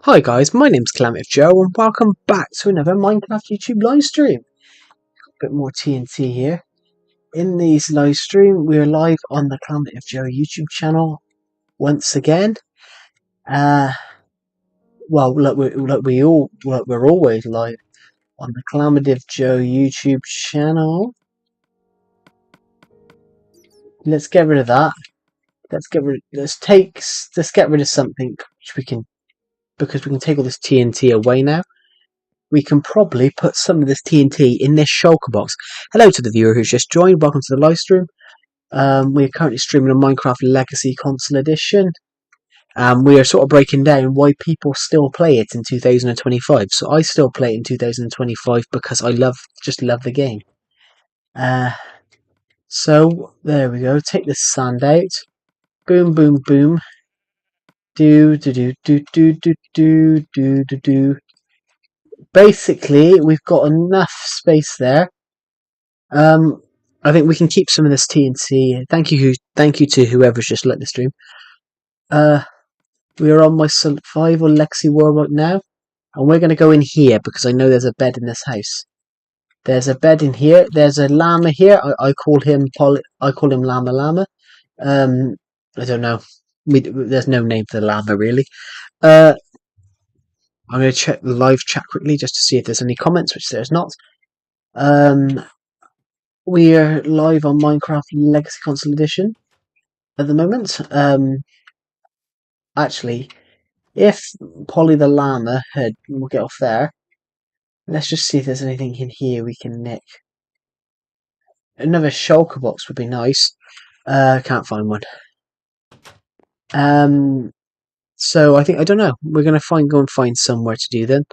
Hi guys, my name's Calamity Joe and welcome back to another Minecraft YouTube live stream. A bit more TNT here. In these live stream, we're live on the Calamity Joe YouTube channel once again. Well, we're always live on the Calamity Joe YouTube channel. Let's get rid of that. Let's get rid of something which because we can take all this TNT away now. We can probably put some of this TNT in this shulker box. Hello to the viewer who's just joined. Welcome to the live stream. We are currently streaming a Minecraft Legacy Console Edition. We are sort of breaking down why people still play it in 2025. So I still play it in 2025 because I just love the game. So there we go. Take this sand out. Boom, boom, boom. Do do do do do do do do do do. Basically, we've got enough space there. I think we can keep some of this TNT. Thank you to whoever's just let the stream. We are on my survival Lexi Warlock now, and we're going to go in here because I know there's a bed in this house. There's a bed in here. There's a llama here. I call him Llama Llama. I don't know. There's no name for the llama really. I'm going to check the live chat quickly just to see if there's any comments, which there's not. We are live on Minecraft Legacy Console Edition at the moment. Actually, if Polly the Llama we'll get off there. Let's just see if there's anything in here we can nick. Another shulker box would be nice. Can't find one. So I don't know. We're gonna go and find somewhere to do then.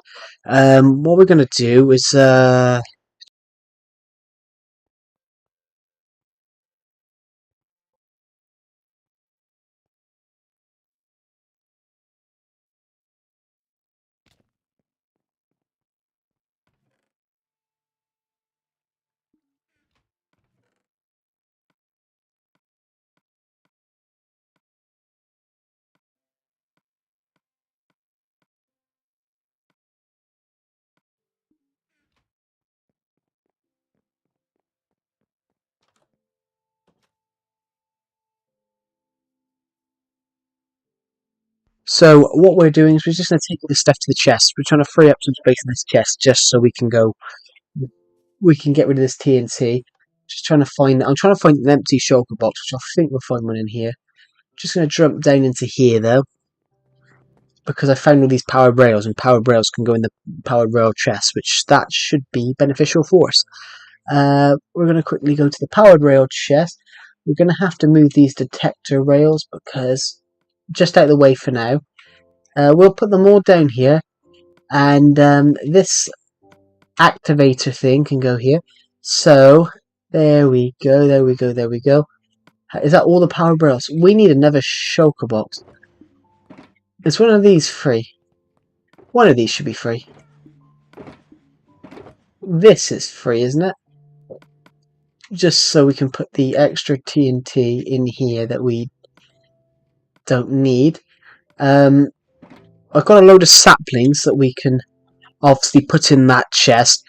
What we're gonna do is so what we're doing is we're just gonna take all this stuff to the chest. We're trying to free up some space in this chest just so we can get rid of this TNT. Just trying to find. I'm trying to find an empty shulker box, which I think we'll find one in here. Just going to jump down into here though, because I found all these powered rails, and powered rails can go in the powered rail chest, which that should be beneficial for us. We're going to quickly go to the powered rail chest. We're going to have to move these detector rails because just out of the way for now. We'll put them all down here, and this activator thing can go here. So there we go, there we go, there we go. Is that all the power rails? We need another shulker box. Is one of these free? One of these should be free. This is free, isn't it? Just so we can put the extra TNT in here that we don't need. I've got a load of saplings that we can obviously put in that chest.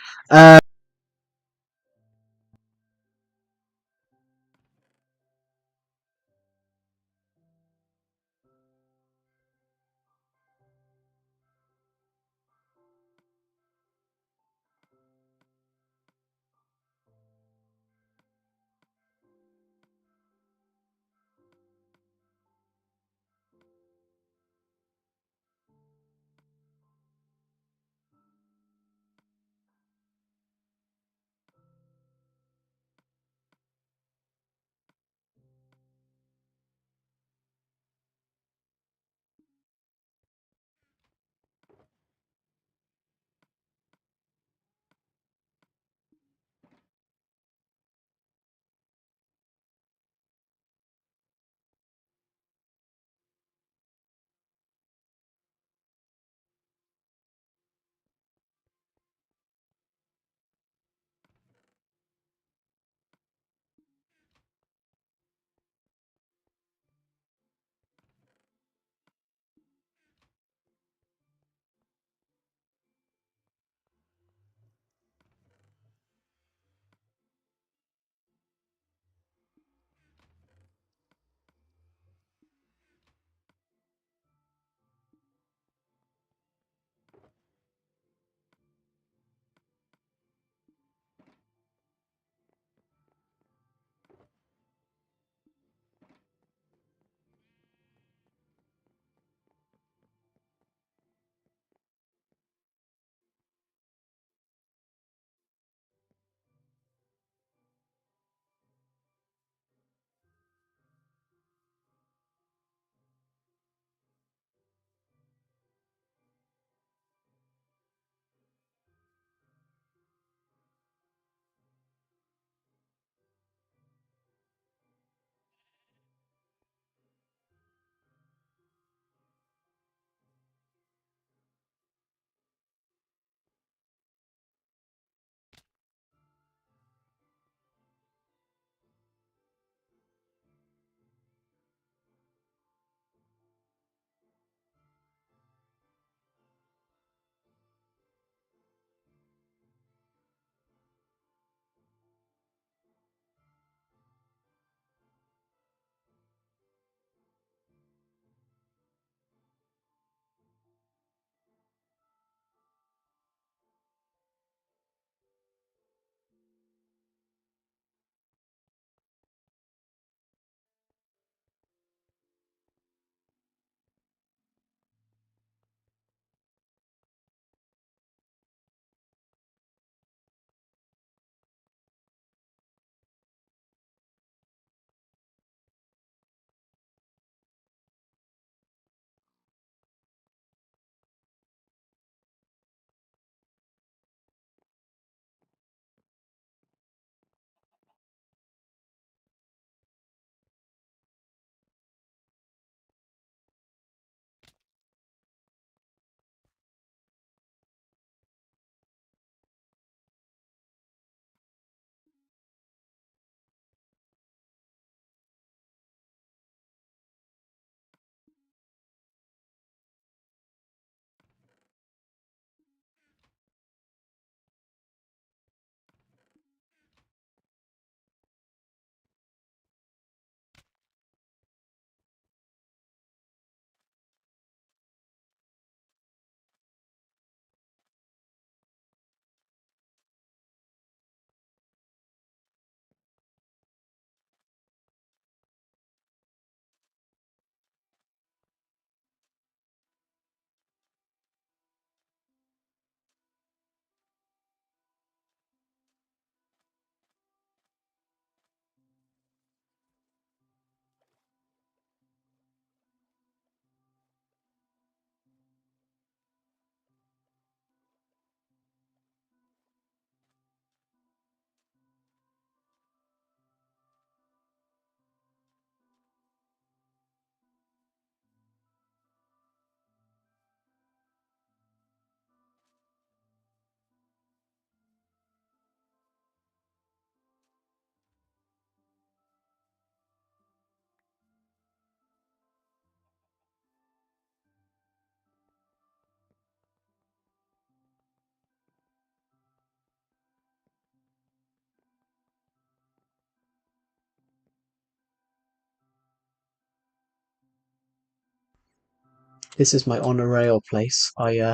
This is my on a rail place. I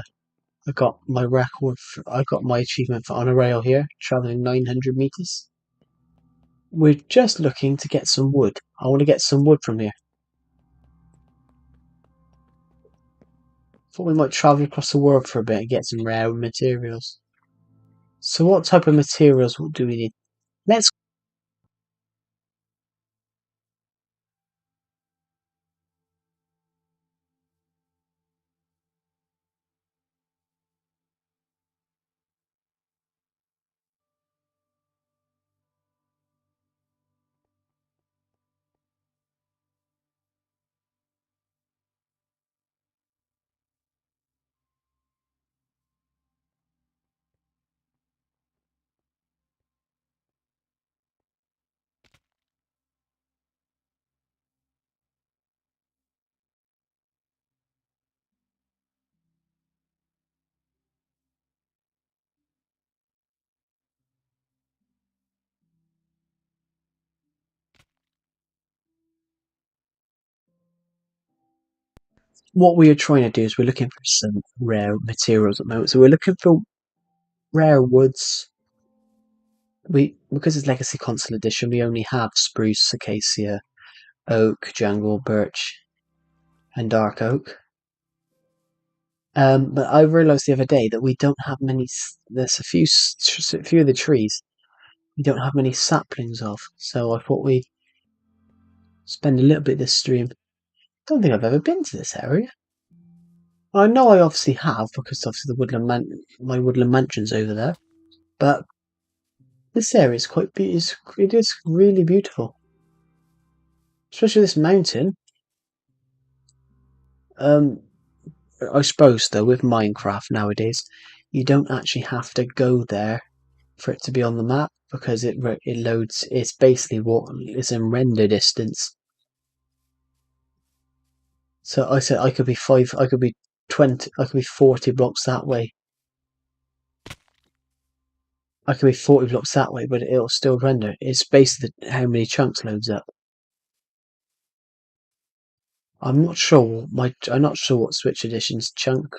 got my record. I got my achievement for on a rail here, traveling 900 meters. We're just looking to get some wood. I want to get some wood from here. Thought we might travel across the world for a bit and get some rare materials. So what type of materials do we need? Let's. What we are trying to do is we're looking for some rare materials at the moment. So we're looking for rare woods. Because it's Legacy Console Edition, we only have spruce, acacia, oak, jungle, birch, and dark oak. But I realised the other day that we don't have many. There's a few of the trees we don't have many saplings of. So I thought we'd spend a little bit of this stream. Don't think I've ever been to this area. I know I obviously have because obviously my woodland mansion's over there. But this area is it is really beautiful, especially this mountain. Um, I suppose though with Minecraft nowadays, you don't actually have to go there for it to be on the map because it loads. It's basically what is in render distance. So I said I could be 20, I could be 40 blocks that way. I could be 40 blocks that way, but it'll still render. It's based on how many chunks loads up. I'm not sure what Switch Edition's chunk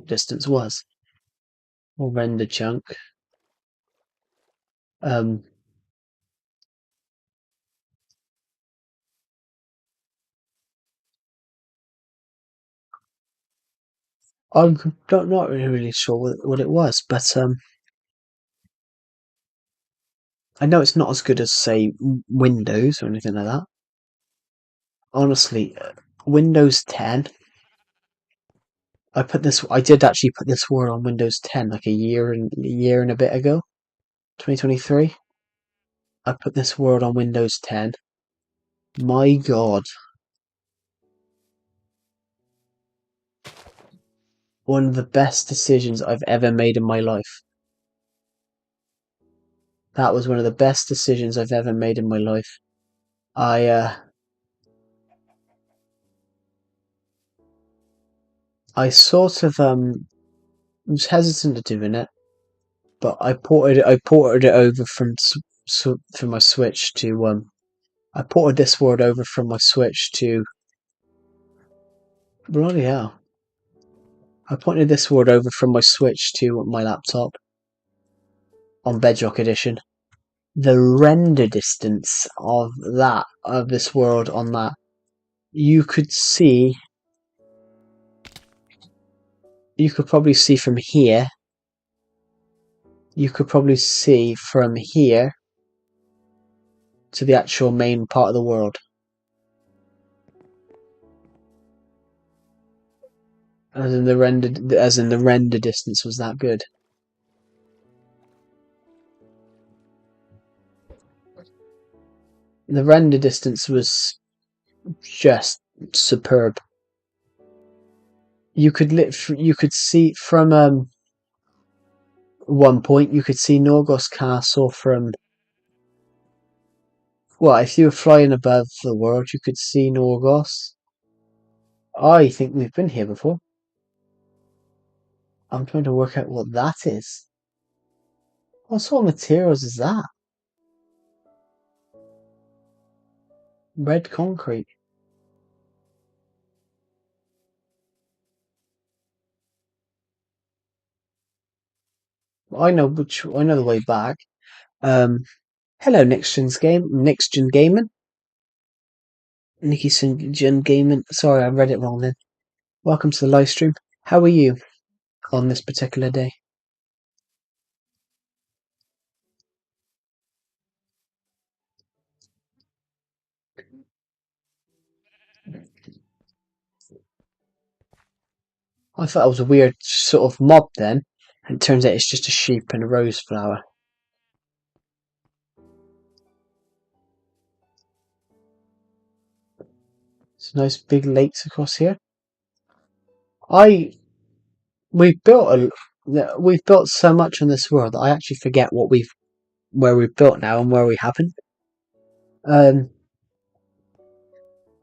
distance was, or render chunk. Um, not really sure what it was, but I know it's not as good as say Windows or anything like that. Honestly, Windows 10. I did actually put this word on Windows 10 like a year and a bit ago, 2023. I put this word on Windows 10. My God, one of the best decisions I've ever made in my life. That was one of the best decisions I've ever made in my life. I uh, I sort of was hesitant to doing it, but I ported it over from my Switch to I ported this word over from my Switch to bloody hell. I pointed this word over from my Switch to my laptop on Bedrock Edition. The render distance of this world on that, you could see, you could probably see from here. You could probably see from here to the actual main part of the world. As in the render distance was that good. The render distance was just superb. You could see from one point you could see Norgos Castle from, well, if you were flying above the world you could see Norgos. I think we've been here before. I'm trying to work out what that is. What sort of materials is that? Red concrete. I know the way back. Um, hello, Next Gen Gaming. Nikki Gen Gaming. Sorry, I read it wrong then. Welcome to the live stream. How are you on this particular day? I thought it was a weird sort of mob then, and it turns out it's just a sheep and a rose flower. It's nice big lakes across here. I we've built we've built so much in this world that I actually forget where we've built now and where we haven't. Um,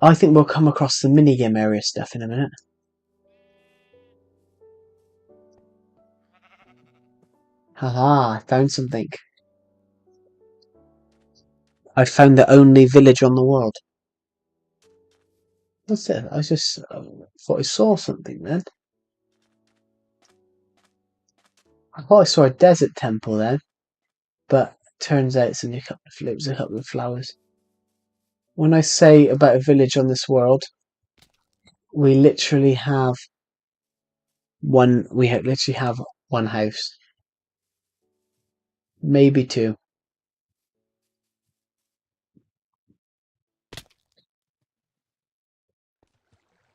I think we'll come across the minigame area stuff in a minute. Haha, I found something. I found the only village on the world. That's it. I just thought I saw something then. I thought I saw a desert temple then, but turns out it's only it was a couple of flowers. When I say about a village on this world, we literally have one. Literally have one house, maybe two.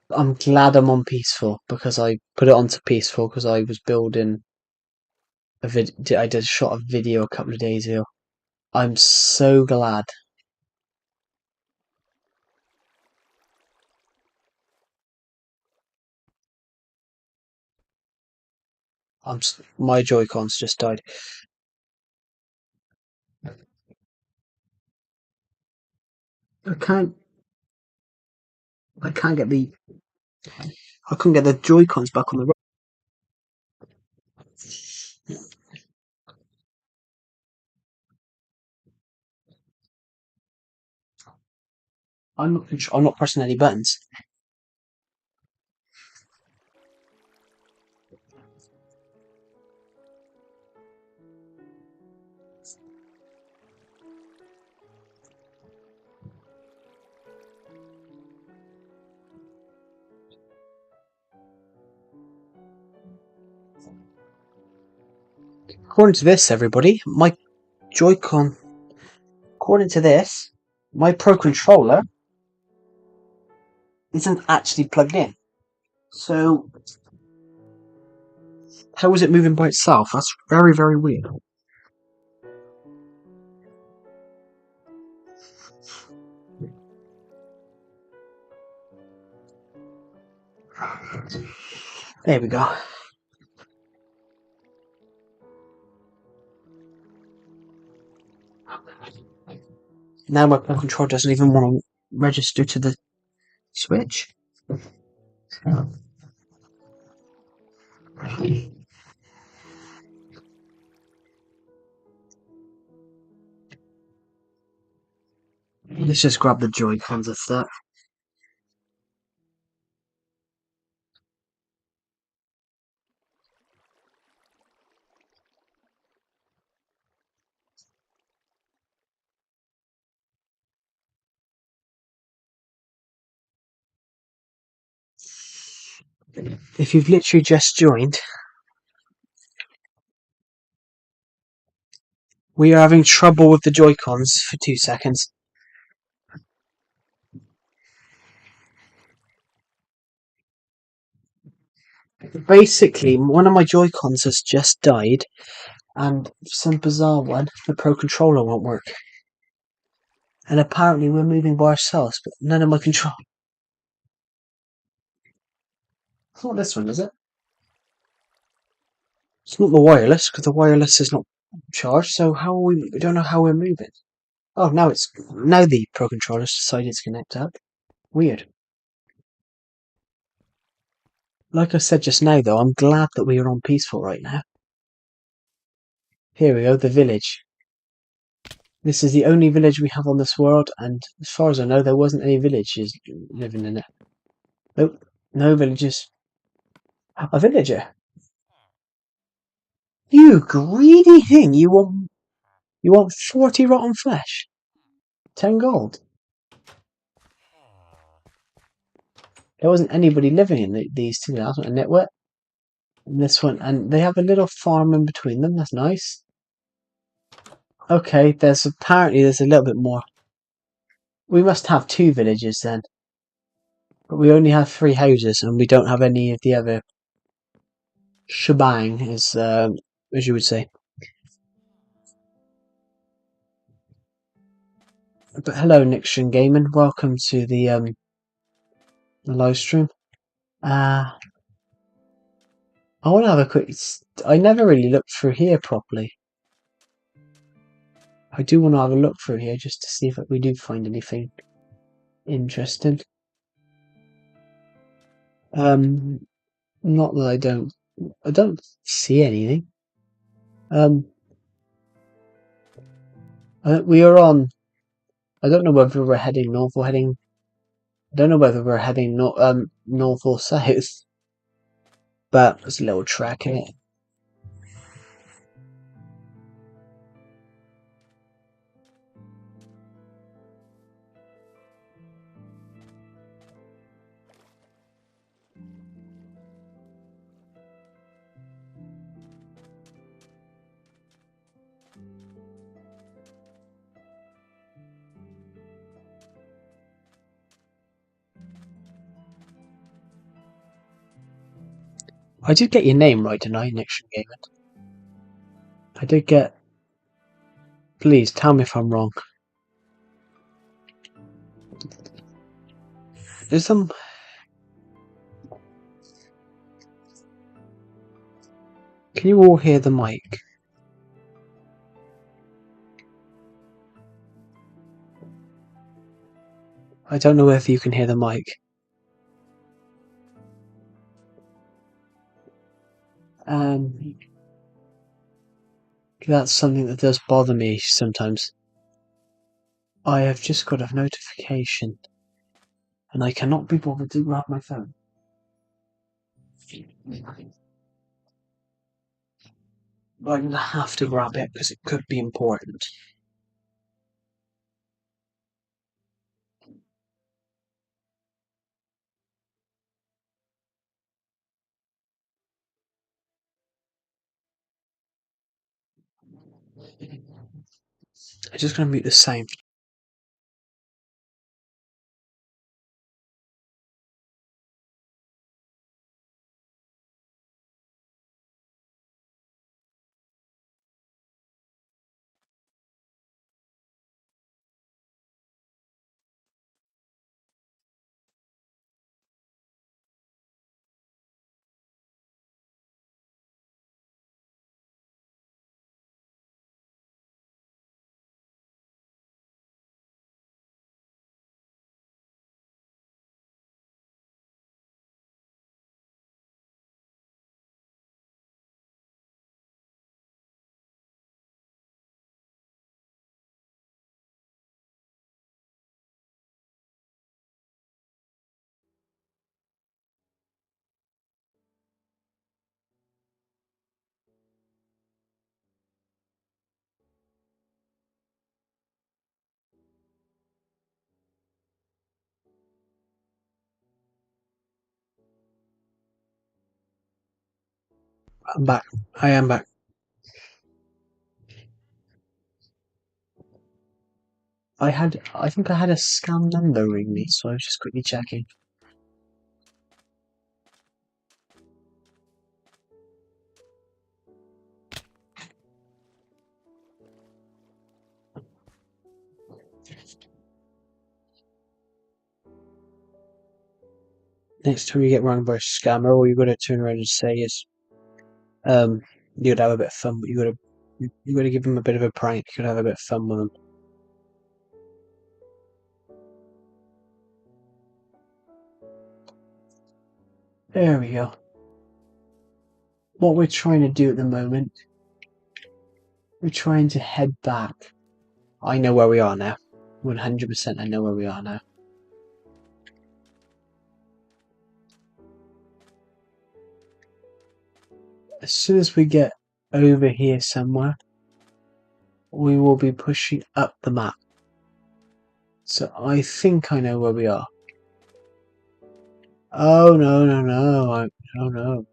I'm glad I'm on peaceful because I put it onto peaceful because I was building a vid. I did a shot of video a couple of days ago. I'm so glad. My Joy-Cons just died. I can't. I can't get the. I couldn't get the Joy-Cons back on the. I'm not pressing any buttons. According to this, everybody, my Joy-Con. According to this, my Pro Controller isn't actually plugged in. So how is it moving by itself? That's very, very weird. There we go. Now my Pro Controller doesn't even want to register to the Switch. Let's just grab the Joy-Cons of that. If you've literally just joined, we are having trouble with the Joy-Cons for 2 seconds. Basically, one of my Joy-Cons has just died, and for some bizarre one, the Pro Controller won't work. And apparently we're moving by ourselves, but none of my control. It's not this one, is it? It's not the wireless, because the wireless is not charged, so we don't know how we're moving. Oh, now the Pro Controller's decided to connect up. Weird. Like I said just now, though, I'm glad that we are on peaceful right now. Here we go, the village. This is the only village we have on this world, and as far as I know, there wasn't any villages living in it. Nope, no villages. A villager. You greedy thing! You want 40 rotten flesh? 10 gold? There wasn't anybody living in these two now, a network. And this one, and they have a little farm in between them. That's nice. Okay, there's a little bit more. We must have 2 villages then, but we only have 3 houses, and we don't have any of the other shebang, as you would say. But hello, Nixon Gaming. Welcome to the live stream. I want to have a quick. I never really looked through here properly. I do want to have a look through here just to see if we do find anything interesting. Not that I don't see anything. We are on. I don't know whether we're heading north or heading. I don't know whether we're heading north or south. But there's a little track in it. I did get your name right tonight, Nixon Gaming. I did get. Please tell me if I'm wrong. There's some. Can you all hear the mic? I don't know if you can hear the mic. That's something that does bother me sometimes. I have just got a notification, and I cannot be bothered to grab my phone. But I'm gonna have to grab it because it could be important. I'm just gonna mute the sound. I'm back. I am back. I think I had a scam number ring me, so I was just quickly checking. Next time you get rung by a scammer, all you gotta turn around and say is, you gotta have a bit of fun, but you gotta give them a bit of a prank. You gotta have a bit of fun with them. There we go. What we're trying to do at the moment, we're trying to head back. I know where we are now. 100% I know where we are now. As soon as we get over here somewhere. We will be pushing up the map. So I think I know where we are. Oh no no no! Oh no!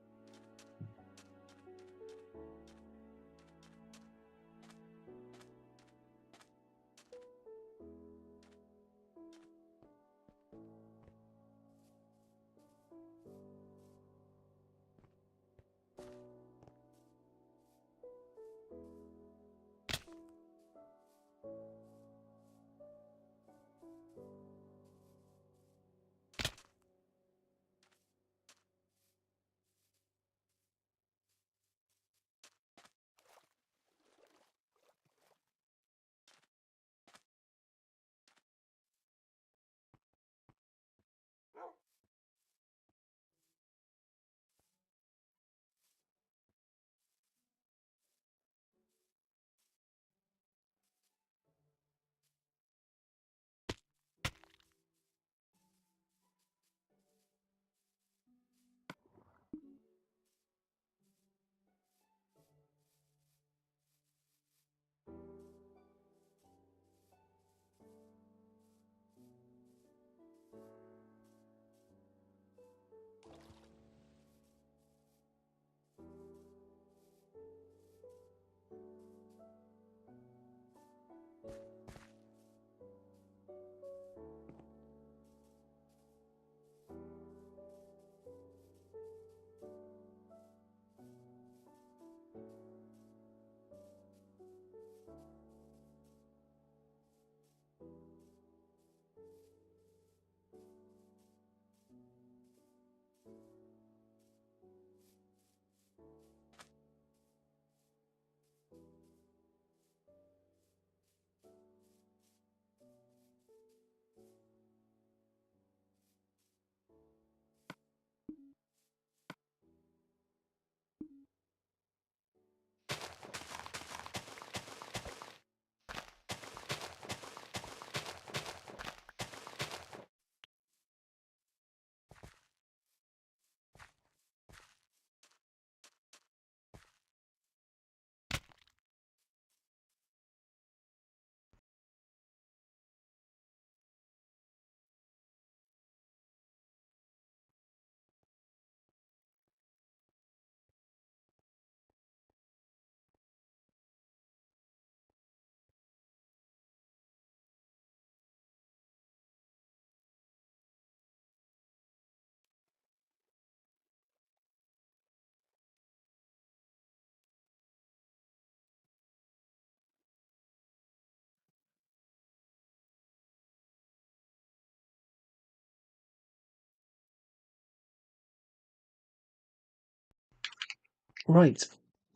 Right,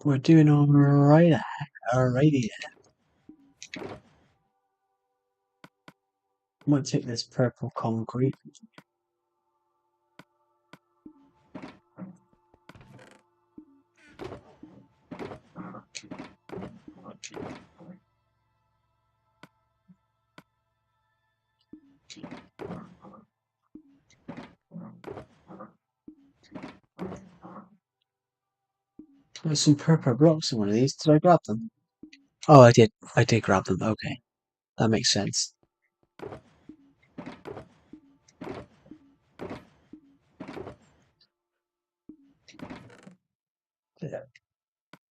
we're doing alright. Alrighty. Might take this purple concrete. There's some purple blocks in one of these. Did I grab them? Oh, I did. I did grab them. Okay, that makes sense. Yeah.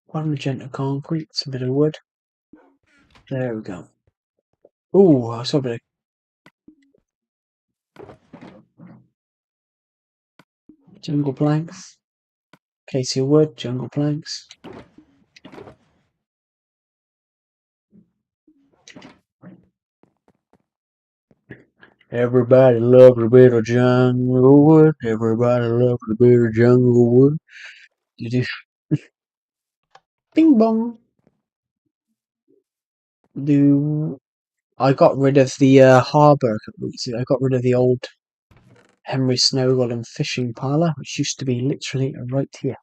One magenta concrete, some bit of wood. There we go. Ooh, I saw a bit of jungle planks. Casey wood, jungle planks. Everybody loves a bit of jungle wood. Everybody loves a bit of jungle wood. Bing bong. Do I got rid of the harbour a couple weeks ago. I got rid of the old Henry Snowgolden fishing parlour, which used to be literally right here.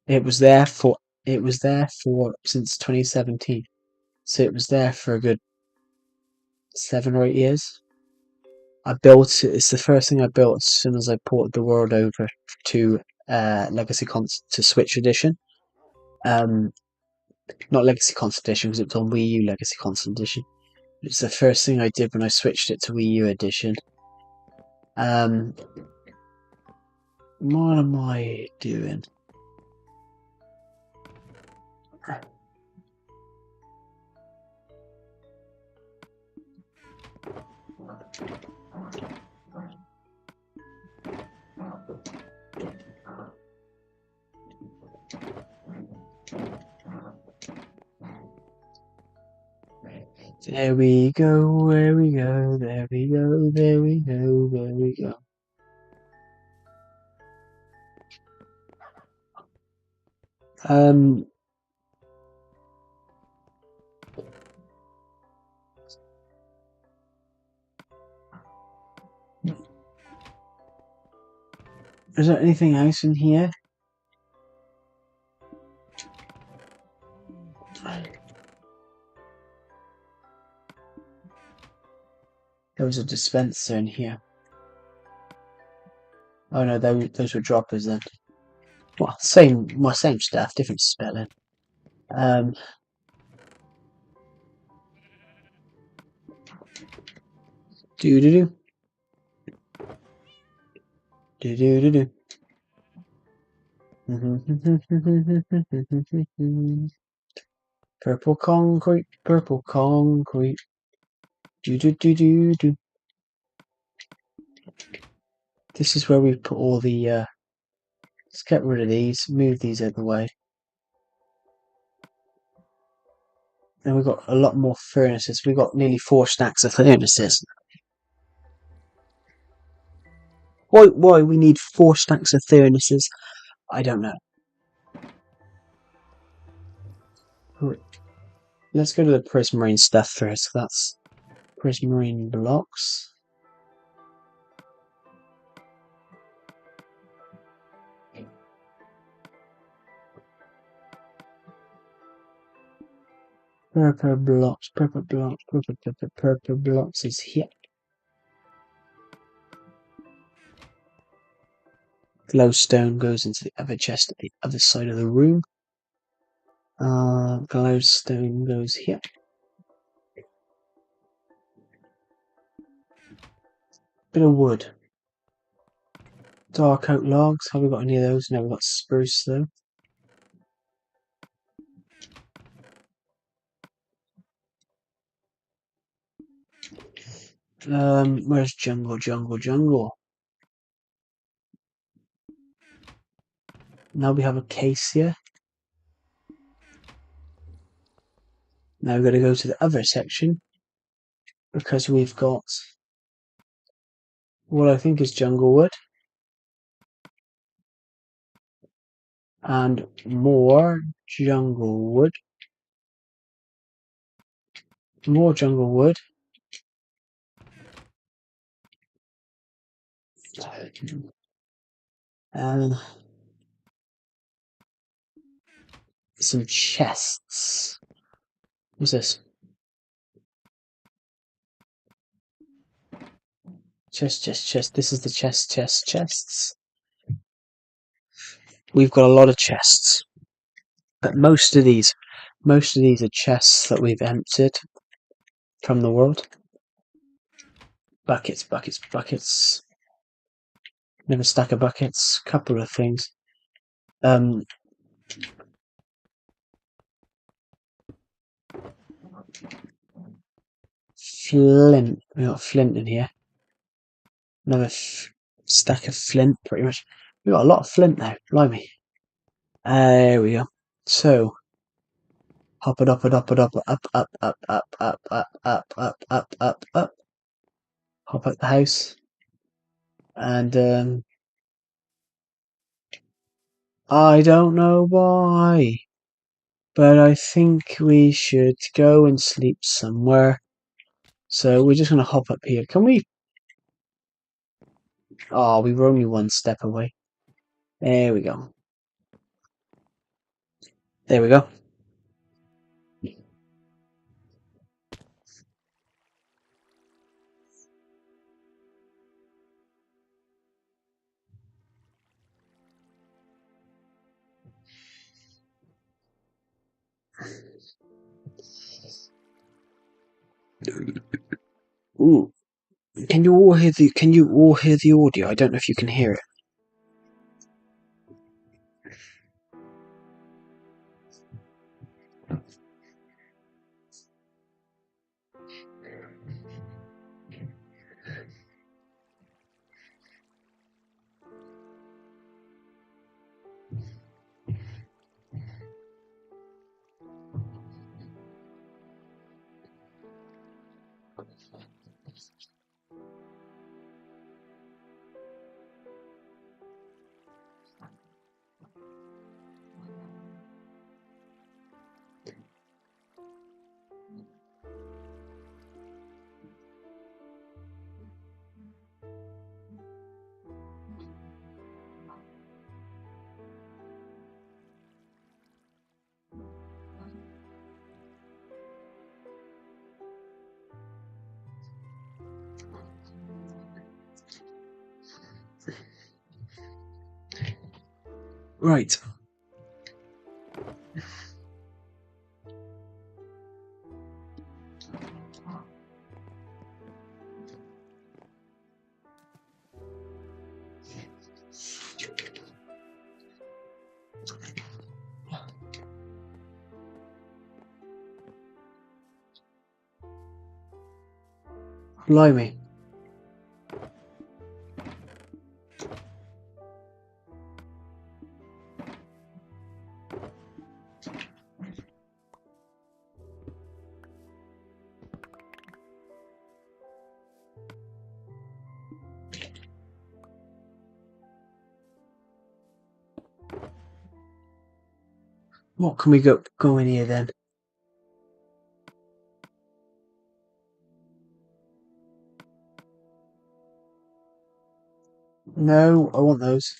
It was there for since 2017. So it was there for a good 7 or 8 years. I built it. It's the first thing I built as soon as I ported the world over to Legacy to Switch Edition. not Legacy Console Edition because it was on Wii U Legacy Console Edition. It's the first thing I did when I switched it to Wii U Edition. What am I doing? There we go, there we go, there we go, there we go, there we go. Is there anything else in here? There was a dispenser in here. Oh no, those were droppers then. Well, same stuff, different spelling. Do do do. Do do do do. Purple concrete, purple concrete. Do do do do do. This is where we put all the. Let's get rid of these. Move these out of the way. And we've got a lot more furnaces. We've got nearly 4 stacks of furnaces. Why we need 4 stacks of furnaces? I don't know. Let's go to the prismarine stuff first. That's prismarine blocks. Purple blocks, purple blocks, purple blocks is here. Glowstone goes into the other chest at the other side of the room. Glowstone goes here. Bit of wood. Dark oak logs. Have we got any of those? No, we've got spruce though. Where's jungle? Now we have acacia. Now we've got to go to the other section because we've got what I think is jungle wood and more jungle wood. More jungle wood. And some chests. What's this? Chest. This is the chests. We've got a lot of chests. But most of these are chests that we've emptied from the world. Buckets. Another stack of buckets. Couple of things. Flint. We got flint in here. Another stack of flint, pretty much. We got a lot of flint now. Blimey. There we go. So, hop it up, up. Hop out the house. And, I don't know why, but I think we should go and sleep somewhere. So we're just going to hop up here. Can we? Oh, we were only 1 step away. There we go. There we go. Ooh. Can you all hear the audio? I don't know if you can hear it. Right. Blimey. What can we go in here then? No, I want those.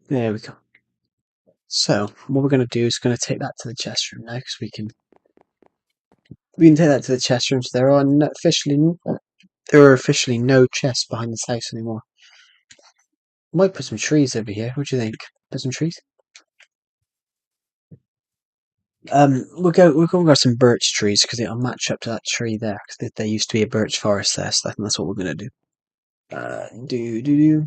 There we go. So, what we're going to do is going to take that to the chest room now, because we can take that to the chest room. So there are officially no chests behind this house anymore. Might put some trees over here. What do you think? Put some trees. We'll go and grab some birch trees because it'll match up to that tree there. Because there used to be a birch forest there, so I think that's what we're going to do. Do.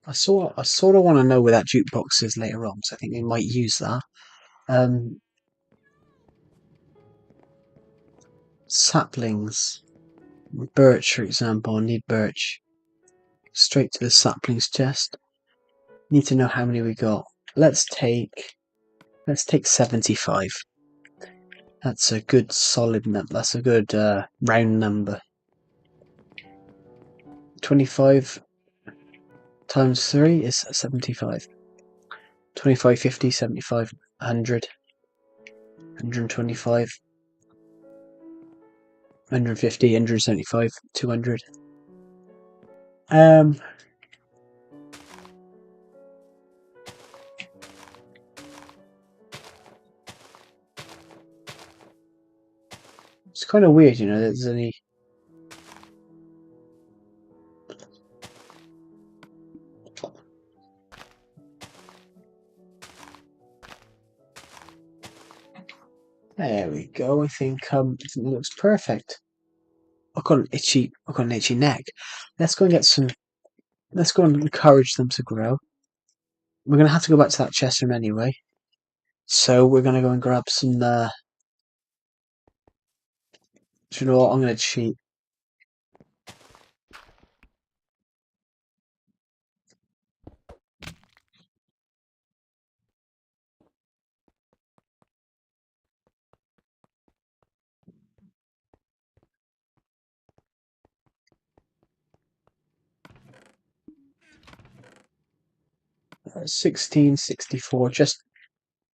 I sort of want to know where that jukebox is later on, so I think we might use that. Um, Saplings. Birch, for example. I need birch. Straight to the saplings chest. Need to know how many we got. Let's take 75. That's a good solid number. That's a good round number. 25 times 3 is 75. 25, 50, 75, 100, 125, 150, 175, 200. It's kind of weird, you know, there's only... There we go. I think it looks perfect. I've got an itchy neck. Let's go and get some. Let's go and encourage them to grow. We're gonna have to go back to that chest room anyway. So we're gonna go and grab some. Do you know what? I'm gonna cheat. 1664. Just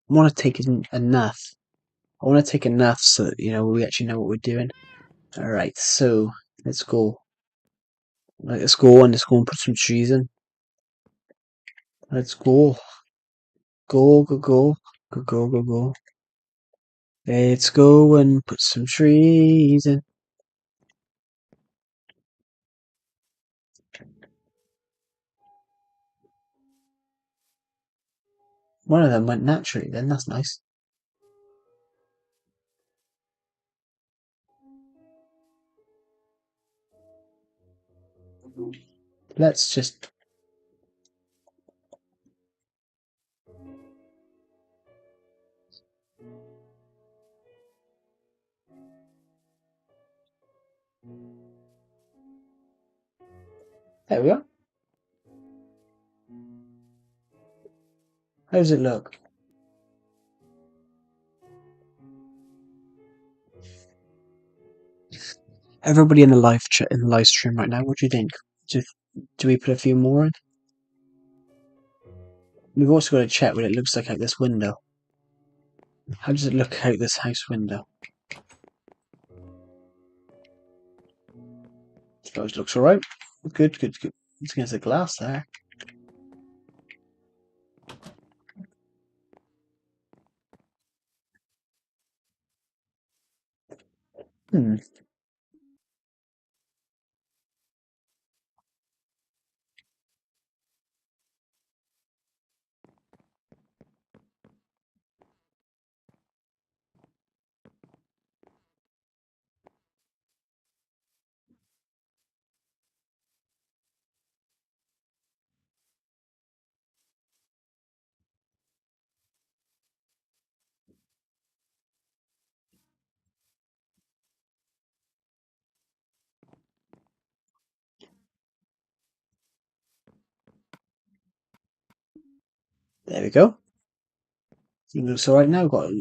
want to take enough. I want to take enough so that, we actually know what we're doing. Alright, so let's go. Let's go and put some trees in. Let's go. Go, go, go. Go, go, go, go. Let's go and put some trees in. One of them went naturally then, that's nice. Let's just... There we go. How does it look? Everybody in the live stream right now, what do you think? Do we put a few more in? We've also got to check what it looks like out this window. How does it look out this house window? It looks alright. Good, good, good. It's against the glass there. Hmm. There we go. It looks alright now. We've got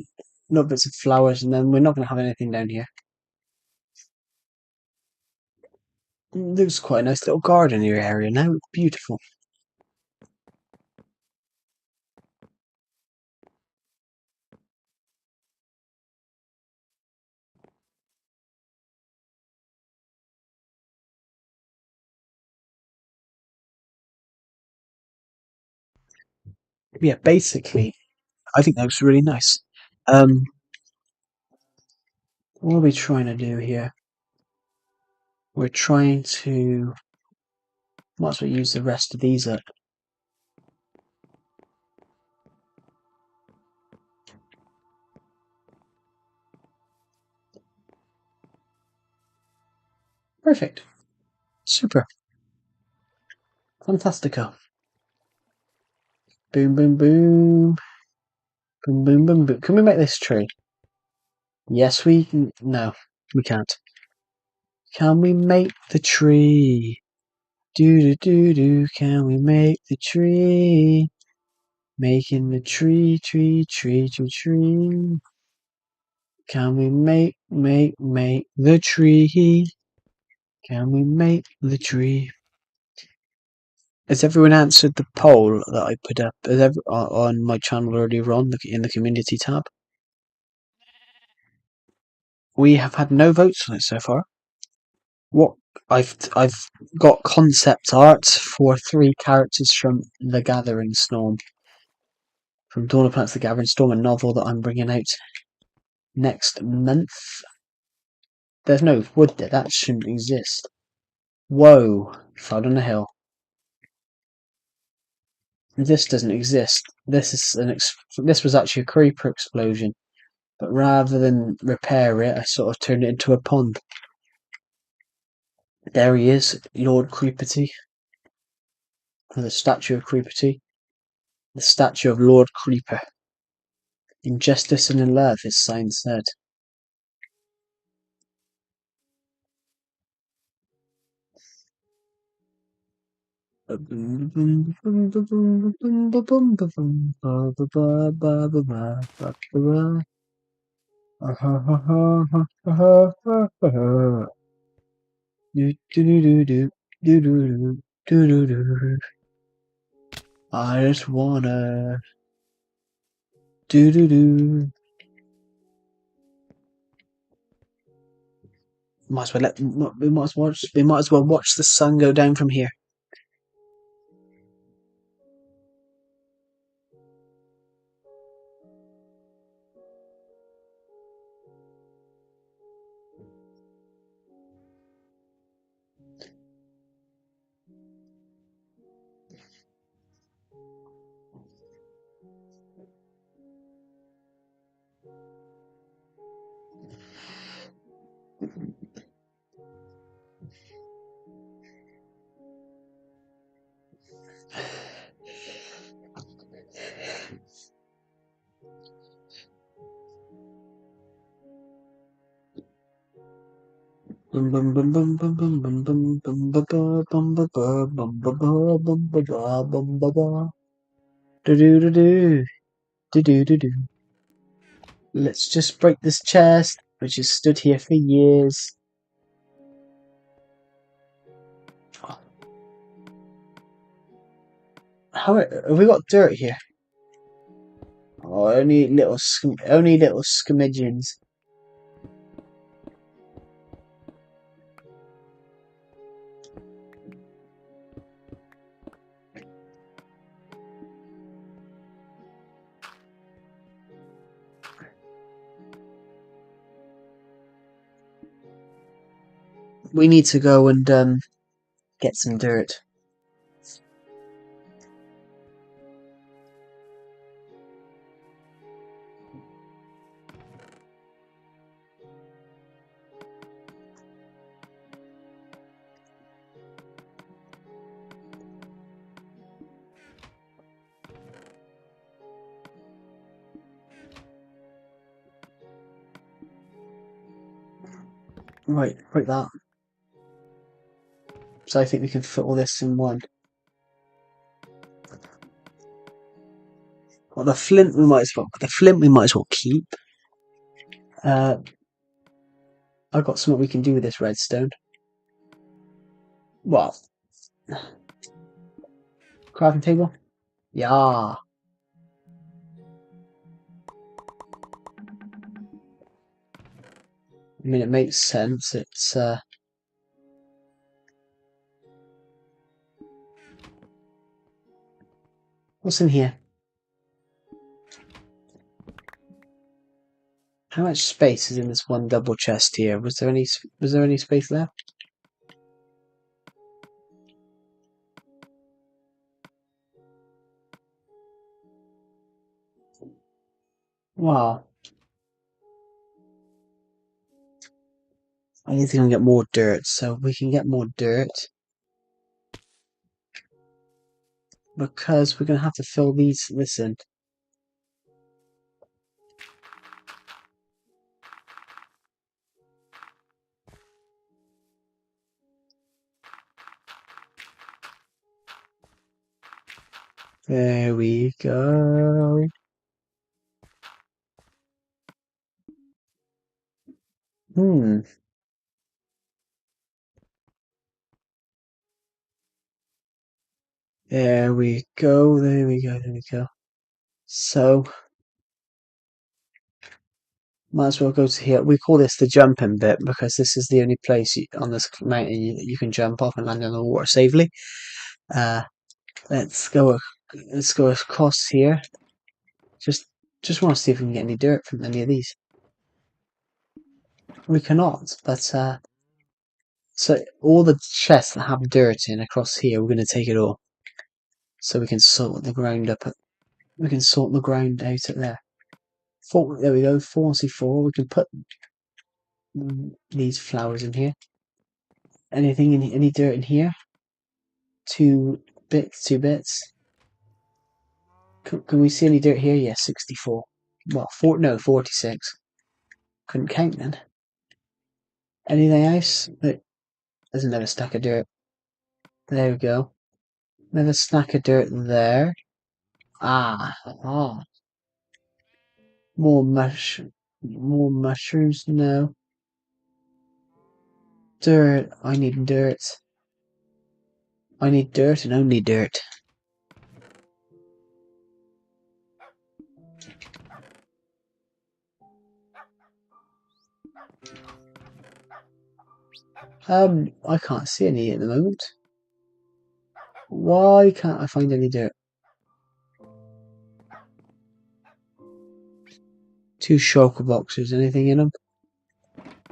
little bits of flowers, and then we're not going to have anything down here. Looks quite a nice little garden area now. It's beautiful. Yeah, basically, I think that looks really nice. Um, what are we trying to do here? We're trying to... Might as well use the rest of these up. Perfect. Super. Fantastico. Boom, boom, boom. Boom, boom, boom, boom. Can we make this tree? Yes, we can. No, we can't. Can we make the tree? Do, do, do, do. Can we make the tree? Making the tree, tree, tree, tree, tree. Can we make the tree? Can we make the tree? Has everyone answered the poll that I put up on my channel earlier on in the community tab? We have had no votes on it so far. What I've got concept art for 3 characters from The Gathering Storm, from Dawn of Plants: The Gathering Storm, a novel that I'm bringing out next month. There's no wood there. That shouldn't exist. Whoa! Fell on a hill. This doesn't exist. This is this was actually a creeper explosion, but rather than repair it, I sort of turned it into a pond. There he is, Lord Creeperty, or the statue of Creeperty, the statue of Lord Creeper. In justice and in love, his sign said. I just wanna do do do. Might as well we might as well watch the sun go down from here. Bum bum bum bum bum bum bum bum bum ba ba bum ba ba bum ba ba bum ba ba bum ba ba. Do do do do do do do do. Let's just break this chest, which has stood here for years. How have we got dirt here? Oh, only little scamidgeons. We need to go and get some dirt. Right, like that. So I think we can fit all this in one. Well, the flint we might as well keep. I've got something we can do with this redstone. Well, crafting table. Yeah. I mean, it makes sense. It's what's in here? How much space is in this one double chest here? Was there any space left? Wow. I need to go and get more dirt, so we can get more dirt because we're gonna have to fill this in. There we go. Hmm. There we go. There we go. There we go. So might as well go to here. We call this the jumping bit because this is the only place on this mountain you can jump off and land on the water safely. Uh, let's go. Let's go across here. Just want to see if we can get any dirt from any of these. We cannot, but so all the chests that have dirt in across here, we're going to take it all, so we can sort the ground up. We can sort the ground out at there. There we go. 44. We can put these flowers in here. Anything in any dirt in here? 2 bits. 2 bits. Can we see any dirt here? Yeah, 64. Well, 46. Couldn't count then. Anything else? There's another stack of dirt. There we go. Another stack of dirt there. Ah. More mushrooms. No. Dirt. I need dirt. I need dirt and only dirt. I can't see any at the moment. Why can't I find any dirt? 2 shulker boxes. Anything in them?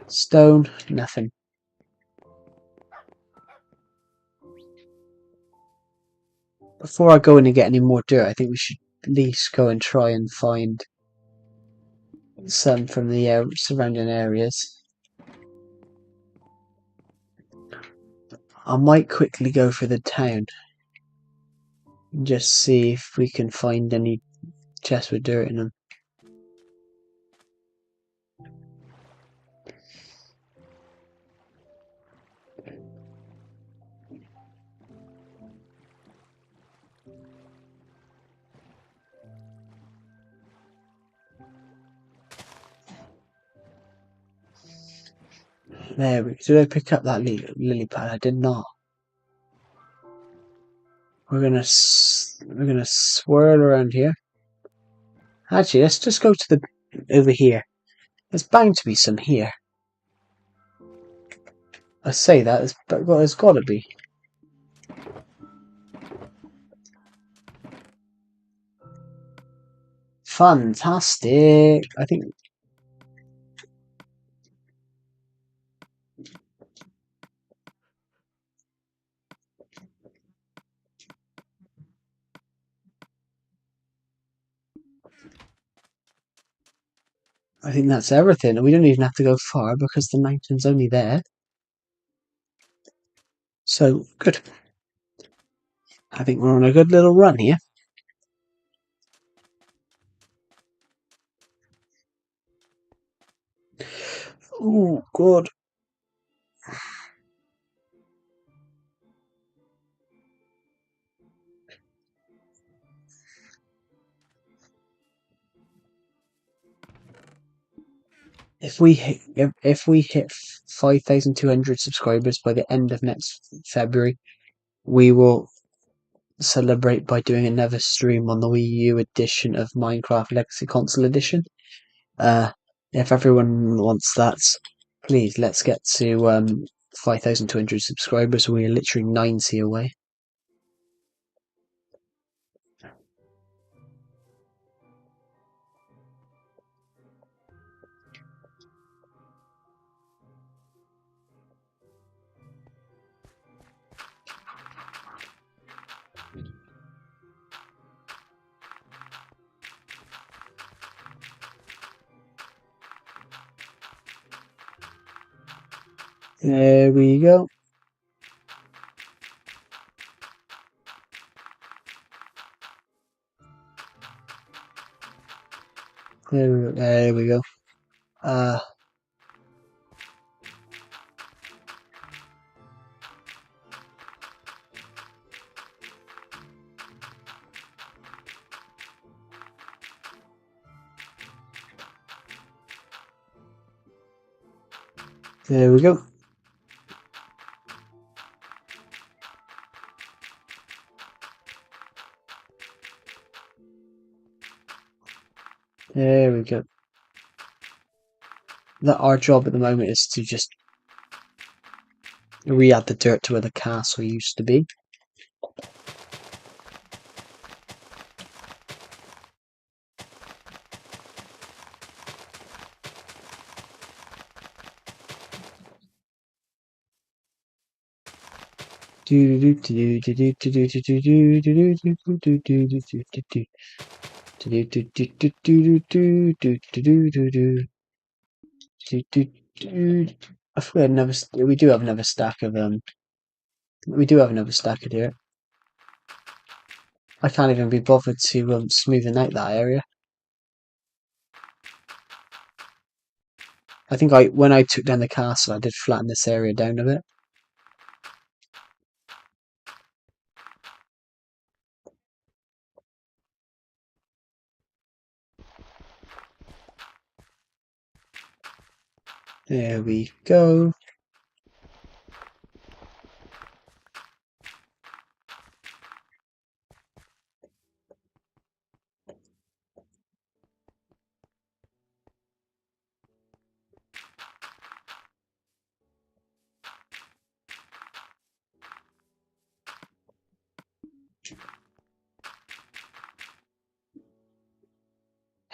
Stone? Nothing. Before I go in and get any more dirt, I think we should at least go and try and find some from the surrounding areas. I might quickly go for the town and just see if we can find any chests with dirt in them. There we go. Did I pick up that lily pad? I did not. We're gonna swirl around here. Actually, let's just go to the over here. There's bound to be some here. I say that, but there's got to be. Fantastic! I think that's everything. We don't even have to go far because the mountain's only there. So good. I think we're on a good little run here. Oh, good. If we hit 5,200 subscribers by the end of next February, we will celebrate by doing another stream on the Wii U edition of Minecraft Legacy Console Edition. If everyone wants that, please let's get to 5,200 subscribers. We're literally 90 away. There we go. There we go. There we go. There we go. Our job at the moment is to just re-add the dirt to where the castle used to be. I forgot another. We do have another stack of We do have another stack of dirt. I can't even be bothered to smoothing out that area. I think when I took down the castle, I did flatten this area down a bit. There we go.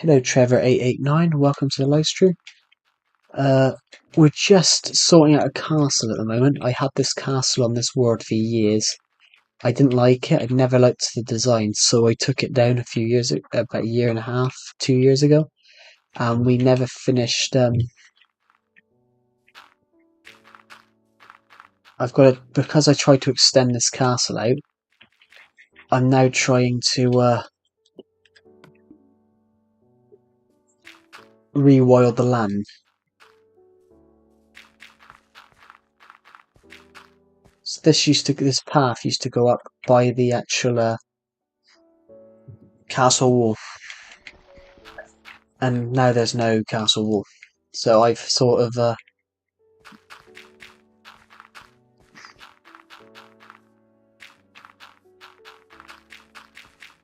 Hello, Trevor889. Welcome to the live stream. We're just sorting out a castle at the moment. I had this castle on this world for years. I didn't like it. I'd never liked the design, so I took it down a few years, about a year and a half, 2 years ago, and we never finished. I've got it because I tried to extend this castle out. I'm now trying to rewild the land. So this path used to go up by the actual castle wall, and now there's no castle wall. So I've sort of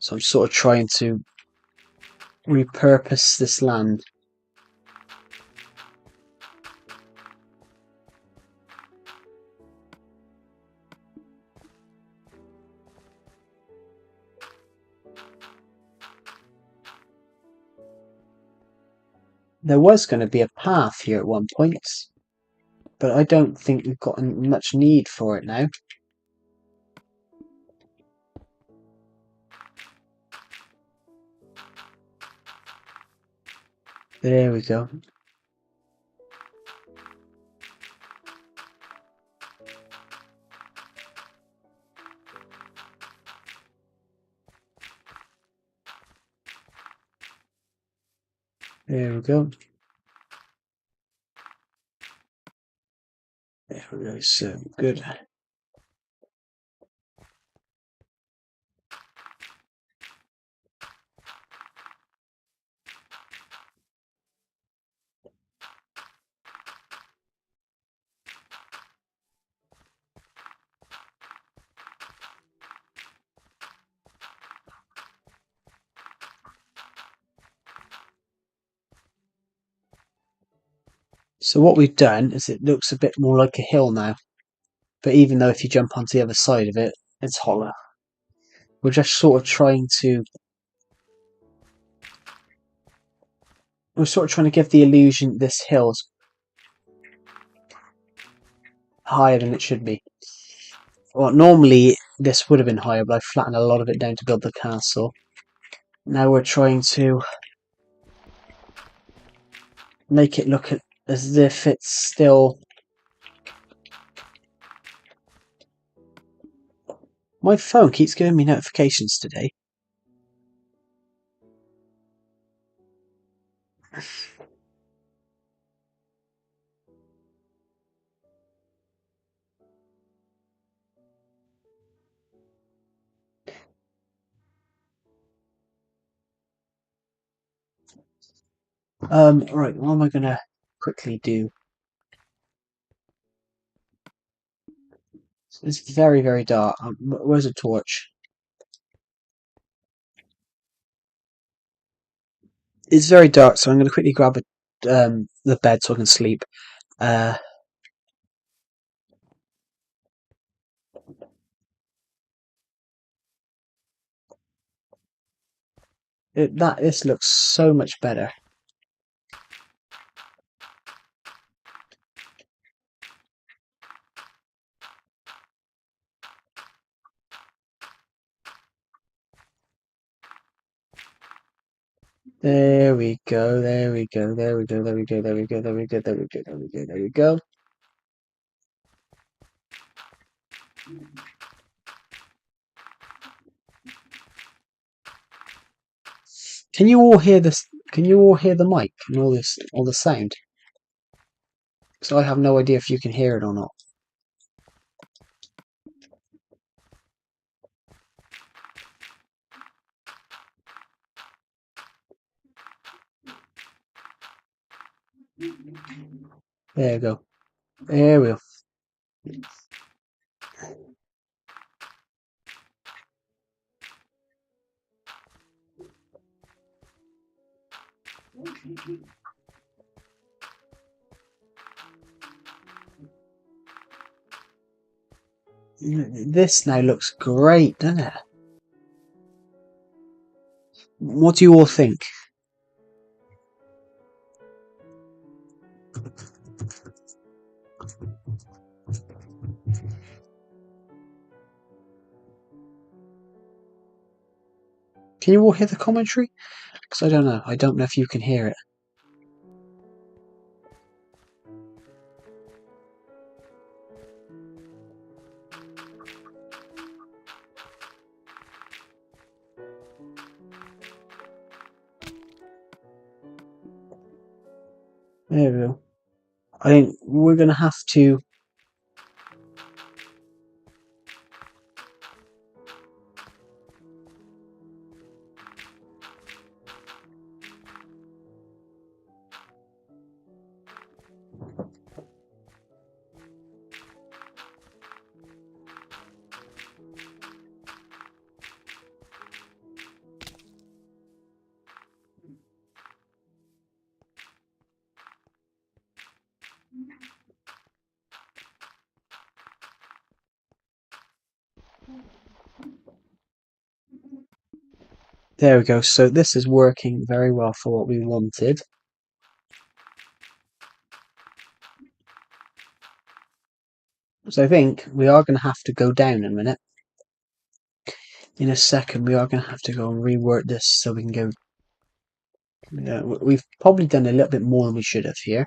so I'm sort of trying to repurpose this land. There was going to be a path here at one point, but I don't think we've got much need for it now. There we go. There we go. There we go. So good. So what we've done is it looks a bit more like a hill now, but even though if you jump onto the other side of it, it's hollow. We're just sort of trying to give the illusion this hill's higher than it should be. Well, normally this would have been higher, but I flattened a lot of it down to build the castle. Now we're trying to make it look as if it's still... My phone keeps giving me notifications today. Right, what am I gonna quickly do? It's very, very dark. Where's a torch? It's very dark, so I'm gonna quickly grab the bed so I can sleep. This looks so much better. There we go, there we go, there we go, there we go, there we go, there we go, there we go, there we go, there we go. Can you all hear this? Can you all hear the mic and all the sound? So I have no idea if you can hear it or not. There we go. There we go. This now looks great, doesn't it? What do you all think? Can you all hear the commentary? Because I don't know. I don't know if you can hear it. There we go. I think we're going to have to... There we go. So this is working very well for what we wanted. So I think we are going to have to go down in a minute. In a second, we are going to have to go and rework this so we can go... we've probably done a little bit more than we should have here.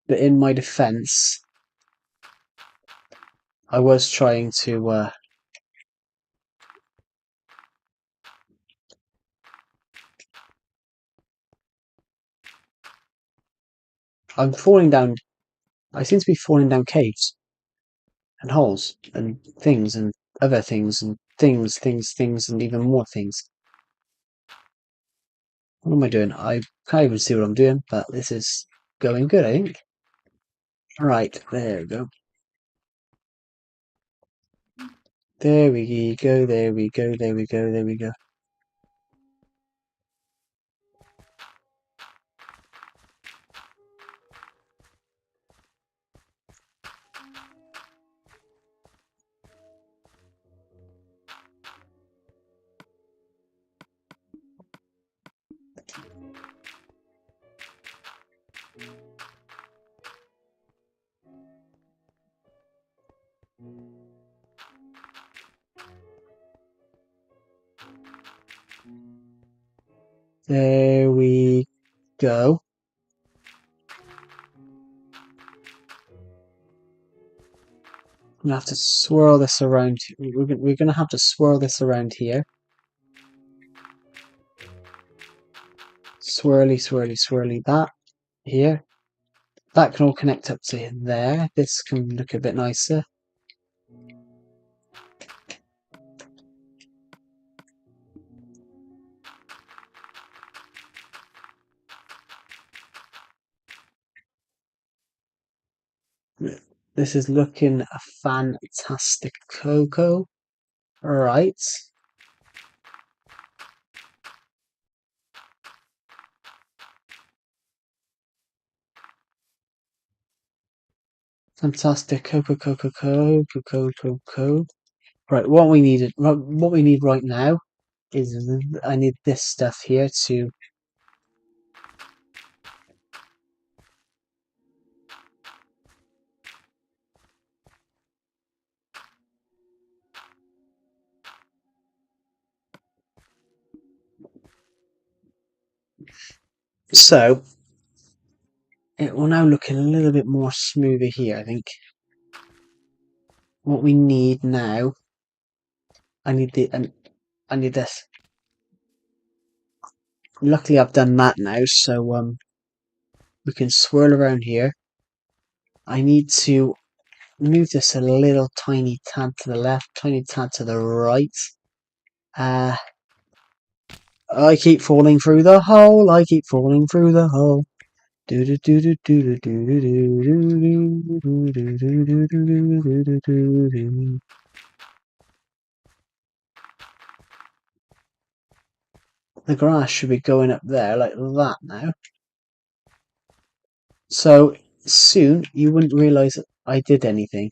But in my defense, I was trying to... I'm falling down... I seem to be falling down caves. And holes. And things. And other things. And things. And even more things. What am I doing? I can't even see what I'm doing. But this is going good, I think. Right. There we go. There we go. There we go. There we go. There we go. There we go. I'm gonna have to swirl this around. We're gonna have to swirl this around here. Swirly, swirly, swirly. That here. That can all connect up to there. This can look a bit nicer. This is looking a fantastic cocoa. Alright. Fantastic cocoa. Right, what we need right now is I need this stuff here to... So it will now look a little bit more smoother here, I think. What we need now, I need this. Luckily I've done that now, so we can swirl around here. I need to move this a little tiny tad to the left, tiny tad to the right. I keep falling through the hole, I keep falling through the hole. The grass should be going up there like that now. So soon you wouldn't realise that I did anything.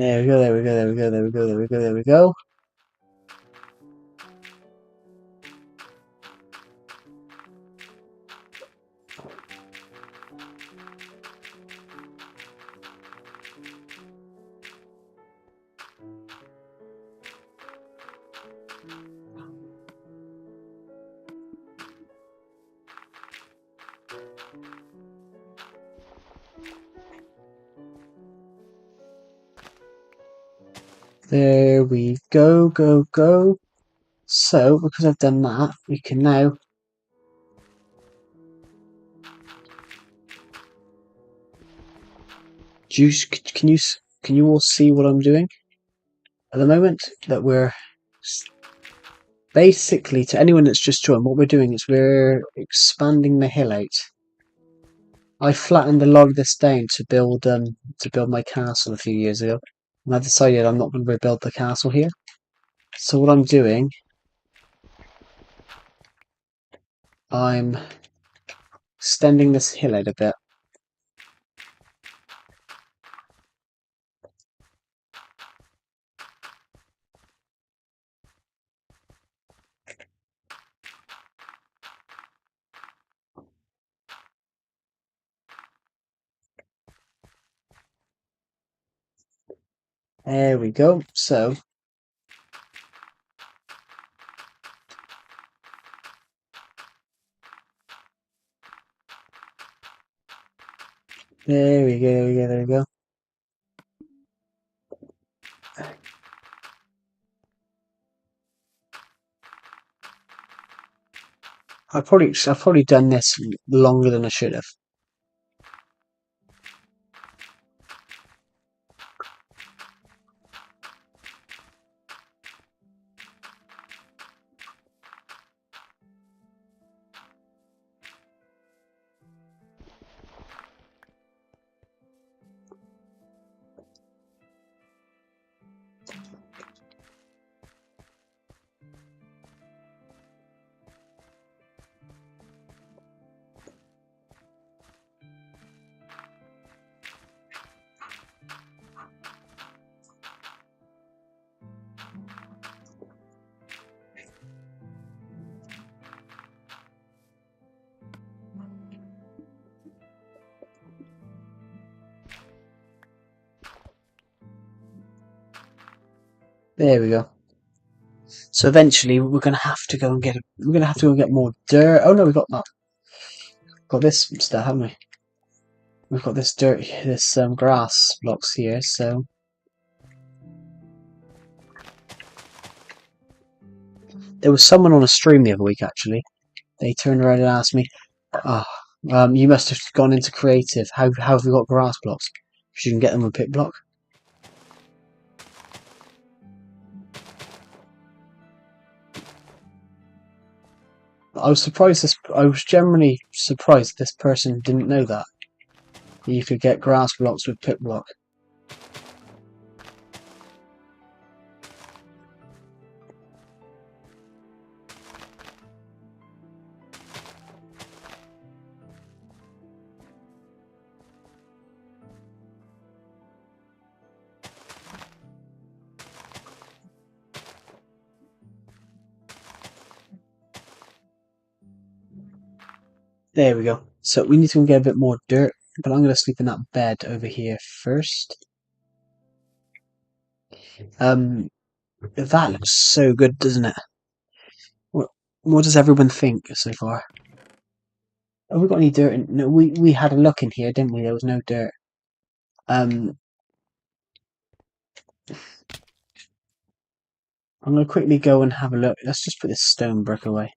There we go, there we go, there we go, there we go, there we go, there we go. There we go, go, go. So, because I've done that, we can now... Can you all see what I'm doing? At the moment that we're... Basically, to anyone that's just joined, what we're doing is we're expanding the hill out. I flattened a lot of this down to build my castle a few years ago. And I decided I'm not going to rebuild the castle here. So what I'm doing... I'm extending this hill out a bit. There we go. So... There we go, there we go, there we go. I've probably done this longer than I should have. There we go. So eventually we're gonna have to go and get more dirt. Oh no, we got that. Got this stuff, haven't we? We've got this dirt, this grass blocks here. So there was someone on a stream the other week actually. They turned around and asked me, "Ah, you must have gone into creative. How have you got grass blocks? Because you can get them with pick block." I was generally surprised this person didn't know that you could get grass blocks with pick block. There we go. So we need to get a bit more dirt, but I'm going to sleep in that bed over here first. That looks so good, doesn't it? What does everyone think so far? Have we got any dirt? No, we had a look in here, didn't we? There was no dirt. I'm going to quickly go and have a look. Let's just put this stone brick away.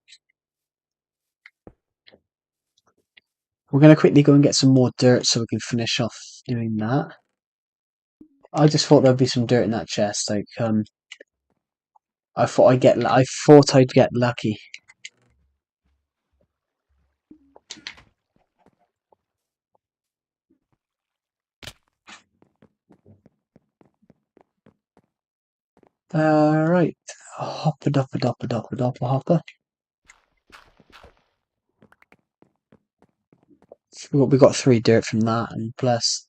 We're going to quickly go and get some more dirt so we can finish off doing that. I just thought there'd be some dirt in that chest. Like, I thought I'd get lucky. Right. Hopper dopper dopper dopper dopper hopper. We got 3 dirt from that, and plus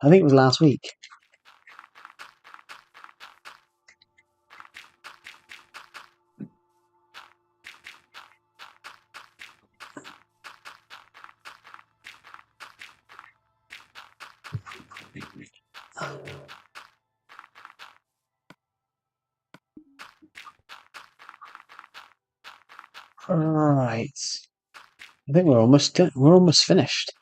I think it was last week. Right. I think we're almost finished.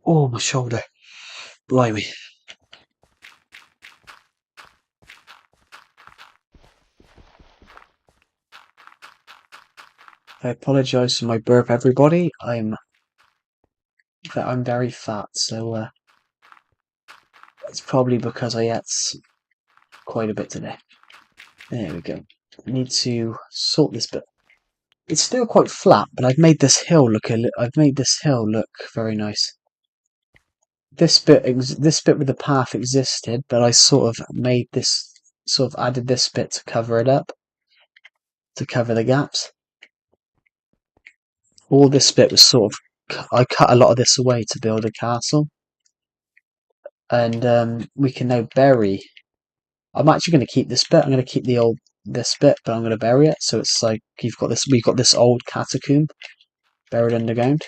Oh, my shoulder. Blimey. I apologise for my burp, everybody. I'm very fat, so it's probably because I ate quite a bit today. There we go. I need to sort this bit. It's still quite flat, but I've made this hill look very nice. This bit with the path existed, but I sort of added this bit to cover it up, to cover the gaps. All this bit was I cut a lot of this away to build a castle, and we can now bury. I'm actually going to keep this bit. I'm going to keep this bit, but I'm going to bury it. So it's like we've got this old catacomb buried underground.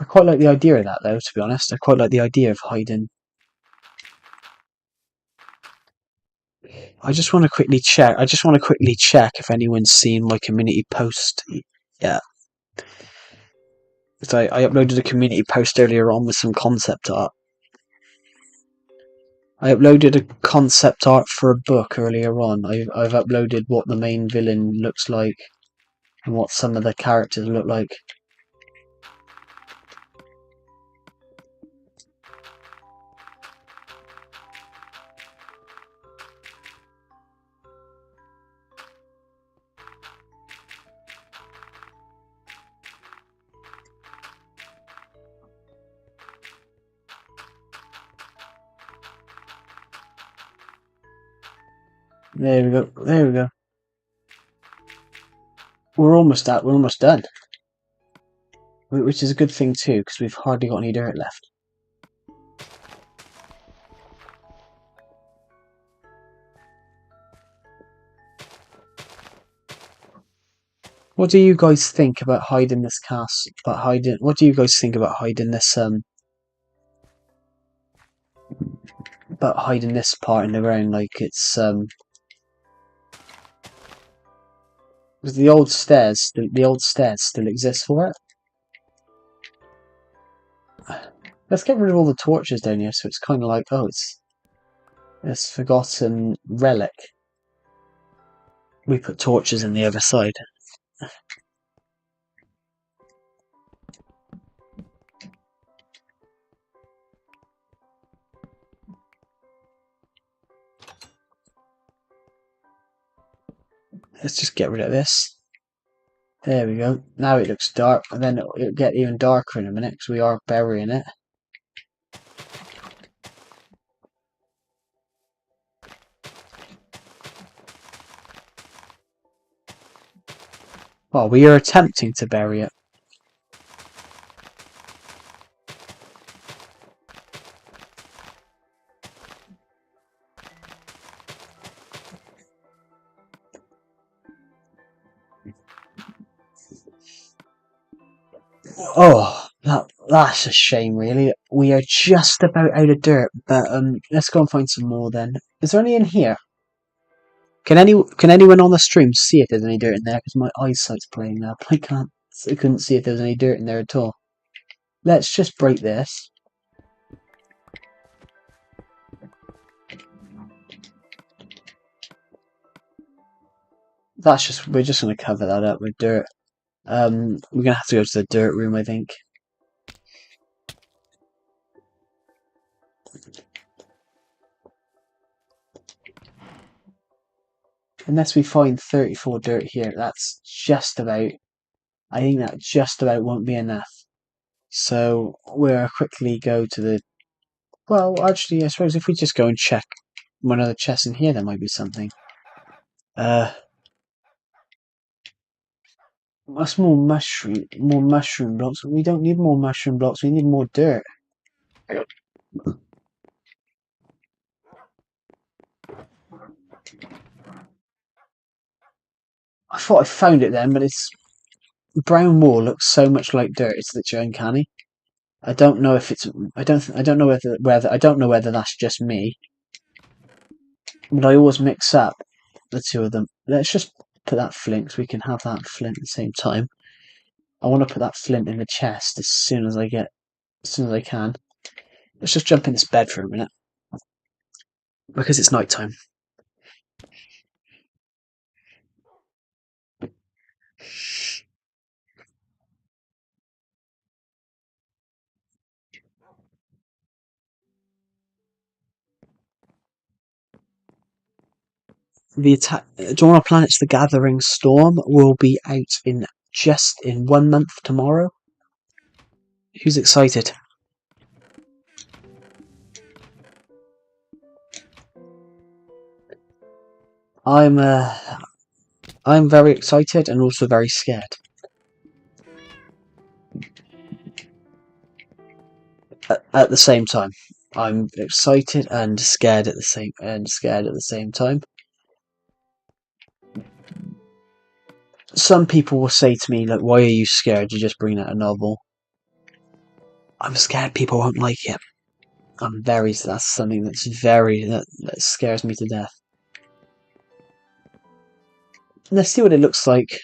I quite like the idea of that, though. To be honest, I quite like the idea of hiding. I just want to quickly check. If anyone's seen my community post. Yeah, because I uploaded a community post earlier on with some concept art. I uploaded a concept art for a book earlier on. I've uploaded what the main villain looks like and what some of the characters look like. There we go. There we go. We're almost done. Which is a good thing too, because we've hardly got any dirt left. What do you guys think about hiding this castle? What do you guys think about hiding this part in the ground? Like it's because the old stairs still exist for it. Let's get rid of all the torches down here, so it's kind of like, oh, it's forgotten relic. We put torches in the other side. Let's just get rid of this. There we go. Now it looks dark, and then it'll get even darker in a minute because we are burying it. Well, we are attempting to bury it. Oh, that's a shame, really. We are just about out of dirt, but let's go and find some more then. Is there any in here? Can anyone on the stream see if there's any dirt in there? Because my eyesight's playing up. I couldn't see if there was any dirt in there at all. Let's just break this. We're just gonna cover that up with dirt. We're gonna have to go to the dirt room, I think. Unless we find 34 dirt here, that's just about I think that just about won't be enough. So we'll quickly go to the. Well, actually, I suppose if we just go and check one of the chests in here, there might be something. That's more mushroom blocks. We don't need more mushroom blocks. We need more dirt. I thought I found it then, but it's brown wool looks so much like dirt. It's literally uncanny. I don't know if it's. I don't know whether. I don't know whether that's just me, but I always mix up the two of them. Let's just put that flint, so we can have that flint at the same time. I want to put that flint in the chest as soon as I can. Let's just jump in this bed for a minute because it's night time. The attack Dawn of Planets: The Gathering Storm will be out in just in 1 month tomorrow. Who's excited? I'm uh, I'm very excited and also very scared at the same time. I'm excited and scared at the same time. Some people will say to me, like, "Why are you scared? You just bring out a novel." I'm scared people won't like it. That's something that scares me to death. Let's see what it looks like.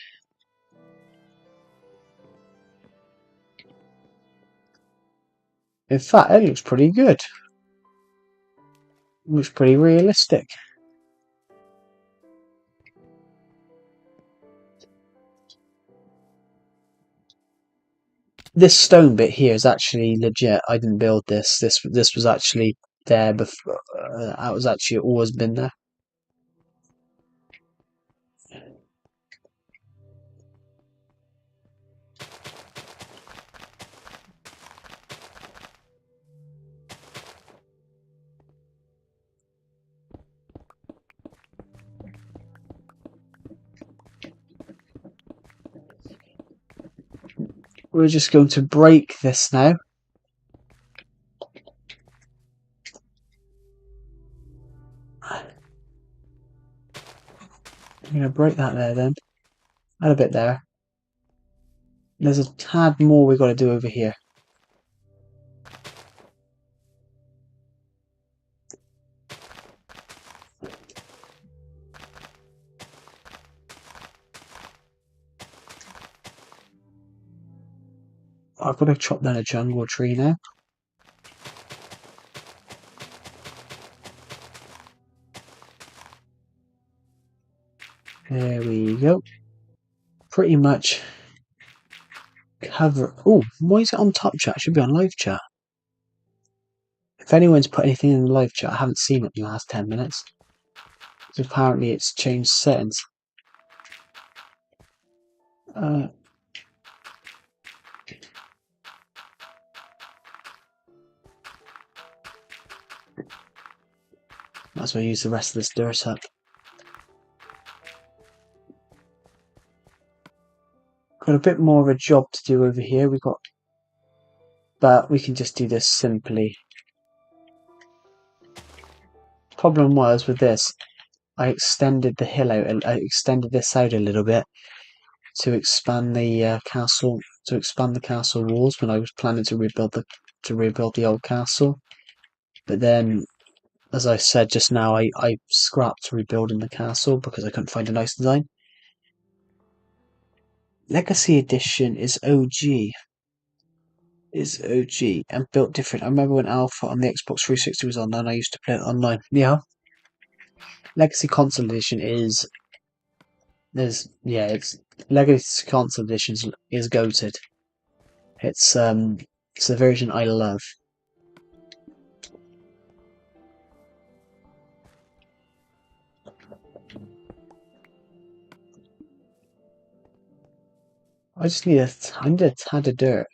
In fact, it looks pretty good. It looks pretty realistic. This stone bit here is actually legit. I didn't build this. This was actually there before. That was actually always been there. We're just going to break this now. I'm going to break that there then. Add a bit there. There's a tad more we've got to do over here. I've got to chop down a jungle tree now. There we go. Pretty much cover. Oh, why is it on top chat? It should be on live chat. If anyone's put anything in the live chat, I haven't seen it in the last 10 minutes. So apparently it's changed settings. Might as well use the rest of this dirt up. Got a bit more of a job to do over here. But we can just do this simply. Problem was with this, I extended the hill out, and I extended this out a little bit to expand the castle, walls when I was planning to rebuild the old castle. But then, as I said just now, I scrapped rebuilding the castle because I couldn't find a nice design. Legacy Edition is OG. And built different. I remember when Alpha on the Xbox 360 was online, I used to play it online. Yeah. Legacy Console Edition it's Legacy Console Edition is goated. It's the version I love. I just need I need a tad of dirt.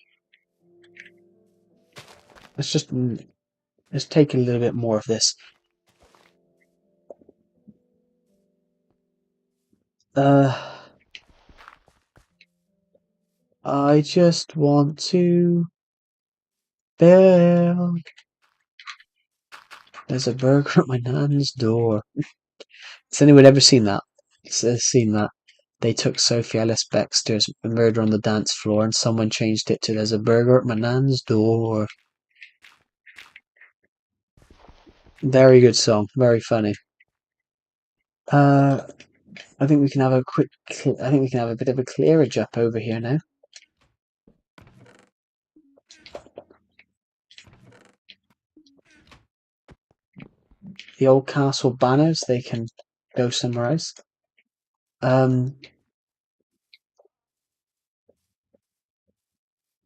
Let's take a little bit more of this. I just want to build. There's a burger at my nan's door. Has anyone ever seen that? Seen that? They took Sophie Ellis Bextor's Murder on the Dance Floor and someone changed it to There's a Burger at my nan's door. Very good song. Very funny. I think we can have a bit of a clearage up over here now. The old castle banners, they can go somewhere else.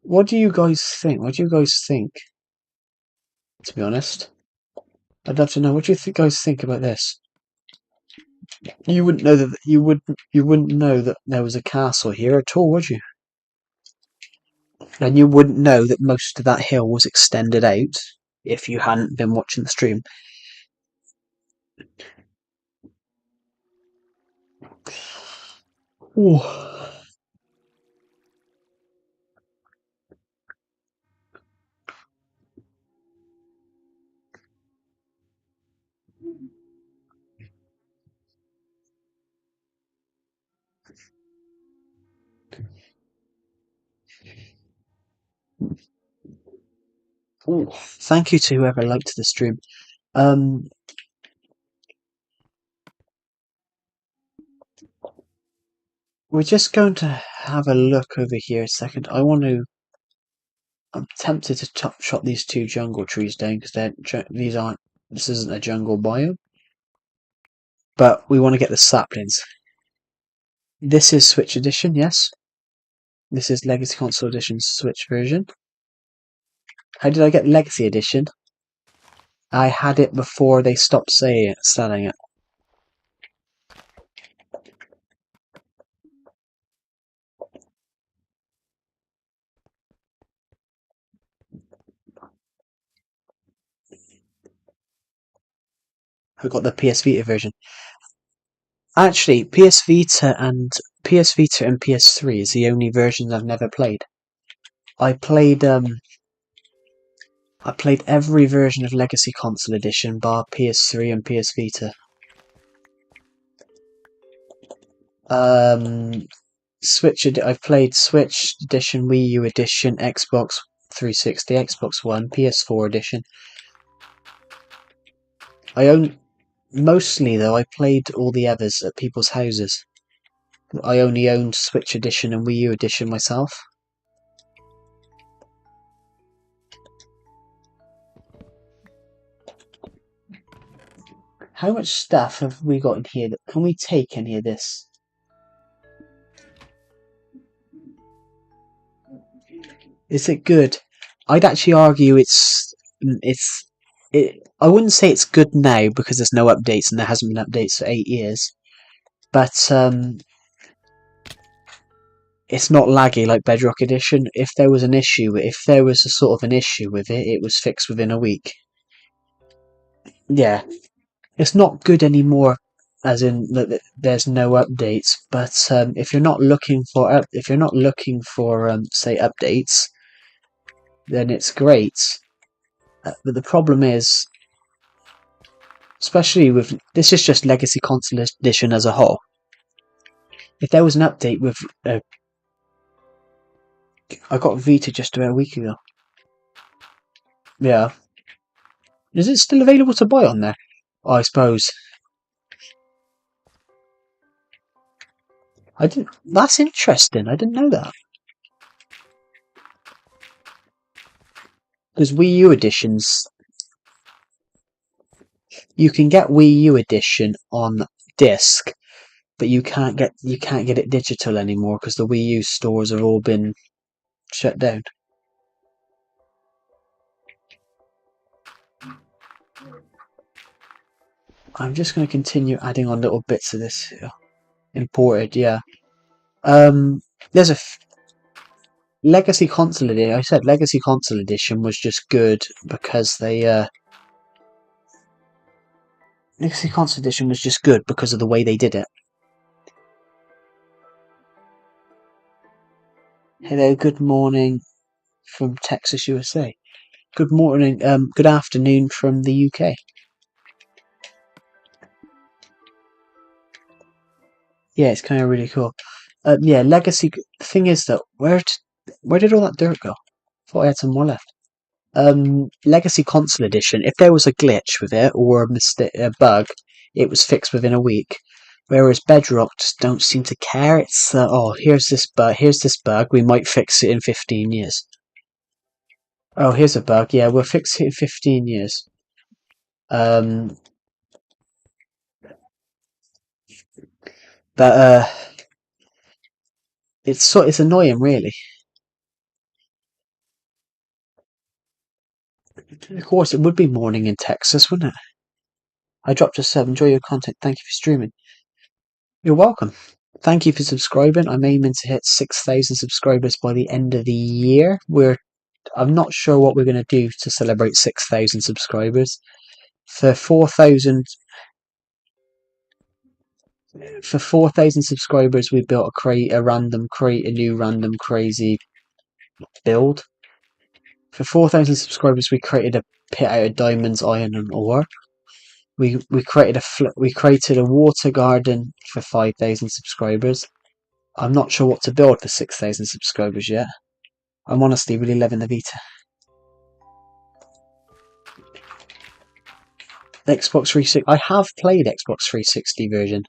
What do you guys think? What do you guys think? To be honest, I'd love to know. What do you guys think about this? You wouldn't know that you wouldn't know that there was a castle here at all, would you? And you wouldn't know that most of that hill was extended out if you hadn't been watching the stream. Ooh. Ooh. Thank you to whoever liked the stream. We're just going to have a look over here a second. I'm tempted to chop these two jungle trees down because this isn't a jungle biome. But we want to get the saplings. This is Switch Edition, yes. This is Legacy Console Edition Switch version. How did I get Legacy Edition? I had it before they stopped selling it. I got the PS Vita version. Actually, PS Vita and PS3 is the only versions I've never played. I played every version of Legacy Console Edition bar PS3 and PS Vita. I've played Switch Edition, Wii U Edition, Xbox 360, Xbox One, PS4 Edition. Mostly though, I played all the others at people's houses. I only owned Switch Edition and Wii U Edition myself. How much stuff have we got in here? Can we take any of this? Is it good? I'd actually argue I wouldn't say it's good now because there's no updates and there hasn't been updates for 8 years. But it's not laggy like Bedrock Edition. If there was a sort of an issue with it, it was fixed within a week. Yeah. It's not good anymore, as in that there's no updates. But if you're not looking for say updates, then it's great. But the problem is, especially with this is just Legacy Console Edition as a whole. If there was an update with, I got Vita just about a week ago. Yeah. Is it still available to buy on there? Oh, I suppose. I didn't. That's interesting. I didn't know that. Because Wii U editions, you can get Wii U edition on disc, but you can't get it digital anymore because the Wii U stores have all been shut down. I'm just going to continue adding on little bits of this here. Imported, yeah. There's Legacy Console Edition. I said Legacy Console Edition was just good because Legacy Console Edition was just good because of the way they did it. Hello, good morning from Texas, USA. Good morning, good afternoon from the UK. Yeah, it's kind of really cool. Yeah, Legacy. The thing is that where did all that dirt go? Thought I had some more left. Legacy Console Edition. If there was a glitch with it or a bug, it was fixed within a week. Whereas Bedrock just don't seem to care. It's oh, here's this bug. Here's this bug. We might fix it in 15 years. Oh, here's a bug. Yeah, we'll fix it in 15 years. Um, but it's annoying, really. Of course, it would be morning in Texas, wouldn't it? I dropped a sub. Enjoy your content. Thank you for streaming. You're welcome. Thank you for subscribing. I'm aiming to hit 6,000 subscribers by the end of the year. I'm not sure what we're going to do to celebrate 6,000 subscribers. For 4,000 subscribers, we built a new random crazy build. For 4,000 subscribers, we created a pit out of diamonds, iron, and ore. We created a water garden for 5,000 subscribers. I'm not sure what to build for 6,000 subscribers yet. I'm honestly really loving the Vita. Xbox 360. I have played Xbox 360 version.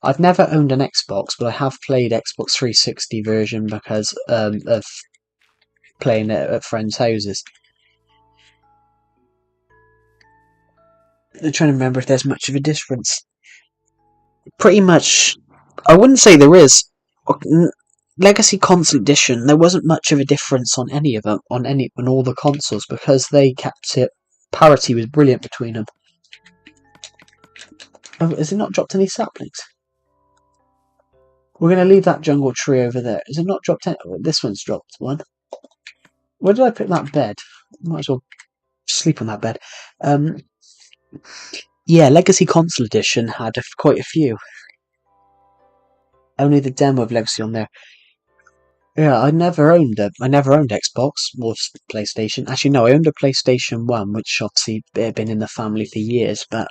I've never owned an Xbox, but I have played Xbox 360 version because of playing it at friends' houses. I'm trying to remember if there's much of a difference. Pretty much, I wouldn't say there is. Legacy Console Edition, there wasn't much of a difference on any of them, on all the consoles, because they kept it. Parity was brilliant between them. Oh, has it not dropped any saplings? We're going to leave that jungle tree over there. Is it not dropped any? Oh, this one's dropped one. Where did I put that bed? Might as well sleep on that bed. Yeah, Legacy Console Edition had quite a few. Only the demo of Legacy on there. Yeah, I never owned Xbox or PlayStation. Actually, no, I owned a PlayStation 1, which obviously had been in the family for years, but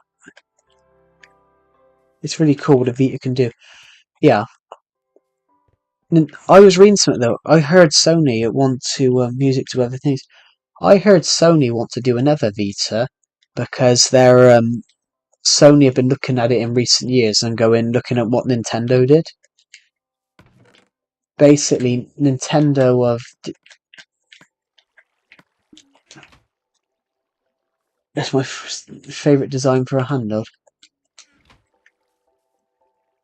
it's really cool what a Vita can do. Yeah. I was reading something though. I heard Sony want to music to other things. I heard Sony want to do another Vita because Sony have been looking at it in recent years and looking at what Nintendo did. Basically, that's my favourite design for a handheld.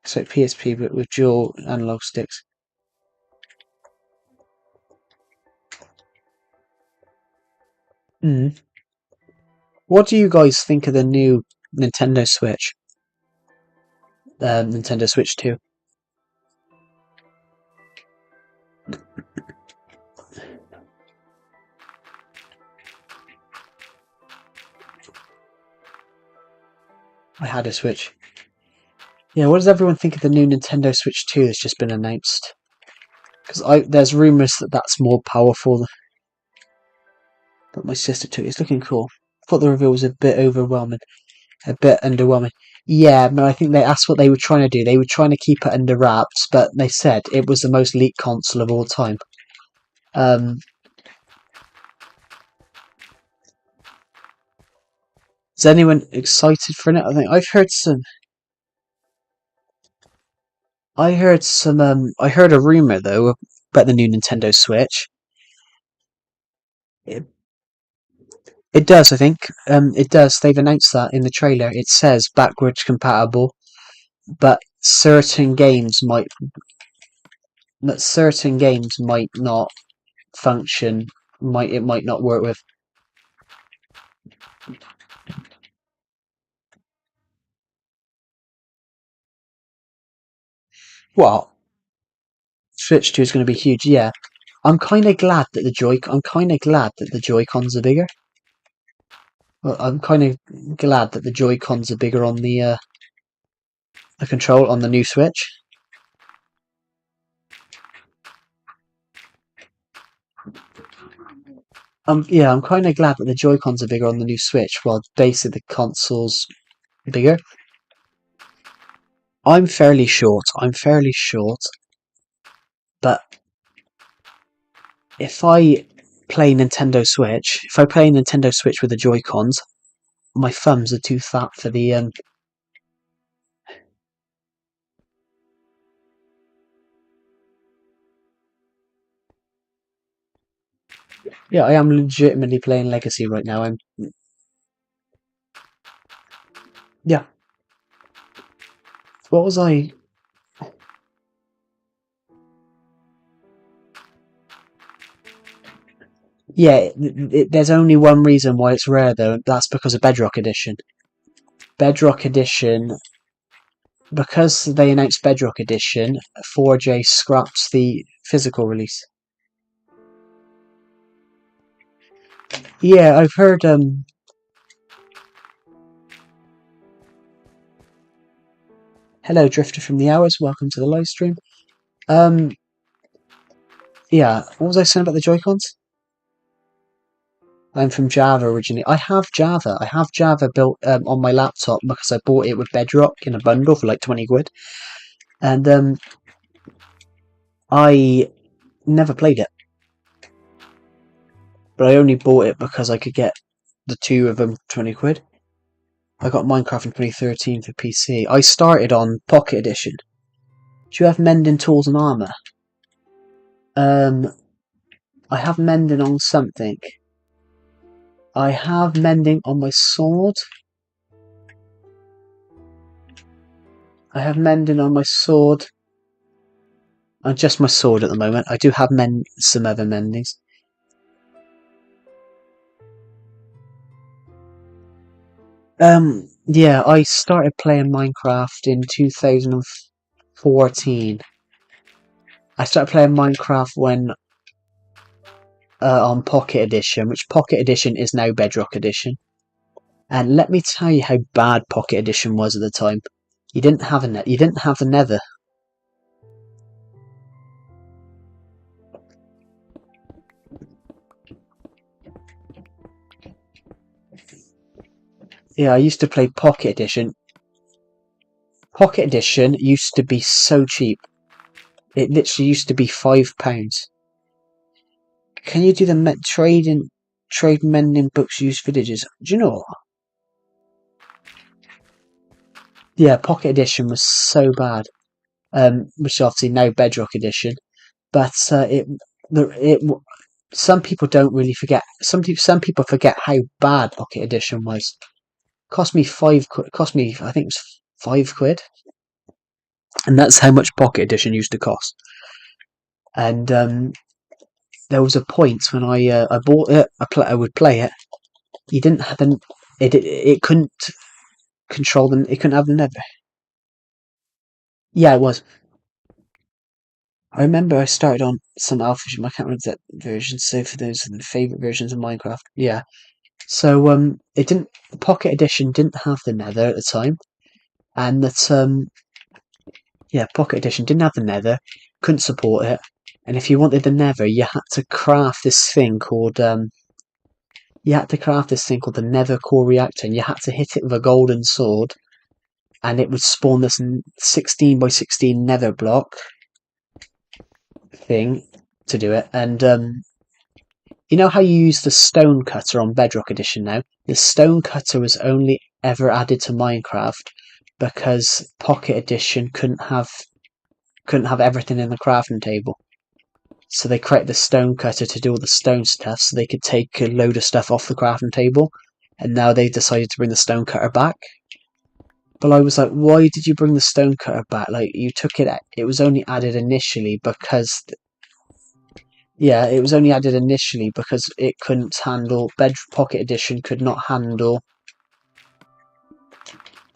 It's like PSP but with dual analog sticks. What do you guys think of the new Nintendo Switch? Nintendo Switch 2. I had a Switch. Yeah, what does everyone think of the new Nintendo Switch 2 that's just been announced? Because there's rumours that that's more powerful. But my sister took it. It's looking cool. I thought the reveal was a bit overwhelming. A bit underwhelming. Yeah, but I think that's what they were trying to do. They were trying to keep it under wraps, but they said it was the most leaked console of all time. Is anyone excited for it? I think I've heard some. I heard a rumor though about the new Nintendo Switch. It does, I think. It does. They've announced that in the trailer. It says backwards compatible, but certain games might not function. It might not work with. Well, Switch 2 is going to be huge. Yeah, I'm kind of glad that the Joy-Cons are bigger. Well, I'm kind of glad that the Joy-Cons are bigger on the control on the new Switch. Yeah, I'm kind of glad that the Joy-Cons are bigger on the new Switch, while basically the console's bigger. I'm fairly short, but if I play Nintendo Switch, with the Joy-Cons, my thumbs are too fat for the. Yeah, I am legitimately playing Legacy right now. Yeah. What was I? Yeah, there's only one reason why it's rare though, and that's because of Bedrock Edition. Bedrock Edition, because they announced Bedrock Edition, 4J scrapped the physical release. Yeah, I've heard. Hello, Drifter from the Hours. Welcome to the live stream. Yeah. What was I saying about the Joy-Cons? I'm from Java originally. I have Java. I have Java built on my laptop because I bought it with Bedrock in a bundle for like 20 quid, and I never played it, but I only bought it because I could get the two of them 20 quid. I got Minecraft in 2013 for PC. I started on Pocket Edition. Do you have mending tools and armor? I have mending on something. I have mending on my sword. I have mending on my sword. Just my sword at the moment. I do have some other mendings. Yeah, I started playing Minecraft in 2014. I started playing Minecraft when on Pocket Edition, which Pocket Edition is now Bedrock Edition. And let me tell you how bad Pocket Edition was at the time. You didn't have you didn't have the Nether. Yeah, I used to play Pocket Edition. Pocket Edition used to be so cheap. It literally used to be £5. Can you do the trade mending books used villages? Do you know what? Yeah, Pocket Edition was so bad. Which is obviously now Bedrock Edition, but some people don't really forget. Some people forget how bad Pocket Edition was. Cost me £5. Cost me, I think it was £5, and that's how much Pocket Edition used to cost. And there was a point when I bought it. I would play it. You didn't have it couldn't control them. It couldn't have the Nether. Yeah, it was. I remember I started on some alpha version. I can't remember that version. So for those are the favorite versions of Minecraft, yeah. So it didn't. Pocket Edition didn't have the Nether at the time, and that yeah, Pocket Edition didn't have the Nether, couldn't support it, and if you wanted the Nether, you had to craft this thing called the Nether Core Reactor, and you had to hit it with a golden sword, and it would spawn this 16 by 16 Nether block thing to do it, and you know how you use the stone cutter on Bedrock Edition now? The stone cutter was only ever added to Minecraft because Pocket Edition couldn't have everything in the crafting table. So they created the stone cutter to do all the stone stuff so they could take a load of stuff off the crafting table. And now they decided to bring the stone cutter back. But I was like, why did you bring the stone cutter back? Like, you took it, it was only added initially because yeah, it was only added initially because it couldn't handle. Pocket Edition could not handle.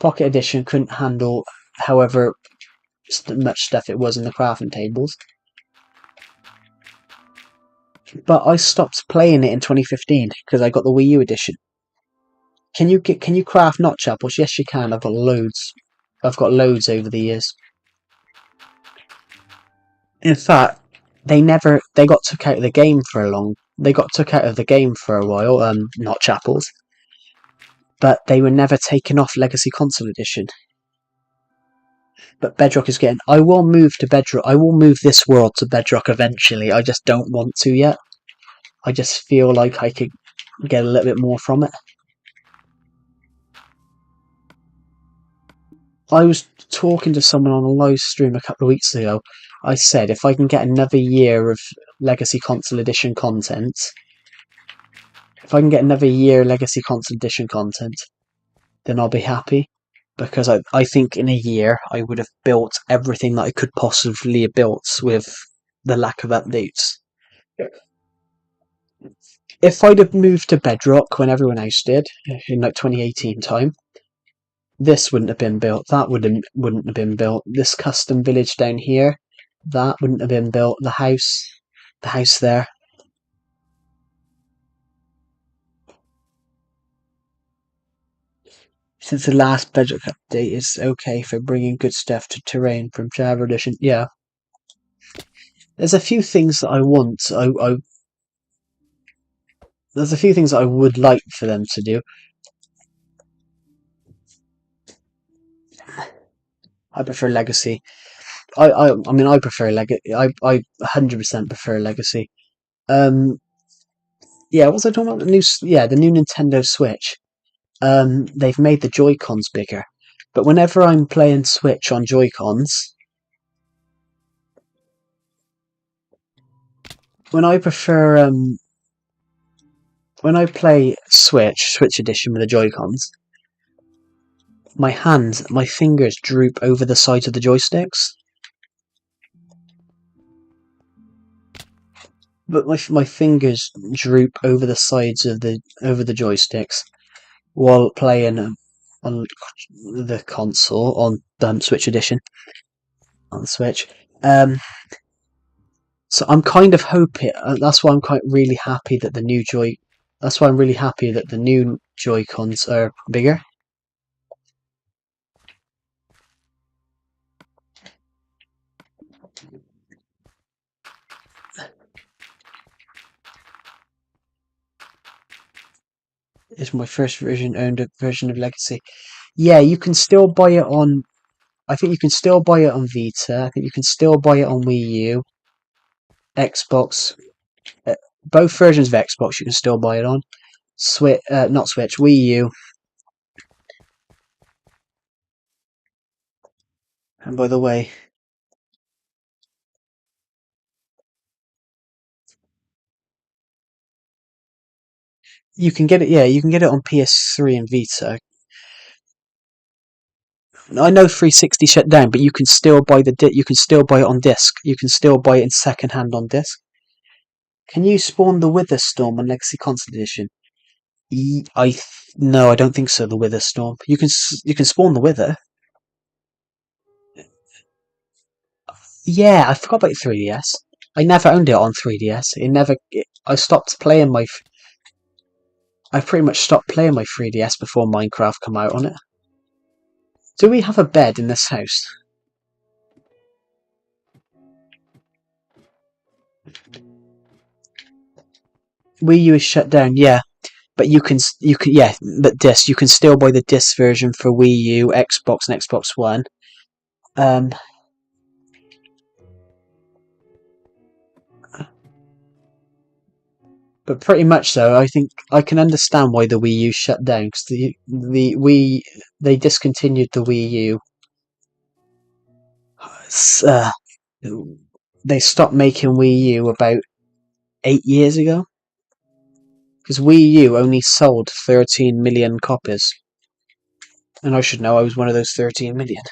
Pocket Edition couldn't handle however much stuff it was in the crafting tables. But I stopped playing it in 2015 because I got the Wii U edition. Can you craft notch apples? Yes, you can. I've got loads. I've got loads over the years. In fact, they got took out of the game for a long. They got took out of the game for a while. Notch apples, but they were never taken off Legacy Console Edition. But Bedrock is getting. I will move to Bedrock. I will move this world to Bedrock eventually. I just don't want to yet. I just feel like I could get a little bit more from it. I was talking to someone on a live stream a couple of weeks ago. I said if I can get another year of Legacy Console Edition content, if I can get another year Legacy Console Edition content, then I'll be happy. Because I think in a year I would have built everything that I could possibly have built with the lack of updates. If I'd have moved to Bedrock when everyone else did, in like 2018 time, this wouldn't have been built, that wouldn't have been built, this custom village down here, that wouldn't have been built, the house there. Since the last Bedrock update is okay for bringing good stuff to terrain from Java Edition, yeah. There's a few things that I want, there's a few things that I would like for them to do. I prefer Legacy. I mean, I prefer Legacy. I 100% prefer Legacy. Yeah, what was I talking about? The new Nintendo Switch. They've made the Joy-Cons bigger, but whenever I'm playing Switch on Joy-Cons, when I prefer when I play Switch Edition with the Joy-Cons, my fingers droop over the sides of the joysticks. But my fingers droop over the sides of the joysticks while playing on the console on Switch Edition on the Switch. So I'm kind of hoping. That's why I'm quite really happy that the new Joy. That's why I'm really happy that the new Joy-Cons are bigger. Is my first owned a version of Legacy. Yeah, you can still buy it on. I think you can still buy it on Vita. I think you can still buy it on Wii U, Xbox. Both versions of Xbox you can still buy it on. Not Switch, Wii U. And by the way, you can get it. Yeah, you can get it on PS3 and Vita. I know 360 shut down, but you can still buy you can still buy it on disc. You can still buy it in second hand on disc. Can you spawn the Wither Storm on Legacy Console Edition? No, I don't think so. The Wither Storm. You can spawn the Wither. Yeah, I forgot about 3DS. I never owned it on 3DS. I stopped playing my. I pretty much stopped playing my 3DS before Minecraft come out on it. Do we have a bed in this house? Wii U is shut down, yeah. But yeah, but disc. You can still buy the disc version for Wii U, Xbox, and Xbox One. But pretty much so. I think I can understand why the Wii U shut down because they discontinued the Wii U. Uh, they stopped making Wii U about 8 years ago because Wii U only sold 13 million copies, and I should know I was one of those 13 million.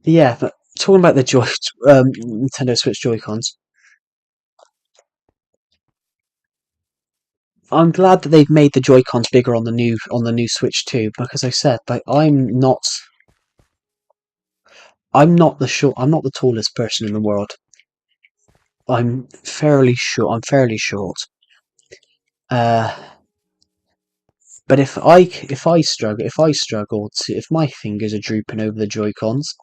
Yeah, but talking about the Nintendo Switch Joy-Cons, I'm glad that they've made the Joy-Cons bigger on the new Switch too, because I said like I'm not the tallest person in the world. I'm fairly sure. I'm fairly short. Uh, but if my fingers are drooping over the Joy Cons,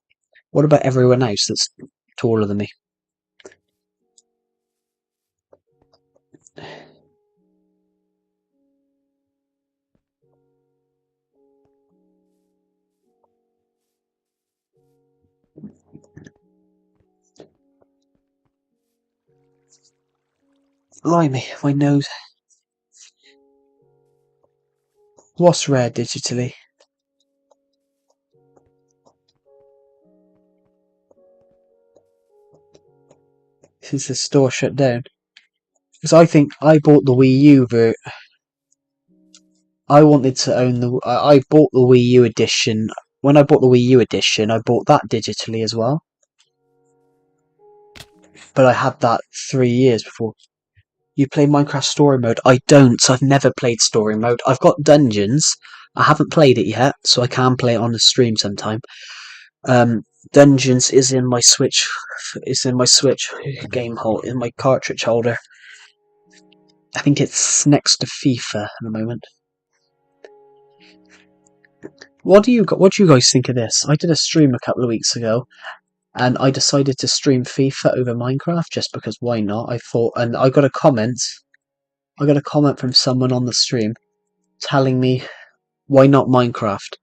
what about everyone else that's taller than me? Blimey, my nose. What's rare digitally? Since the store shut down. Because I think I bought the Wii U I wanted to own I bought the Wii U edition. When I bought the Wii U edition, I bought that digitally as well. But I had that 3 years before. You play Minecraft Story Mode? I don't. I've never played Story Mode. I've got Dungeons. I haven't played it yet, so I can play it on the stream sometime. Dungeons is in my Switch. Is in my Switch game hold in my cartridge holder. I think it's next to FIFA at the moment. What do you guys think of this? I did a stream a couple of weeks ago, and I decided to stream FIFA over Minecraft just because why not? I thought, and I got a comment. I got a comment from someone on the stream telling me why not Minecraft.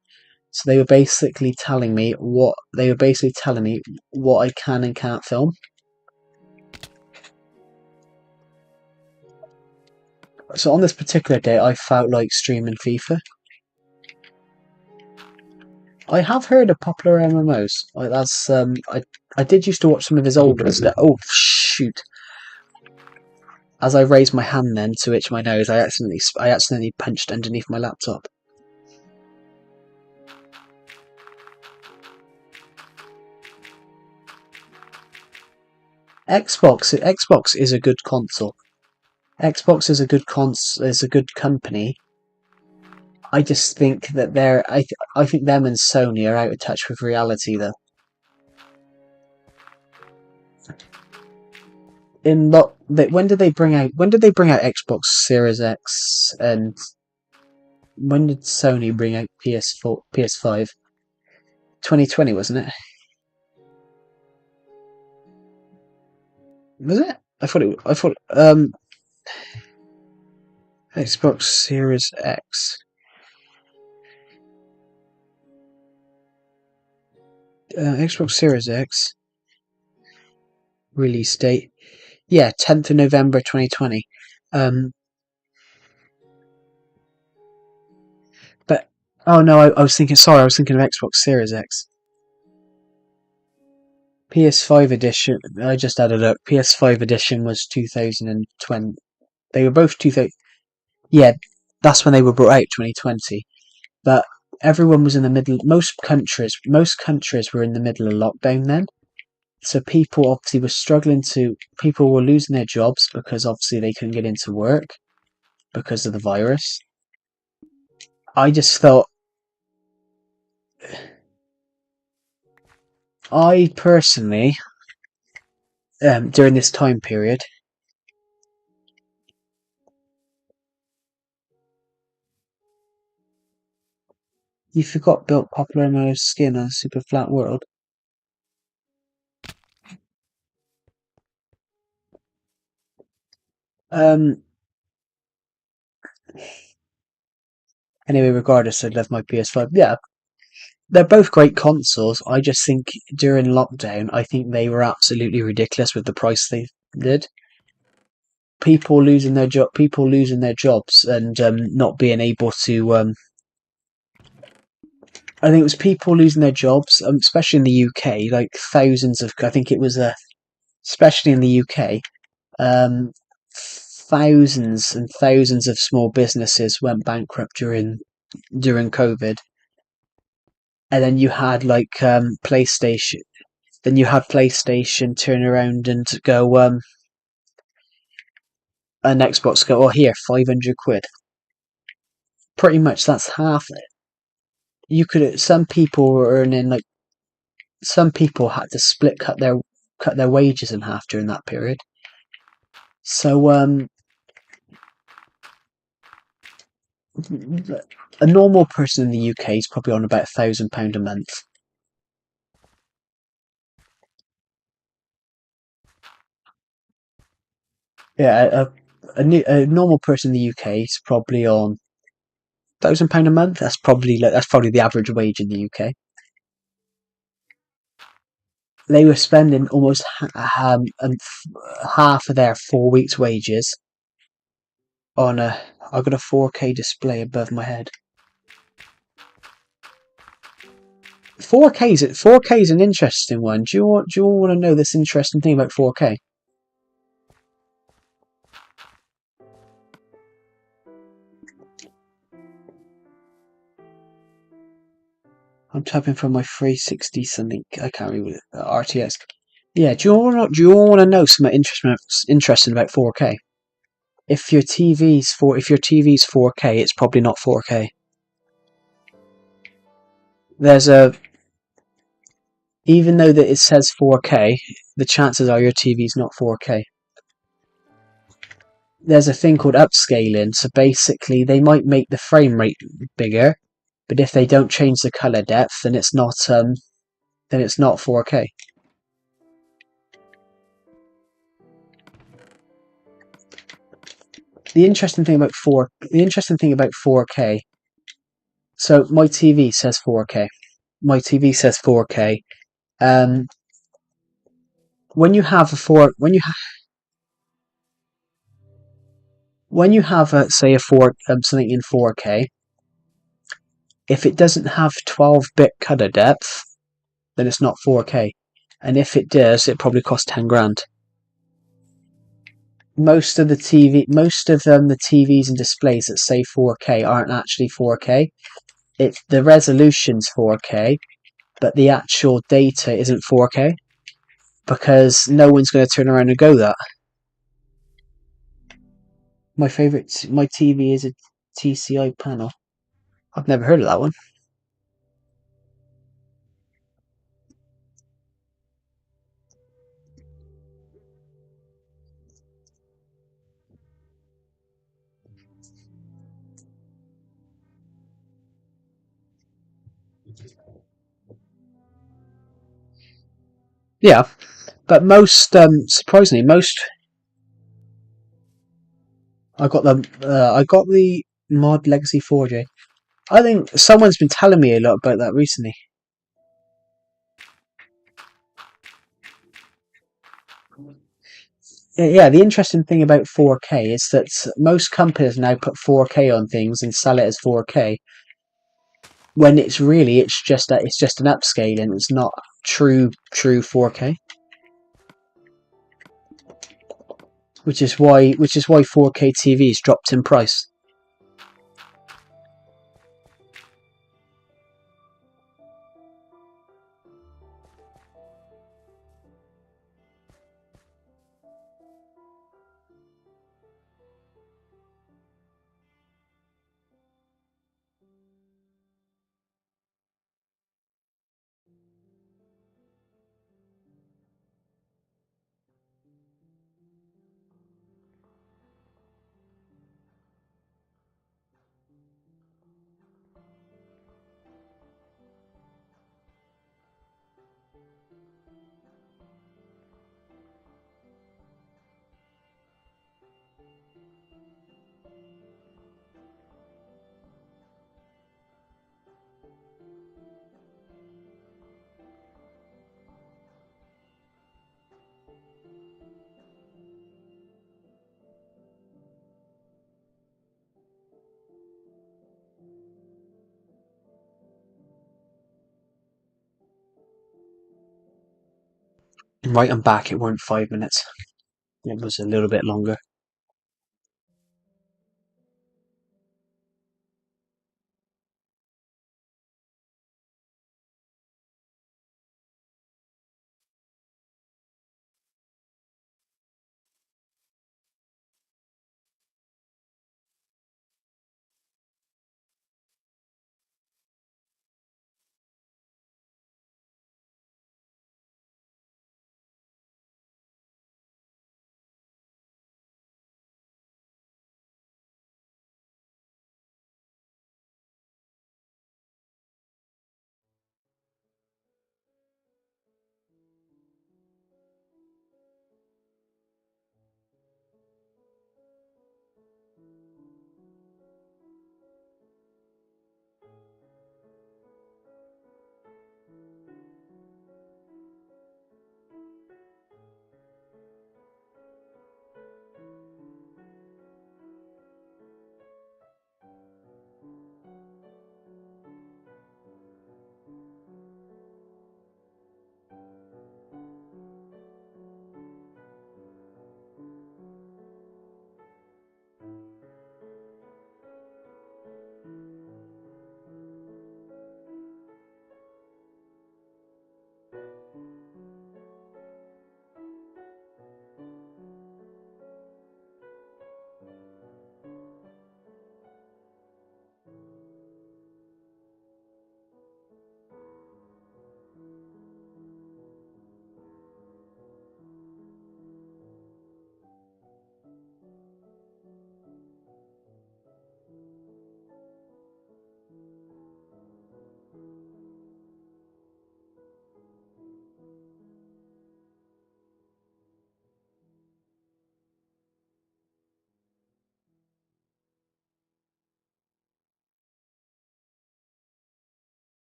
So they were basically telling me what I can and can't film. So on this particular day, I felt like streaming FIFA. I have heard of popular MMOs. I did used to watch some of his older stuff. Oh shoot! As I raised my hand then to itch my nose, I accidentally punched underneath my laptop. Xbox is a good console. Xbox is a good company. I just think that I think them and Sony are out of touch with reality though. When did they bring out Xbox Series X, and when did Sony bring out PS4 PS5? 2020, wasn't it? Was it? I thought Xbox Series X. Xbox Series X release date. Yeah, 10th of November 2020. But oh no, I was thinking. Sorry, I was thinking of Xbox Series X. PS5 edition. I just had a look. PS5 edition was 2020. They were both 2000. Yeah, that's when they were brought out, 2020. But everyone was in the middle. Most countries were in the middle of lockdown then. So people obviously were struggling to. People were losing their jobs because obviously they couldn't get into work because of the virus. I just thought. I personally, during this time period, you forgot built popular MMO skin on a super flat world. Um. Anyway, regardless, I love my PS5. Yeah, they're both great consoles. I just think during lockdown, I think they were absolutely ridiculous with the price they did. People losing their jobs, and not being able to. I think it was people losing their jobs, especially in the UK. Like thousands of, I think it was, especially in the UK, um, thousands and thousands of small businesses went bankrupt during COVID. And then you had like PlayStation. Then you had PlayStation turn around and go, an Xbox go, oh here, 500 quid. Pretty much that's half it. You could. Some people were earning like. Some people had to cut their wages in half during that period. So a normal person in the UK is probably on about £1,000 a month. Yeah, a normal person in the UK is probably on £1,000 a month. That's probably the average wage in the UK. They were spending almost half of their 4 weeks' wages on a. I've got a 4K display above my head. 4K is an interesting one. Do you all want to know this interesting thing about 4K? I'm typing from my 360 something. I can't remember RTS. Yeah, do you all want to know something interesting about 4K? If your TV's 4K, it's probably not 4K. There's a Even though that it says 4K, the chances are your TV's not 4K. There's a thing called upscaling, so basically they might make the frame rate bigger, but if they don't change the color depth, then it's not 4K. The interesting thing about 4K. So my TV says 4K. My TV says 4K. Um, when you have a four, when you have a say a four something in 4K, if it doesn't have 12-bit color depth, then it's not 4K. And if it does, it probably costs 10 grand. Most of the TVs and displays that say 4K aren't actually 4K. The resolution's 4K, but the actual data isn't 4K because no one's going to turn around and go that. My TV is a TCI panel. I've never heard of that one. Yeah, but surprisingly, most I got the Mod Legacy 4J. I think someone's been telling me a lot about that recently. Yeah, the interesting thing about 4K is that most companies now put 4K on things and sell it as 4K, when it's just an upscaling. It's not true 4K, which is why 4K TVs dropped in price. Right, I'm back. It weren't 5 minutes. It was a little bit longer.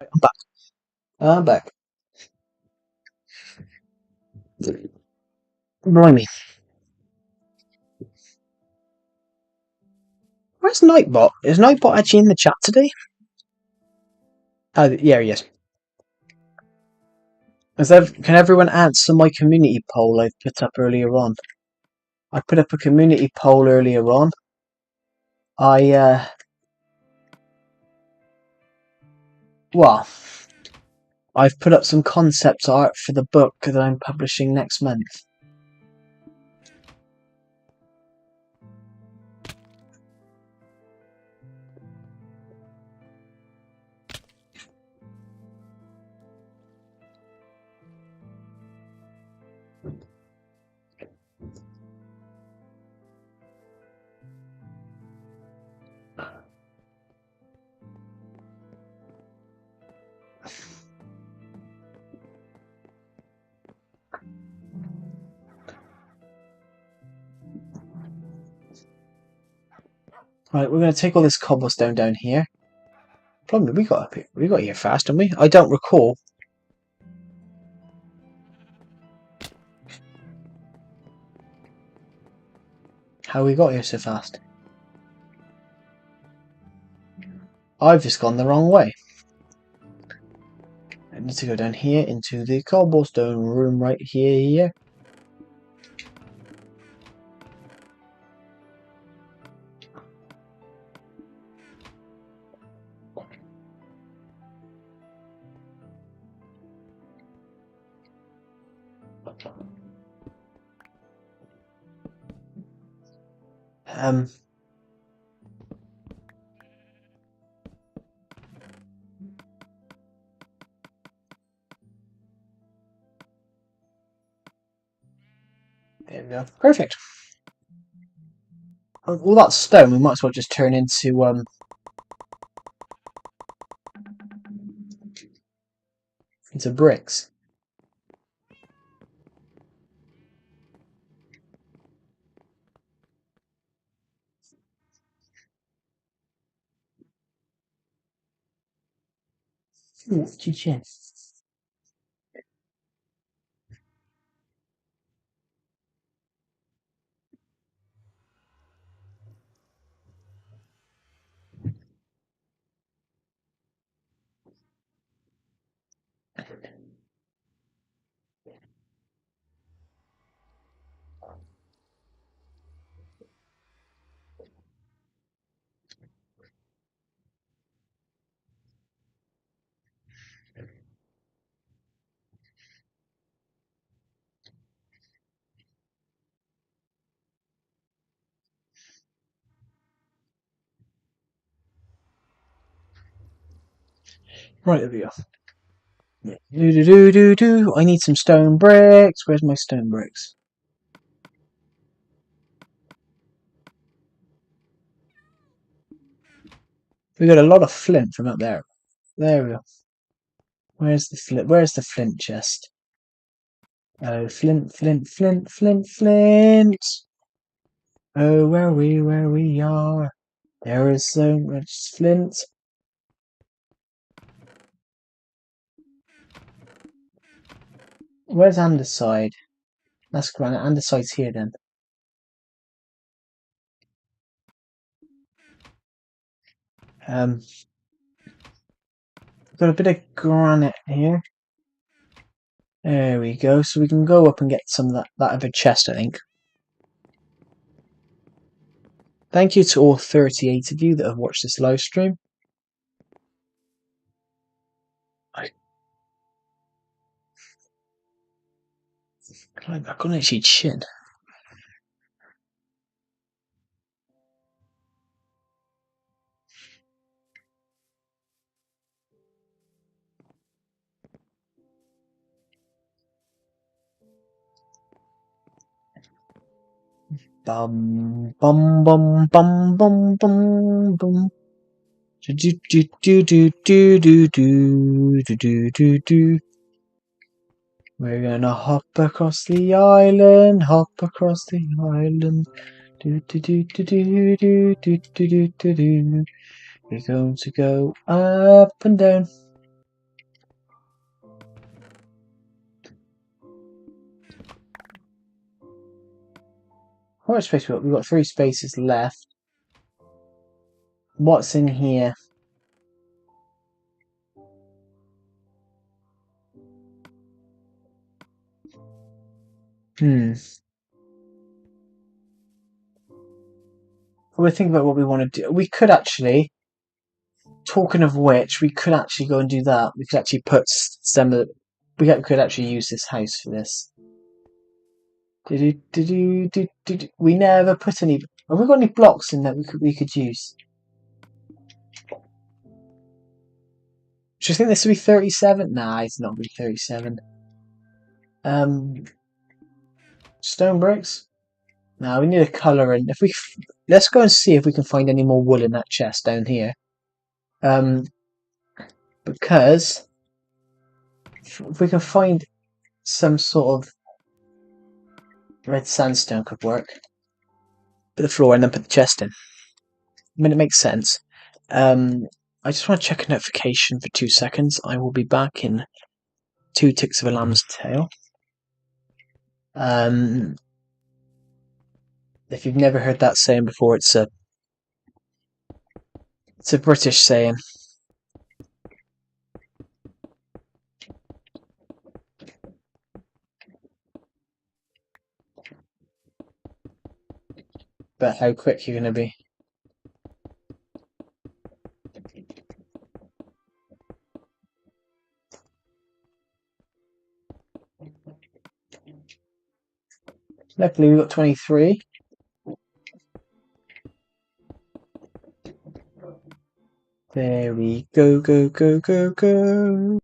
I'm back. I'm back. Blimey. Where's Nightbot? Is Nightbot actually in the chat today? Oh, yeah, he is. Can everyone answer my community poll I put up earlier on? I put up a community poll earlier on. Well, I've put up some concept art for the book that I'm publishing next month. Right, we're going to take all this cobblestone down here. Probably we got here fast, didn't we? I don't recall. How we got here so fast. I've just gone the wrong way. I need to go down here into the cobblestone room right here. There we go. Perfect. All that stone we might as well just turn into bricks. Ooh, chin. Right, there we go. Do. I need some stone bricks. Where's my stone bricks? We got a lot of flint from up there. There we go. Where's the flint? Where's the flint chest? Oh, flint. Oh, where we are. There is so much flint. Where's andesite? That's granite. Andesite's here then. Got a bit of granite here. There we go. So we can go up and get some of that other chest, I think. Thank you to all 38 of you that have watched this live stream. I can't actually chin. Bum bum bum bum bum bum bum. Do. We're gonna hop across the island. Do. We're going to go up and down. How much space we got? We've got 3 spaces left. What's in here? Hmm. We'll think about what we want to do. We could actually, talking of which, we could actually go and do that. We could actually put some of could actually use this house for this. We never put any. Have we got any blocks in that we could use? Do you think this would be 37? Nah, it's not really 37. Um, Stone bricks? No, we need a colour in. Let's go and see if we can find any more wool in that chest down here. Because if we can find some sort of red sandstone could work. Put the floor and then put the chest in. I mean, it makes sense. I just want to check a notification for 2 seconds. I will be back in 2 ticks of a lamb's tail. If you've never heard that saying before, it's a British saying. But how quick you're going to be. Luckily, we've got 23. There we go, go, go, go, go.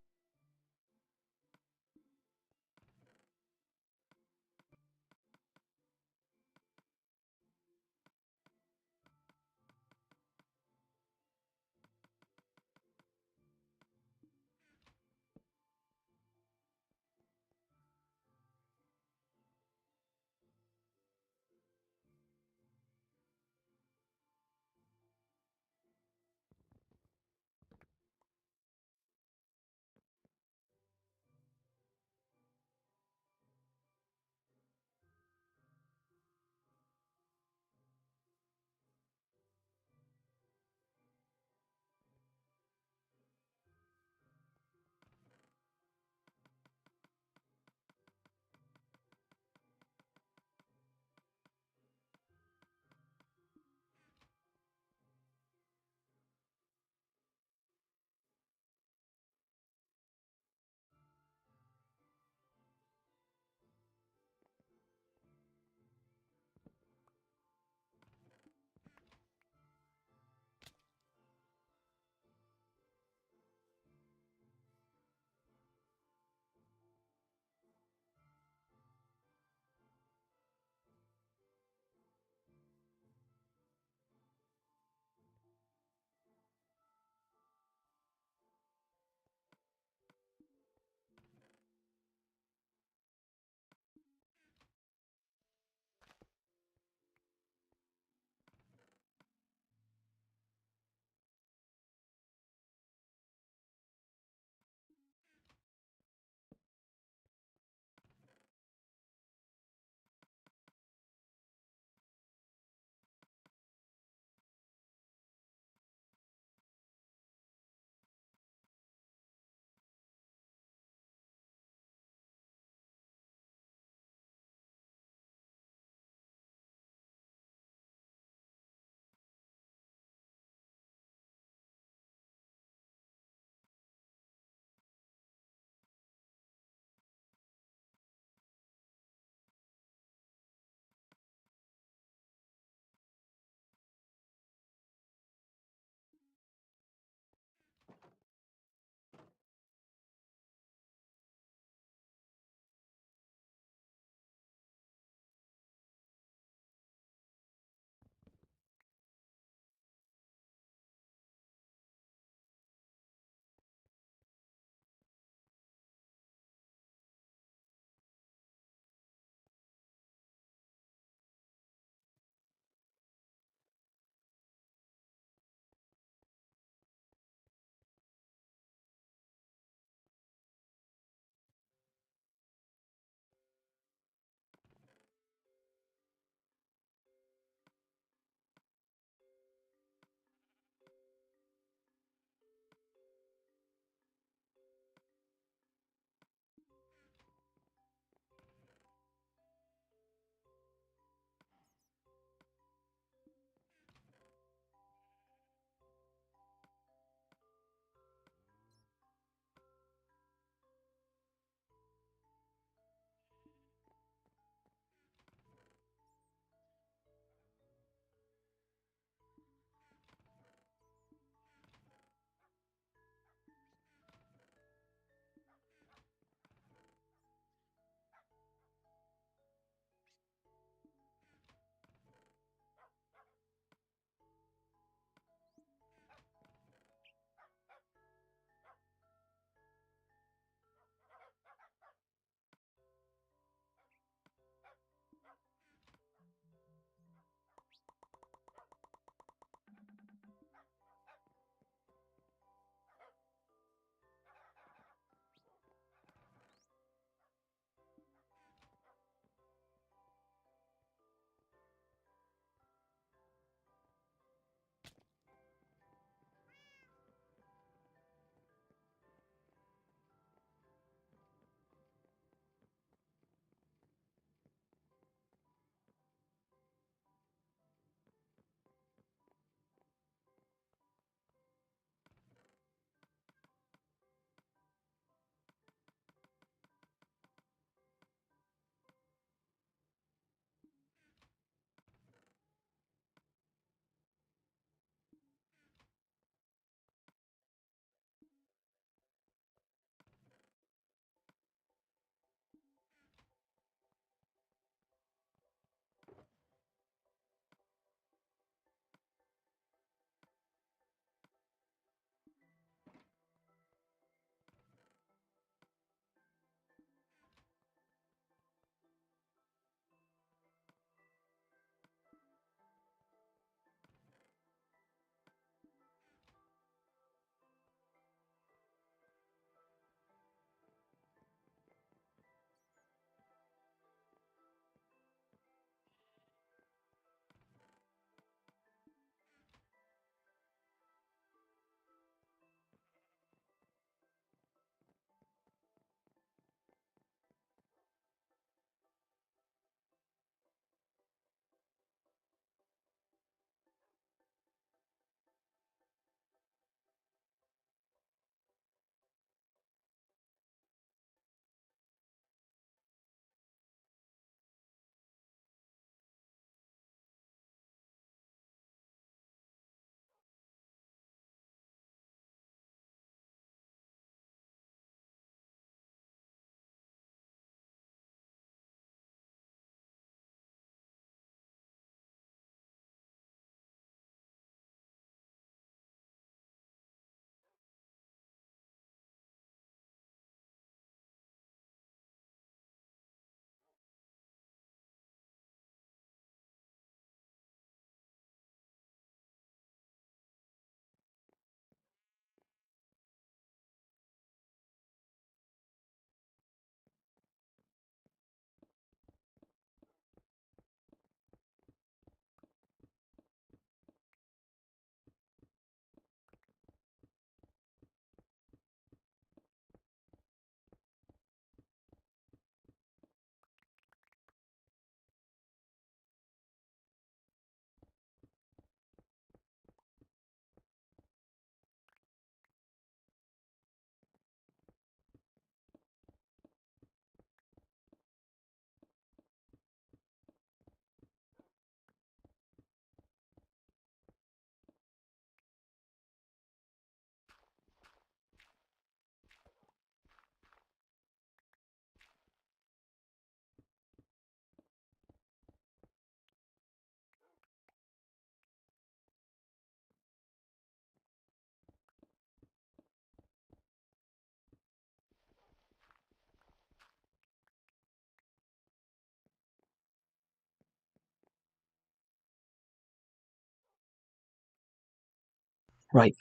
Right.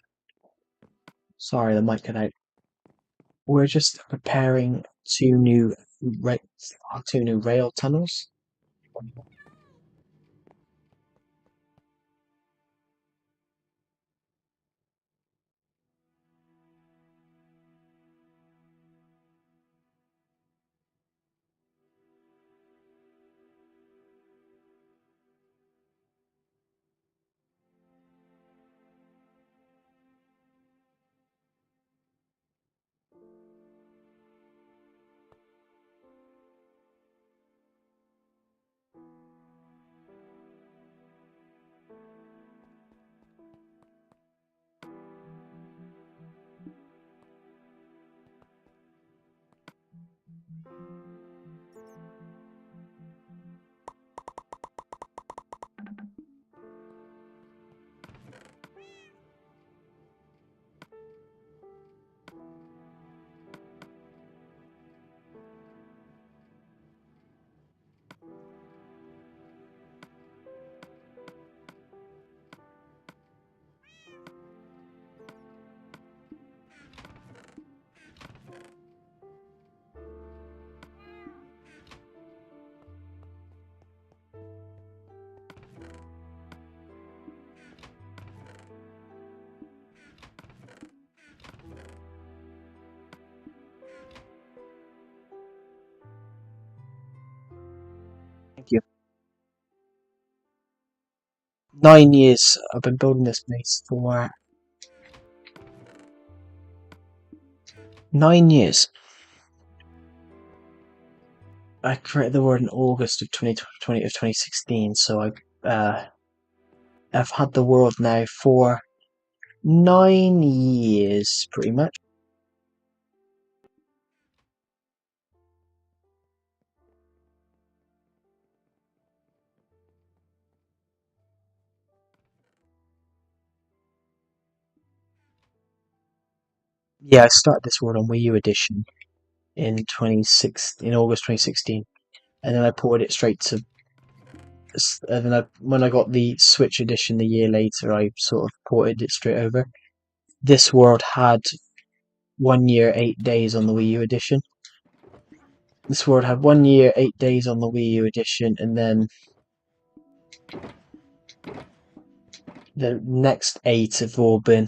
Sorry, the mic cut out. We're just preparing ra- two new rail tunnels. Thank you. 9 years I've been building this place for 9 years. I created the world in August of 2016, so I've had the world now for 9 years, pretty much. Yeah, I started this world on Wii U edition in August 2016, and then I ported it straight to. And then when I got the Switch edition a year later, I sort of ported it straight over. This world had 1 year, 8 days on the Wii U edition. This world had 1 year, 8 days on the Wii U edition, and then the next 8 have all been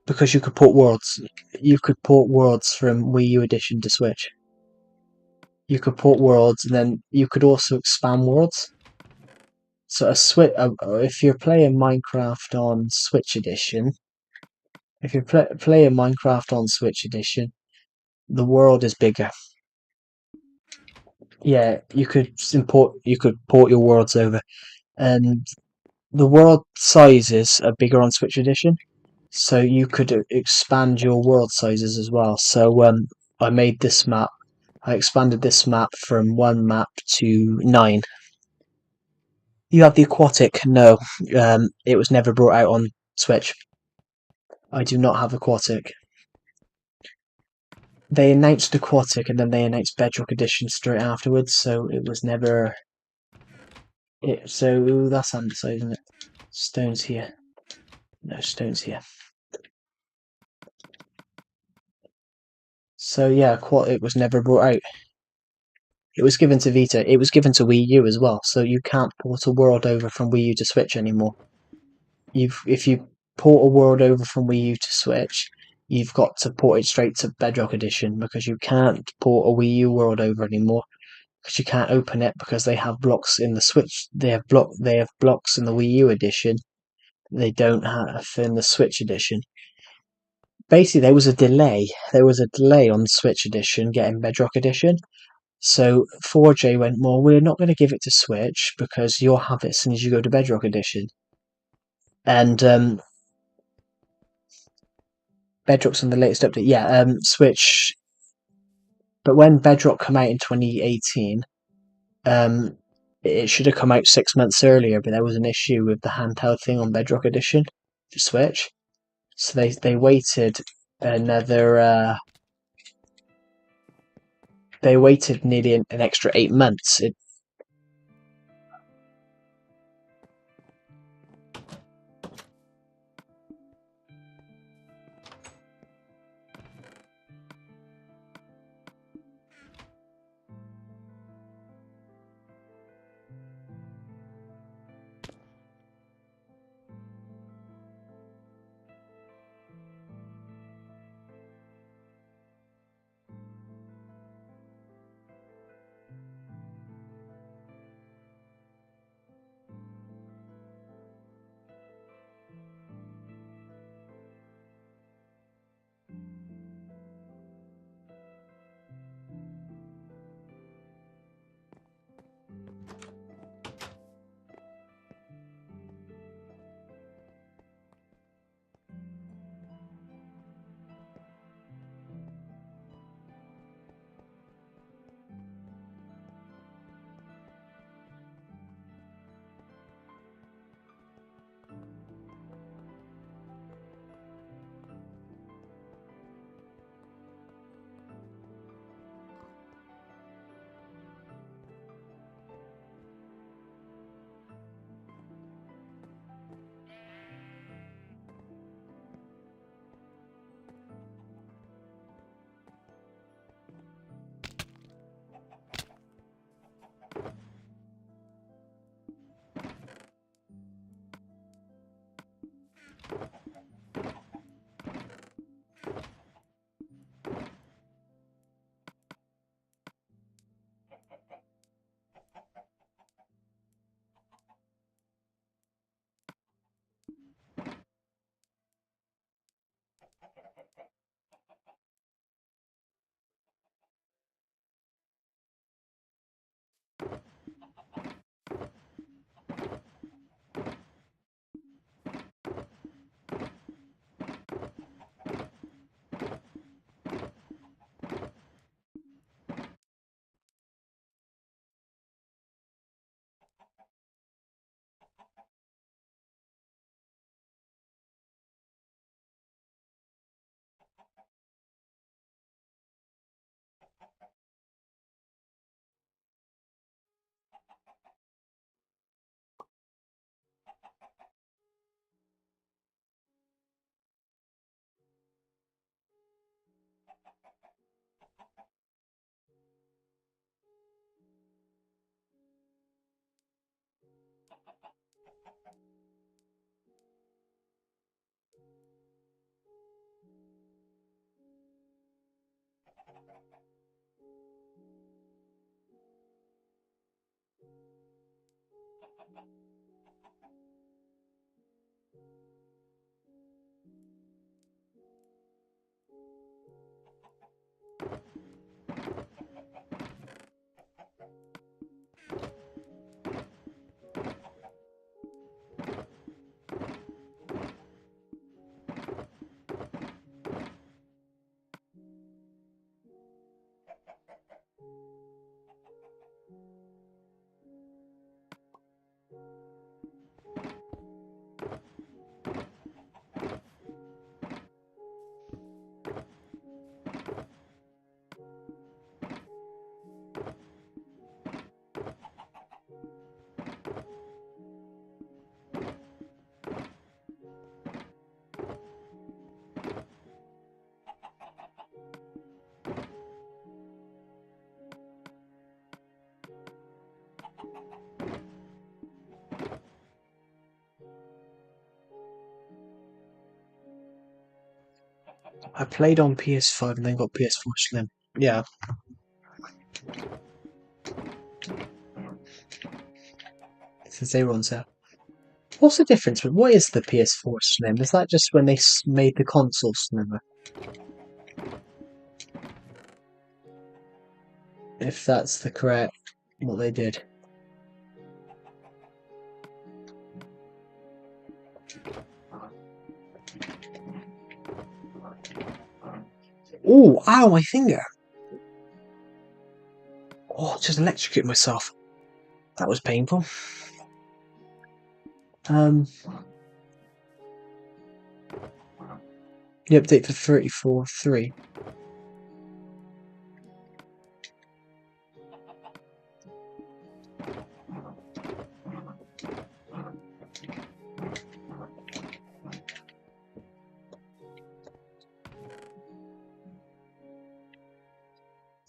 because you could port worlds. You could port worlds from Wii U edition to Switch. You could port worlds, and then you could also expand worlds. So if you're playing Minecraft on Switch edition, if you're playing Minecraft on Switch edition, the world is bigger. Yeah, you could port your worlds over, and the world sizes are bigger on Switch edition. So you could expand your world sizes as well. So I made this map. I expanded this map from 1 map to 9. You have the aquatic. No, it was never brought out on Switch. I do not have aquatic. They announced aquatic and then they announced Bedrock Edition straight afterwards. So it was never. So that's undersized, isn't it? Stones here. No stones here. So yeah, aquatic was never brought out. It was given to Vita. It was given to Wii U as well, so you can't port a world over from Wii U to Switch anymore. If you port a world over from Wii U to Switch, you've got to port it straight to Bedrock Edition because you can't port a Wii U world over anymore because you can't open it because they have blocks in the Switch. They have blocks in the Wii U edition. They don't have in the Switch edition. Basically, there was a delay. There was a delay on the Switch edition getting Bedrock Edition. So 4J went, well, we're not going to give it to Switch because you'll have it as soon as you go to Bedrock Edition. And Bedrock's on the latest update. Yeah, Switch. But when Bedrock came out in 2018, um, it should have come out 6 months earlier, but there was an issue with the handheld thing on Bedrock Edition for Switch. So they waited another. They waited nearly an extra 8 months. I played on PS5 and then got PS4 Slim. Yeah. Since they were on sale. What's the difference? What is the PS4 Slim? Is that just when they made the console slimmer? If that's the correct, what they did. Oh, ow, my finger! Oh, just electrocuted myself. That was painful. The update for 34.3.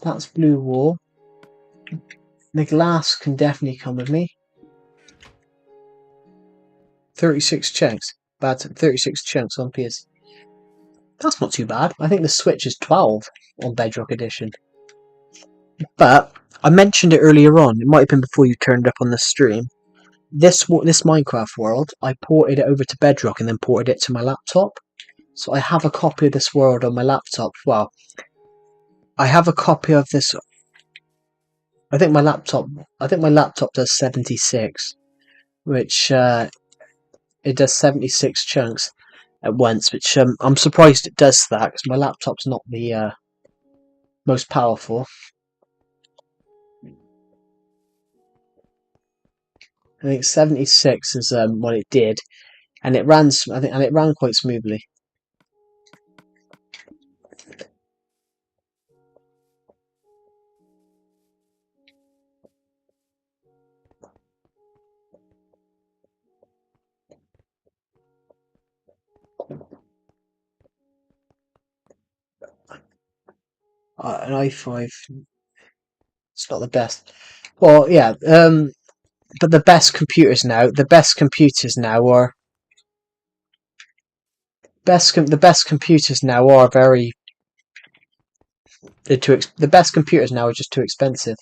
That's Blue War. The glass can definitely come with me. 36 chunks. Bad 36 chunks on PS. That's not too bad. I think the Switch is 12 on Bedrock Edition. But I mentioned it earlier on. It might have been before you turned up on the stream. This Minecraft world, I ported it over to Bedrock and then ported it to my laptop. So I have a copy of this world on my laptop. Well, I have a copy of this. I think my laptop does 76, which it does 76 chunks at once, which I'm surprised it does that because my laptop's not the most powerful. I think 76 is what it did, and it ran. And it ran quite smoothly. An i5, it's not the best. Well, yeah, but the best computers now are the best computers now are very the best computers now are just too expensive.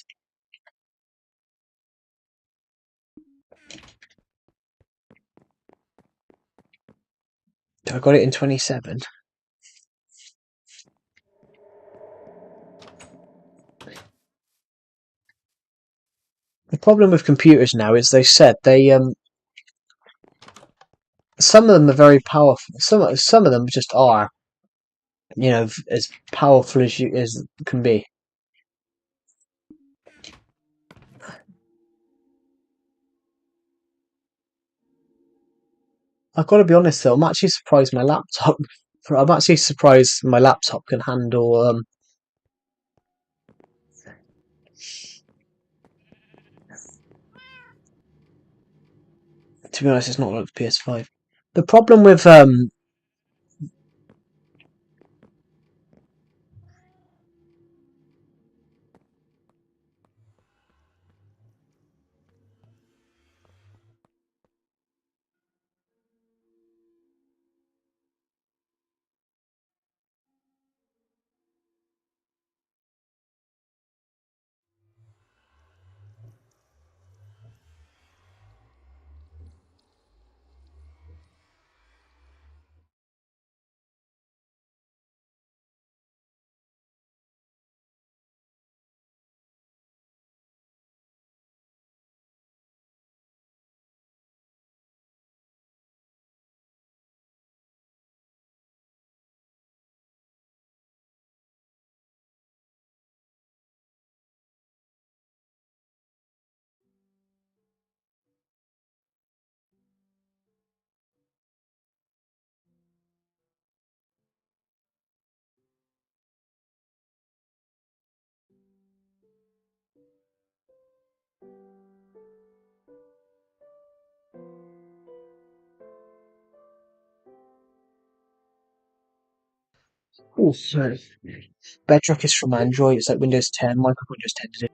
I got it in 27. problem with computers now is they said some of them are very powerful. Some of them just are, as powerful as can be. I've got to be honest though, I'm actually surprised my laptop. I'm actually surprised my laptop can handle. To be honest, it's not like the PS5. The problem with also Bedrock is from Android. It's like Windows 10. Microsoft Windows 10 did it.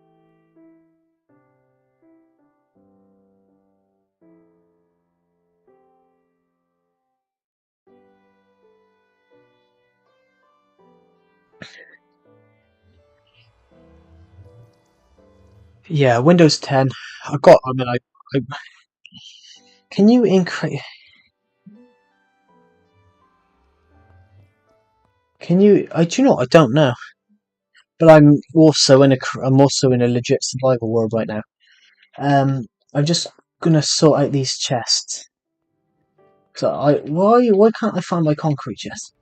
Yeah, Windows 10. I can you increase? Can you? I do you know. I don't know. But I'm also in a legit survival world right now. I'm just gonna sort out these chests. So why can't I find my concrete chest?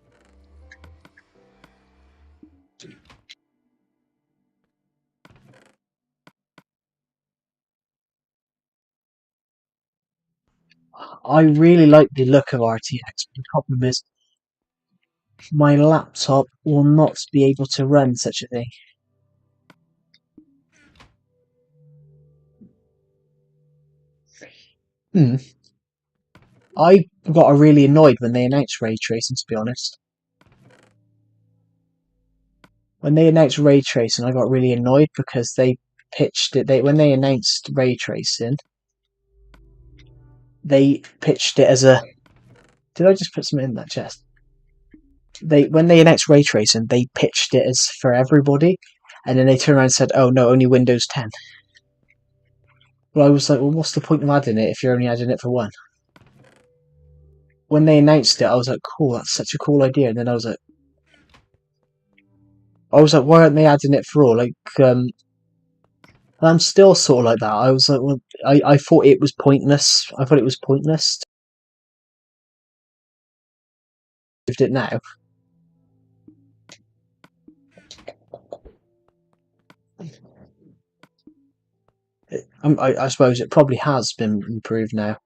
I really like the look of RTX, but the problem is my laptop will not be able to run such a thing. Hmm. I got really annoyed when they announced ray tracing, to be honest. When they announced ray tracing, I got really annoyed because they pitched it. When they announced ray tracing, they pitched it as a. Did I just put something in that chest? When they announced ray tracing, they pitched it as for everybody, and then they turned around and said, "Oh no, only Windows 10." Well, I was like, "Well, what's the point of adding it if you're only adding it for one?" When they announced it, I was like, "Cool, that's such a cool idea." And then I was like, "Why aren't they adding it for all?" I'm still sort of like that. I was like, "Well, I thought it was pointless. I thought it was pointless. Did it now?" I suppose it probably has been improved now.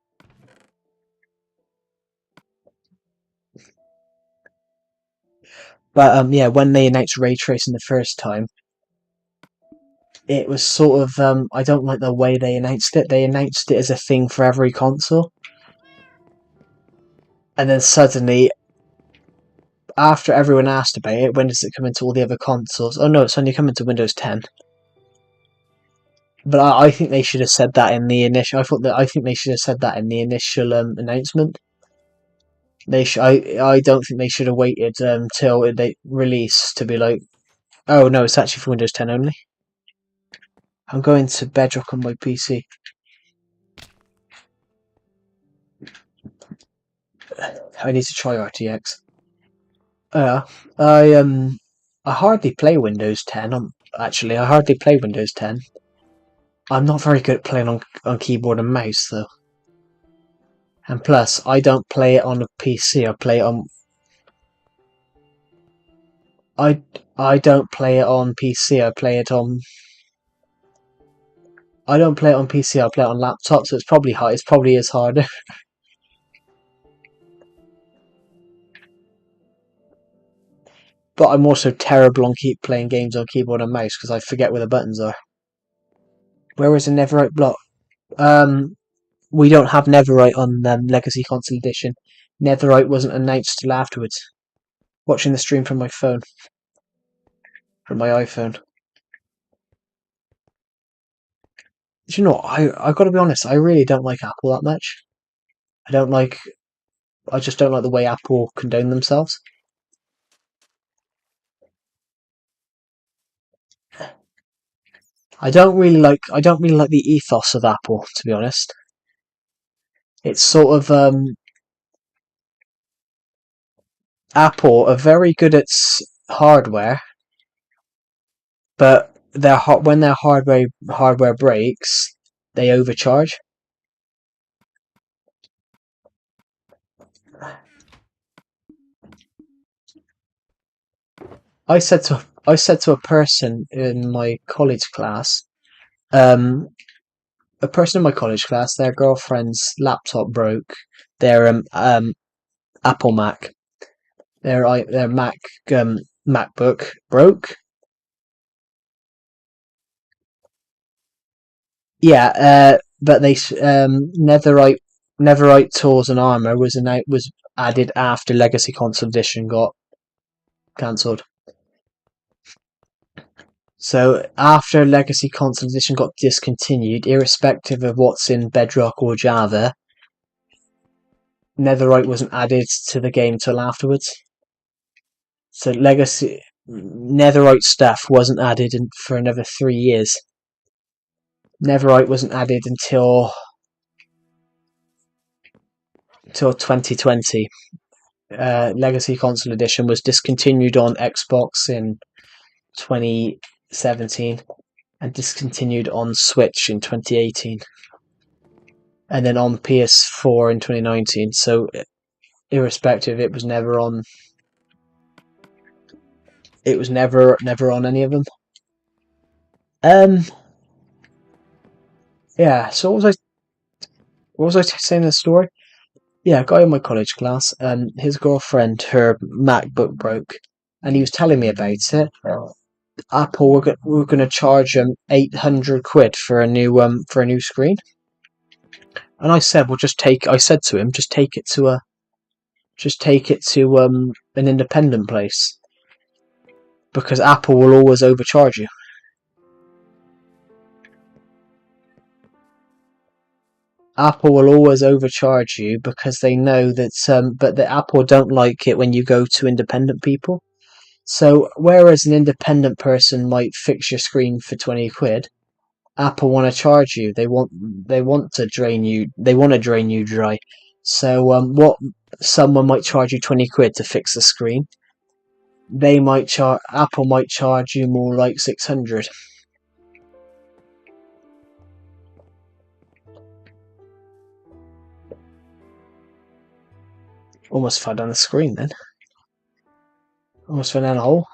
But yeah, when they announced ray tracing the first time, it was sort of I don't like the way they announced it. They announced it as a thing for every console, and then suddenly, after everyone asked about it, when does it come into all the other consoles? Oh no, it's only coming to Windows 10. But I think they should have said that in the initial. I think they should have said that in the initial announcement. I don't think they should have waited till they release to be like, oh no, it's actually for Windows 10 only. I'm going to Bedrock on my PC. I need to try RTX. Uh, I I hardly play Windows 10. Actually, I hardly play Windows 10. I'm not very good at playing on keyboard and mouse though. And plus, I don't play it on a PC. I play it on. I I don't play it on PC. I play it on. I don't play it on PC. I play it on laptop, so it's probably hard. It's probably is harder. But I'm also terrible on keep playing games on keyboard and mouse because I forget where the buttons are. Where is a Netherite block? We don't have Netherite on Legacy Console Edition. Netherite wasn't announced till afterwards. Watching the stream from my phone, from my iPhone. Do you know what? I got to be honest. I really don't like Apple that much. I don't like. I just don't like the way Apple condone themselves. I don't really like. I don't really like the ethos of Apple, to be honest. It's sort of Apple are very good at hardware, but when their hardware breaks, they overcharge. I said to a person in my college class, um, a person in my college class, their girlfriend's laptop broke, their Apple Mac, their MacBook broke. Yeah, but they Netherite tools and armor was added after Legacy Console Edition got cancelled. So after Legacy Console Edition got discontinued, irrespective of what's in Bedrock or Java, Netherite wasn't added to the game till afterwards. So Legacy Netherite stuff wasn't added for another 3 years. Netherite wasn't added until 2020. Legacy Console Edition was discontinued on Xbox in 2017 and discontinued on Switch in 2018, and then on PS4 in 2019. So, irrespective, it was never on. It was never on any of them. Um, yeah. So what was I saying in the story? Yeah, a guy in my college class. His girlfriend, her MacBook broke, and he was telling me about it. Apple were going to charge him 800 quid for a new screen, and I said, well, just take. I said to him, just take it to an independent place because Apple will always overcharge you. Apple will always overcharge you because they know that. But the Apple don't like it when you go to independent people. So whereas an independent person might fix your screen for 20 quid, Apple want to charge you. They want to drain you. They want to drain you dry. So what someone might charge you 20 quid to fix the screen, Apple might charge you more like 600. Almost fell down the screen then. Almost fell down a hole.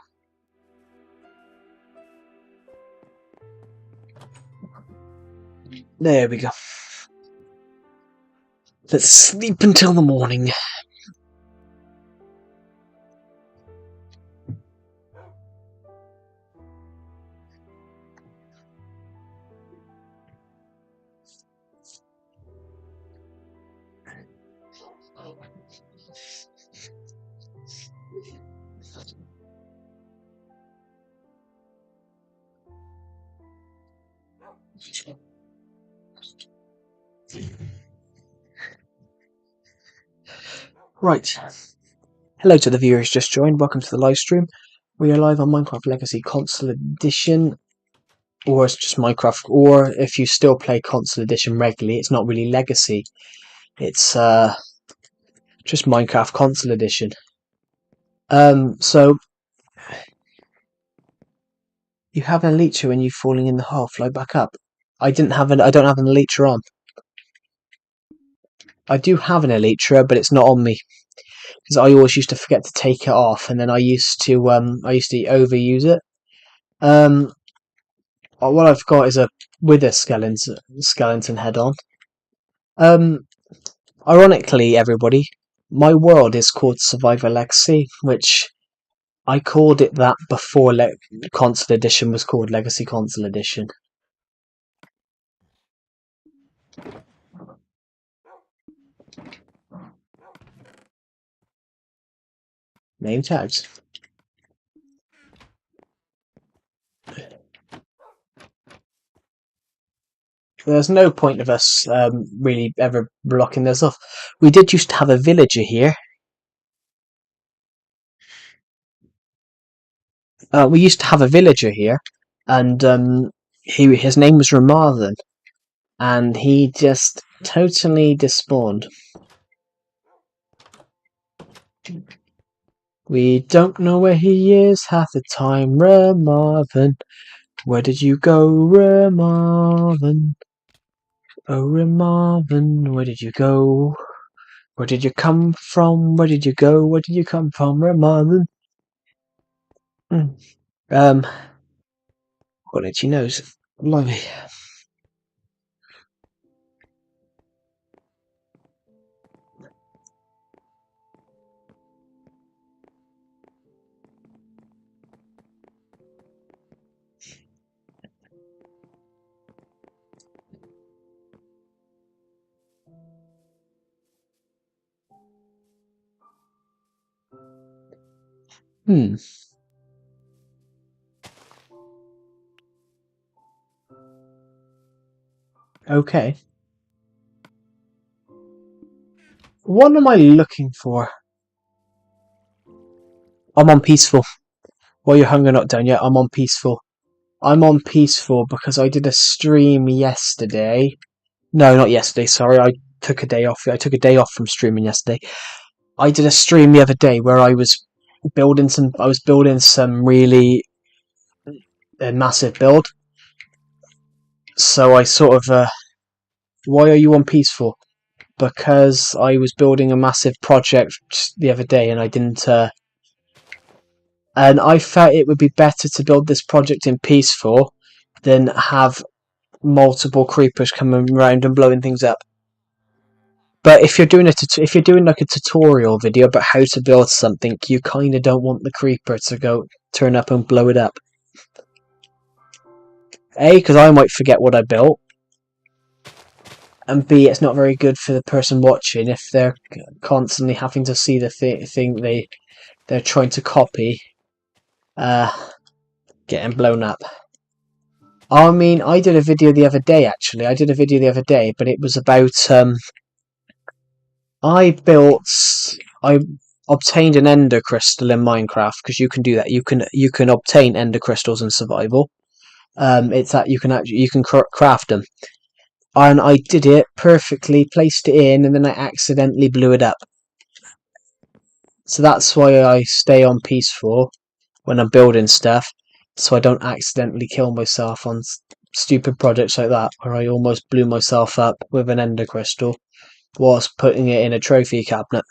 There we go. Let's sleep until the morning. Right. Hello to the viewers just joined. Welcome to the live stream. We are live on Minecraft Legacy Console Edition, or it's just Minecraft. Or if you still play Console Edition regularly, it's not really Legacy. It's just Minecraft Console Edition. So you have an Elytra when you falling in the hole. Fly back up. I don't have an elytra on. I do have an elytra, but it's not on me because I always used to forget to take it off, and then I used to overuse it. What I've got is a wither skeleton head on. Um, Ironically, everybody, my world is called Survivor Legacy, which I called it that before Console Edition was called Legacy Console Edition. Name tags. There's no point of us really ever blocking this off. We did used to have a villager here. We used to have a villager here, and his name was Ramarthan, and he just totally despawned. We don't know where he is half the time, Ramarthan. Where did you go, Ramarthan? Oh, Ramarthan, where did you go? Where did you come from? Where did you go? Where did you come from, Ramarthan? Got an itchy nose. Blimey. Okay. What am I looking for? I'm on peaceful. While your hunger not done yet, I'm on peaceful. I'm on peaceful because I did a stream yesterday. No, not yesterday, sorry. I took a day off. I took a day off from streaming yesterday. I did a stream the other day where I was building some really massive build. So I sort of why are you on peaceful? Because I was building a massive project the other day and I didn't and I felt it would be better to build this project in peaceful than have multiple creepers coming around and blowing things up. But if you're doing like a tutorial video about how to build something, you kind of don't want the creeper to turn up and blow it up. A, because I might forget what I built, and B, it's not very good for the person watching if they're constantly having to see the thing they're trying to copy getting blown up. I mean, I did a video the other day, actually. But it was about I obtained an ender crystal in Minecraft, because you can do that. You can obtain ender crystals in survival. It's that you can craft them. And I did it perfectly, placed it in, and then I accidentally blew it up. So that's why I stay on peaceful when I'm building stuff, so I don't accidentally kill myself on stupid projects like that, where I almost blew myself up with an ender crystal whilst putting it in a trophy cabinet.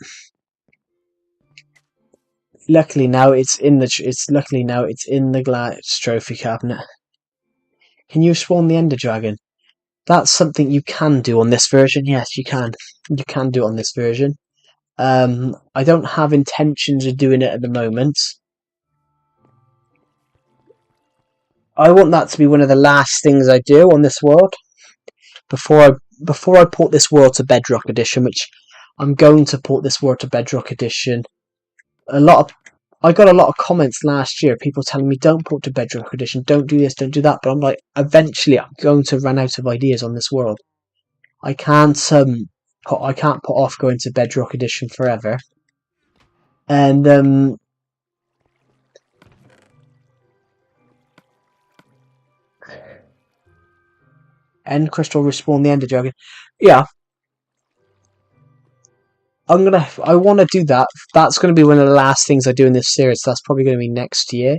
Luckily now it's in the glass trophy cabinet. Can you spawn the ender dragon? That's something you can do on this version. Yes, you can. You can do it on this version. I don't have intentions of doing it at the moment. I want that to be one of the last things I do on this world before I port this world to Bedrock Edition, which I'm going to port this world to Bedrock Edition. I got a lot of comments last year, people telling me don't port to Bedrock Edition, don't do this, don't do that. But I'm like, eventually I'm going to run out of ideas on this world. I can't put off going to Bedrock Edition forever. And End Crystal respawn the Ender Dragon. Yeah. I want to do that. That's going to be one of the last things I do in this series. That's probably going to be next year.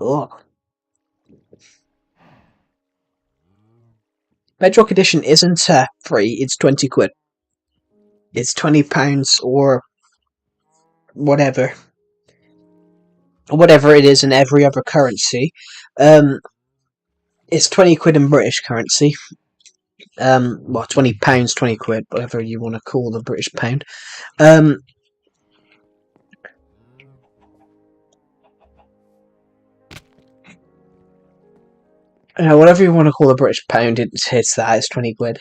Ugh. Bedrock Edition isn't free, it's 20 quid. It's £20 or whatever. Whatever it is in every other currency. It's 20 quid in British currency. Well, £20, 20 quid, whatever you want to call the British pound. Whatever you want to call the British pound, it's that. It's 20 quid.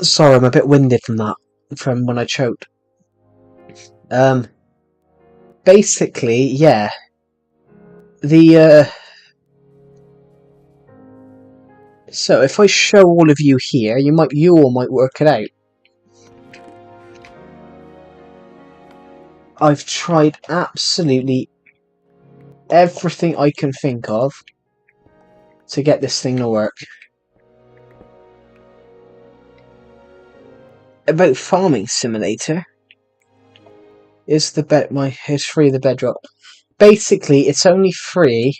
Sorry, I'm a bit winded from when I choked. Basically, yeah. So if I show all of you here, you all might work it out. I've tried absolutely everything I can think of to get this thing to work. About Farming Simulator is free the Bedrock. Basically, it's only free.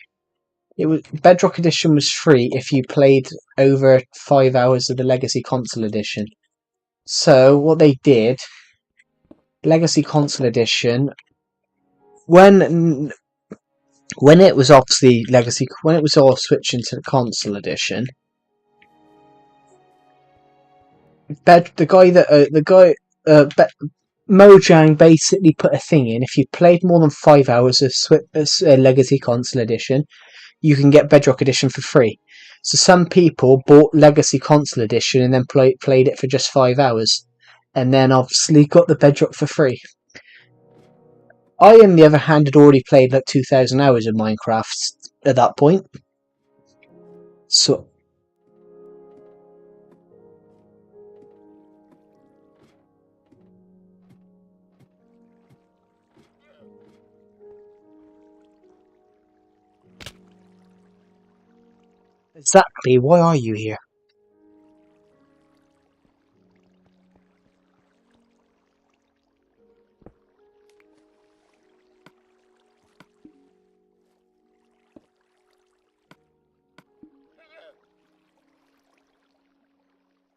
Bedrock Edition was free if you played over 5 hours of the Legacy Console Edition. So what they did, Legacy Console Edition, when it was obviously Legacy, when it was all switching to the Console Edition, Mojang basically put a thing in. If you played more than 5 hours of Legacy Console Edition, you can get Bedrock Edition for free. So some people bought Legacy Console Edition and then played it for just 5 hours, and then obviously got the Bedrock for free. I, on the other hand, had already played like 2,000 hours of Minecraft at that point. So exactly, why are you here?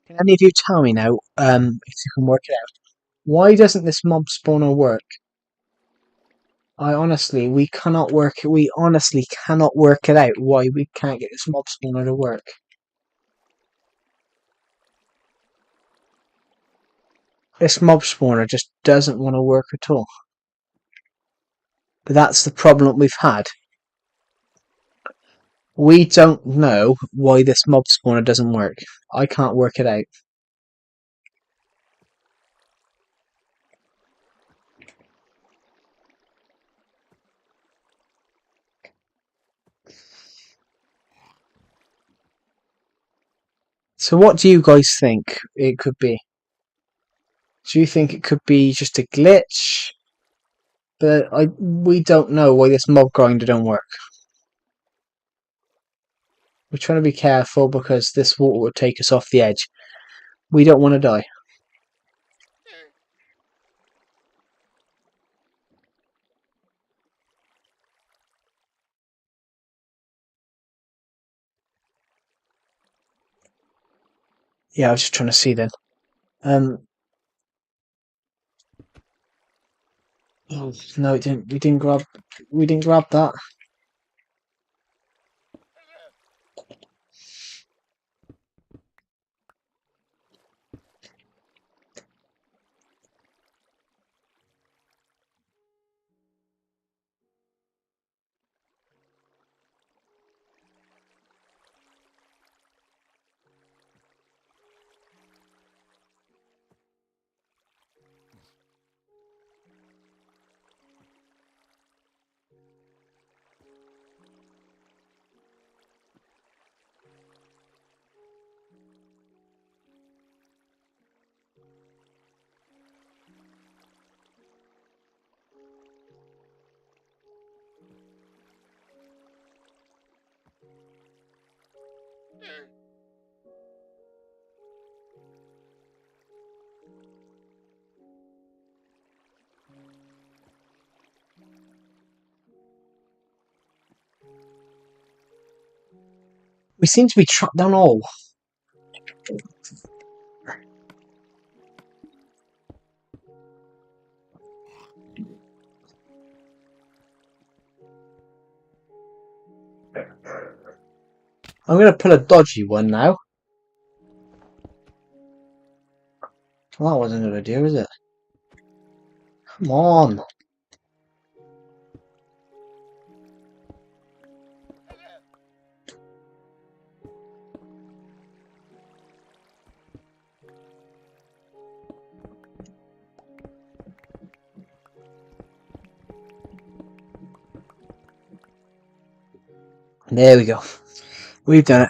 Can any of you tell me now, if you can work it out? Why doesn't this mob spawner work? We honestly cannot work it out why we can't get this mob spawner to work. This mob spawner just doesn't want to work at all. But that's the problem we've had. We don't know why this mob spawner doesn't work. I can't work it out. So what do you guys think it could be? Do you think it could be just a glitch? But we don't know why this mob grinder don't work. We're trying to be careful because this water will take us off the edge. We don't want to die. Yeah, I was just trying to see then. Oh, no, it didn't. We didn't grab that. We seem to be trapped down all. I'm going to pull a dodgy one now. Well, that wasn't a good idea, was it? Come on. There we go. We've done it.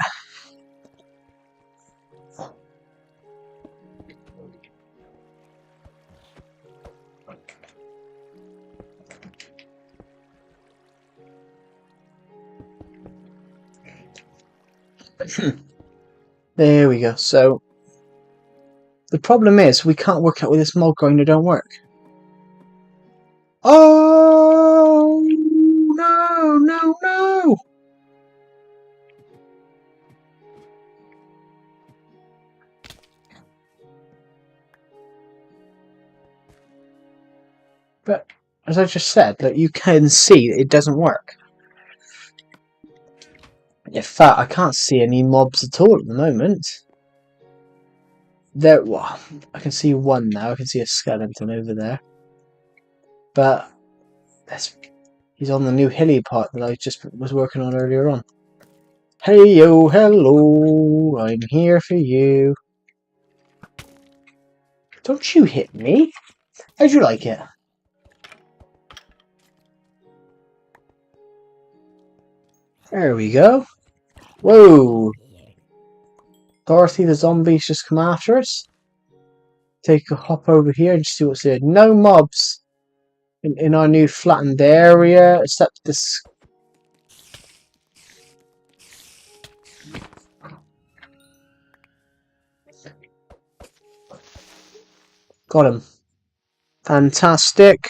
There we go. So, the problem is we can't work out where this mod grinder don't work. Oh! No, no, no! But, as I just said, that you can see that it doesn't work. In fact, I can't see any mobs at all at the moment. There, well, I can see one now. I can see a skeleton over there. But he's on the new hilly part that I just was working on earlier on. Hey yo, hello, I'm here for you. Don't you hit me? How'd you like it? There we go. Whoa! Dorothy the zombie's just come after us. Take a hop over here and see what's there. No mobs in our new flattened area, except this. Got him. Fantastic.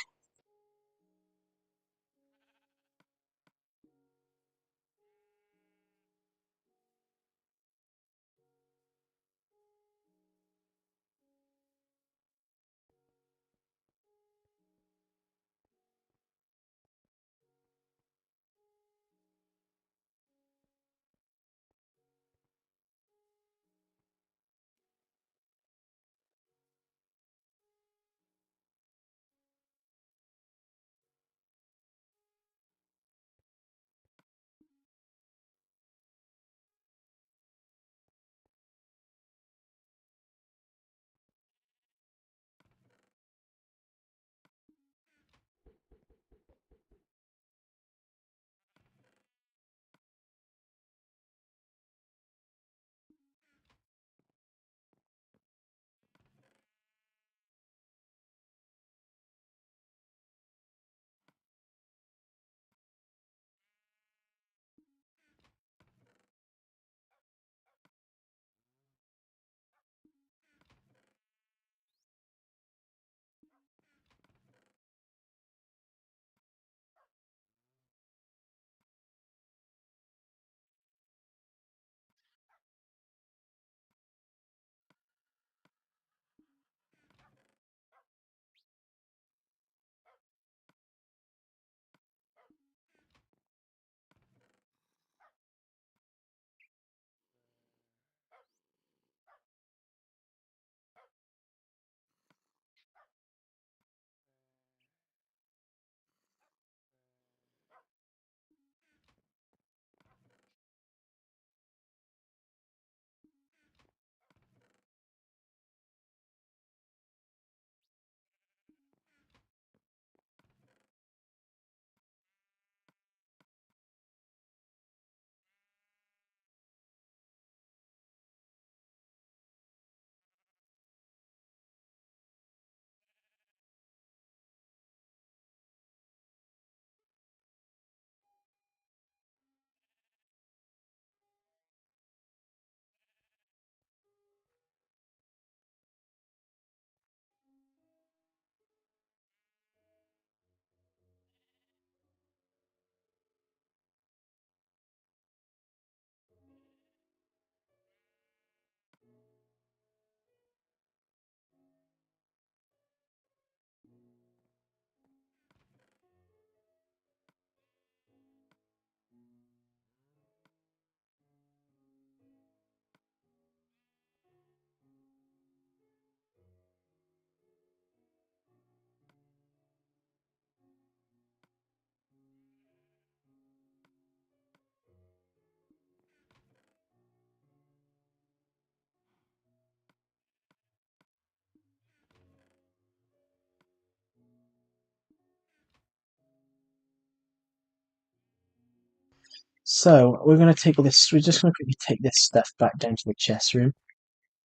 So we're gonna take all this. We're just gonna quickly take this stuff back down to the chest room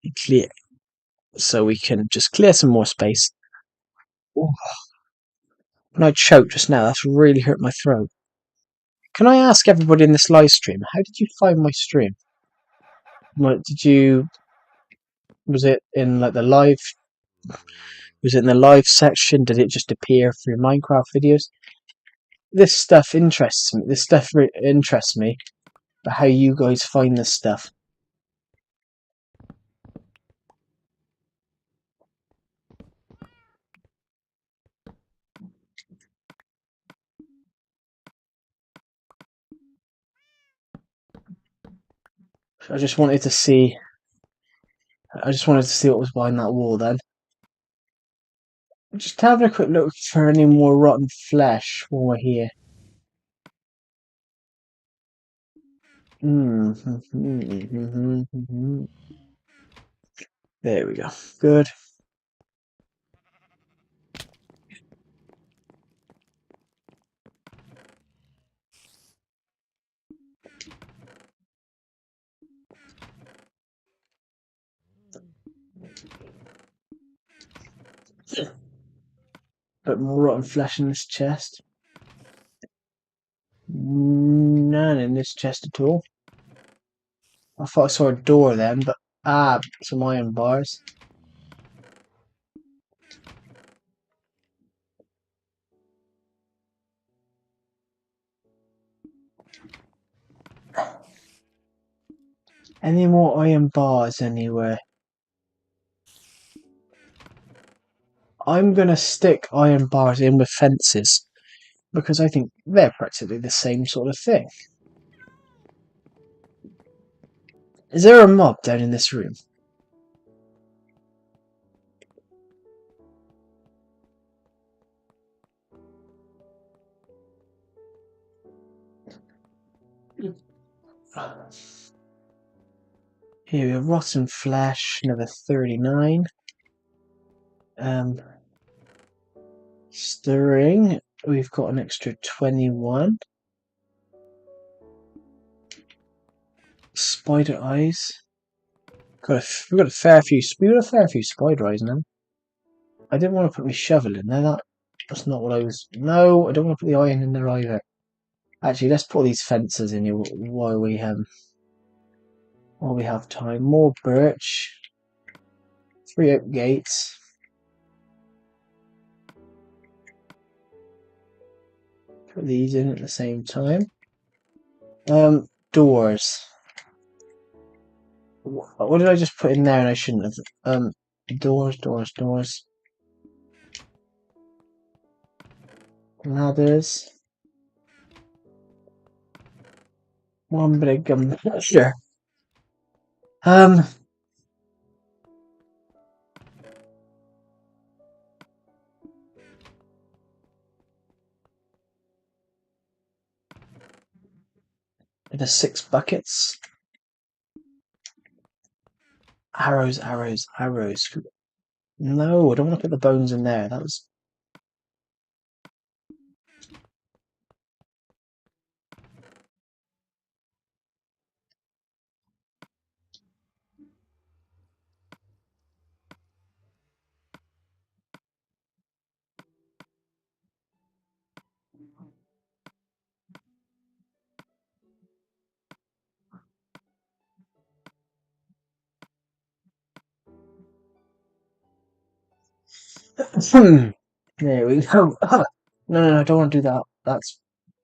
and clear, so we can just clear some more space. Ooh, when I choked just now, that's really hurt my throat. Can I ask everybody in this live stream, how did you find my stream? What did you? Was it in like the live? Was it in the live section? Did it just appear for your Minecraft videos? This stuff interests me. This stuff interests me. But how you guys find this stuff? I just wanted to see. I just wanted to see what was behind that wall. Then just having a quick look for any more rotten flesh while we're here. There we go. Good. But more rotten flesh in this chest. None in this chest at all. I thought I saw a door then, but some iron bars. Any more iron bars anywhere? I'm gonna stick iron bars in with fences because I think they're practically the same sort of thing. Is there a mob down in this room? Here we have rotten flesh, another 39. Stirring, we've got an extra 21. Spider eyes. We've got a fair few. We got a fair few spider eyes now. I didn't want to put my shovel in there. That's not what I was. No, I don't want to put the iron in there either. Actually, let's put these fences in here while we have time. More birch. 3 oak gates. Put these in at the same time. Doors. What did I just put in there and I shouldn't have? Doors. Ladders. One bit of gum. Sure. The 6 buckets. Arrows. No, I don't want to put the bones in there. That was. There we go. No, I don't want to do that.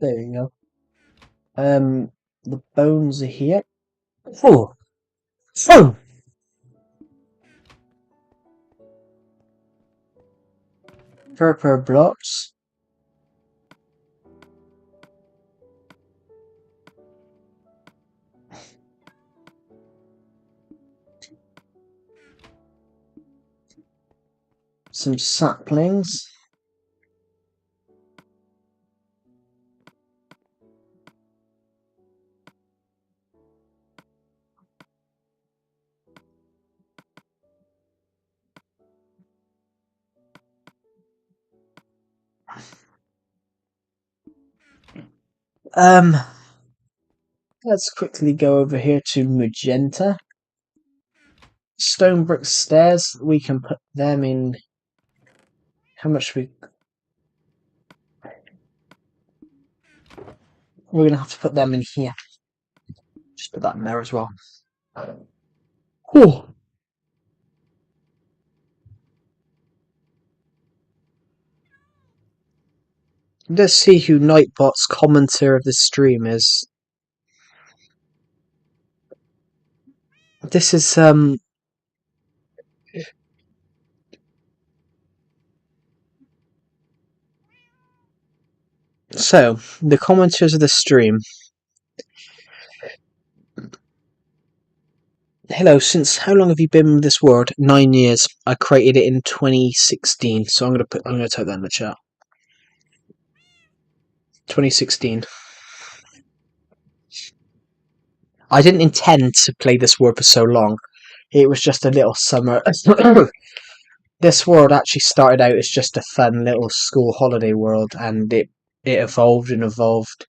There we go. The bones are here. Oh, oh. Purple blocks. Some saplings. Let's quickly go over here to magenta. Stone brick stairs, we can put them in. How much we're gonna have to put them in here. Just put that in there as well. Whew. Let's see who Nightbot's commenter of the stream is. This is so the commenters of the stream. Hello, since how long have you been with this world? 9 years. I created it in 2016, so I'm gonna type that in the chat. 2016. I didn't intend to play this world for so long. It was just a little summer. This world actually started out as just a fun little school holiday world, and it evolved and evolved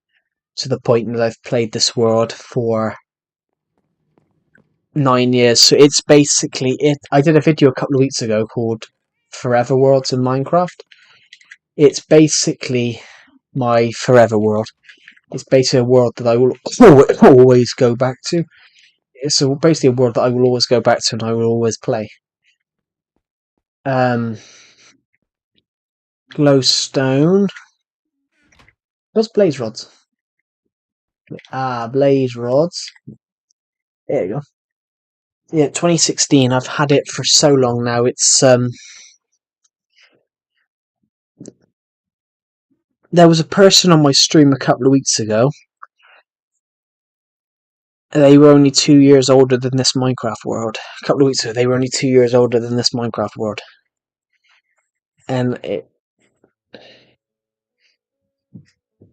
to the point that I've played this world for 9 years. So it's basically it. I did a video a couple of weeks ago called Forever Worlds in Minecraft. It's basically my forever world. It's basically a world that I will always go back to. It's basically a world that I will always go back to and I will always play. Glowstone. What's blaze rods? Ah, blaze rods. There you go. Yeah, 2016. I've had it for so long now. It's there was a person on my stream a couple of weeks ago. They were only 2 years older than this Minecraft world. A couple of weeks ago, they were only 2 years older than this Minecraft world. And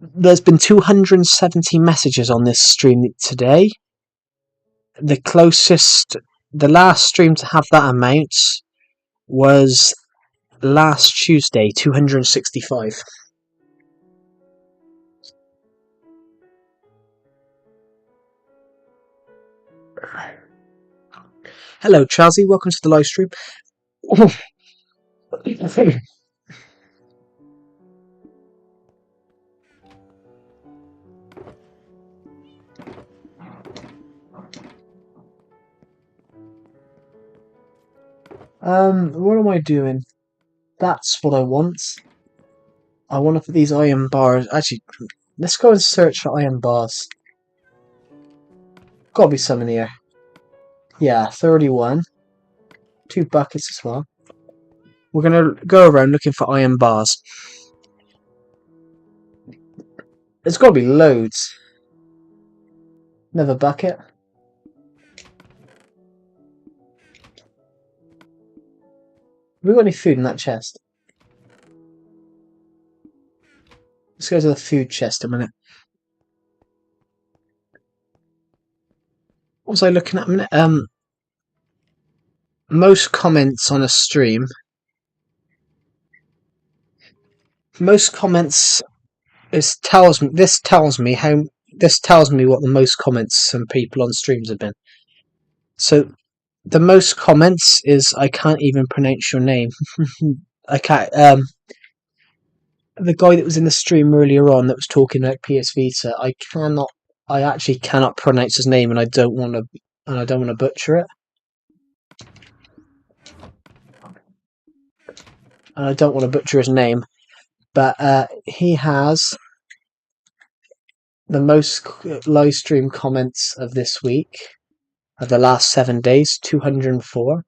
there's been 270 messages on this stream today. The last stream to have that amount was last Tuesday, 265. Hello, Chelsea. Welcome to the live stream. What am I doing? That's what I want. I want to put these iron bars. Actually, let's go and search for iron bars. Gotta be some in here. Yeah, 31. 2 buckets as well. We're gonna go around looking for iron bars. There's gotta be loads. Another bucket. Have we got any food in that chest? Let's go to the food chest a minute. What was I looking at a minute? Most comments on a stream. Most comments tells me what the most comments from people on streams have been. So the most comments is I can't even pronounce your name. I can't. The guy that was in the stream earlier on that was talking about PS Vita. I actually cannot pronounce his name, and I don't want to butcher it. And I don't want to butcher his name, but he has the most live stream comments of this week, of the last 7 days, 204.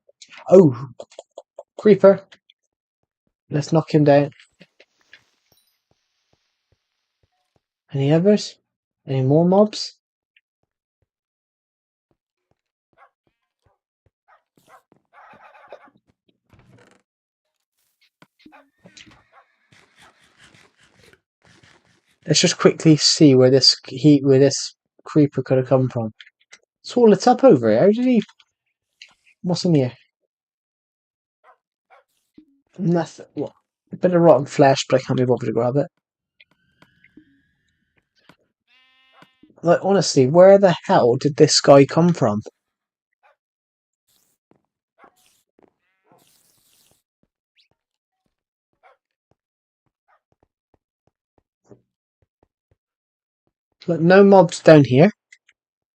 Oh, creeper! Let's knock him down. Any others? Any more mobs? Let's just quickly see where this creeper could have come from. It's all lit up over here. How did he? What's in here? Nothing. What? A bit of rotten flesh, but I can't be bothered to grab it. Like, honestly, where the hell did this guy come from? Like, no mobs down here.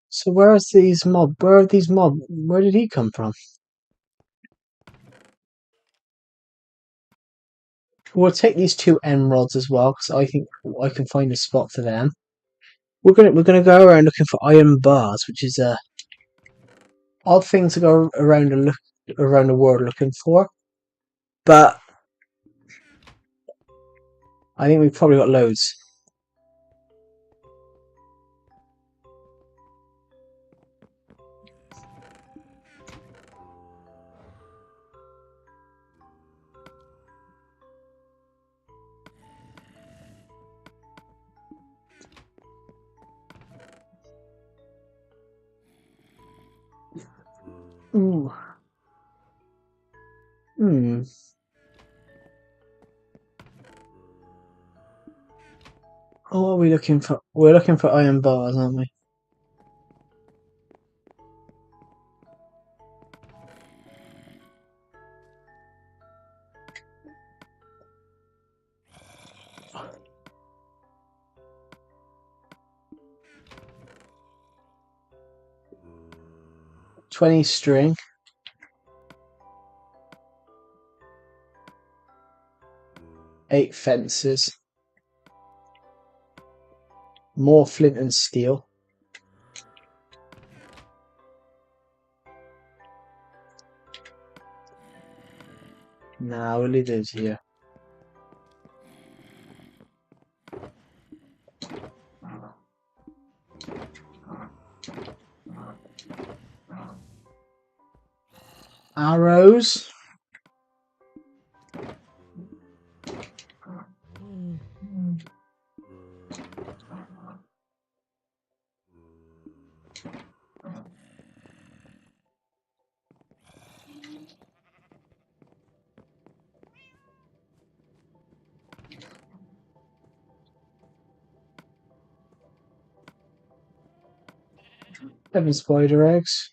So where are these mob? Where are these mob? Where did he come from? We'll take these 2 emeralds as well, because I think I can find a spot for them. We're gonna go around looking for iron bars, which is a odd thing to go around and look around the world looking for. But I think we've probably got loads. Ooh. Hmm. Oh, what are we looking for? We're looking for iron bars, aren't we? $20 string. 8 fences. More flint and steel. Nah, we'll leave those here. Arrows. Seven spider eggs.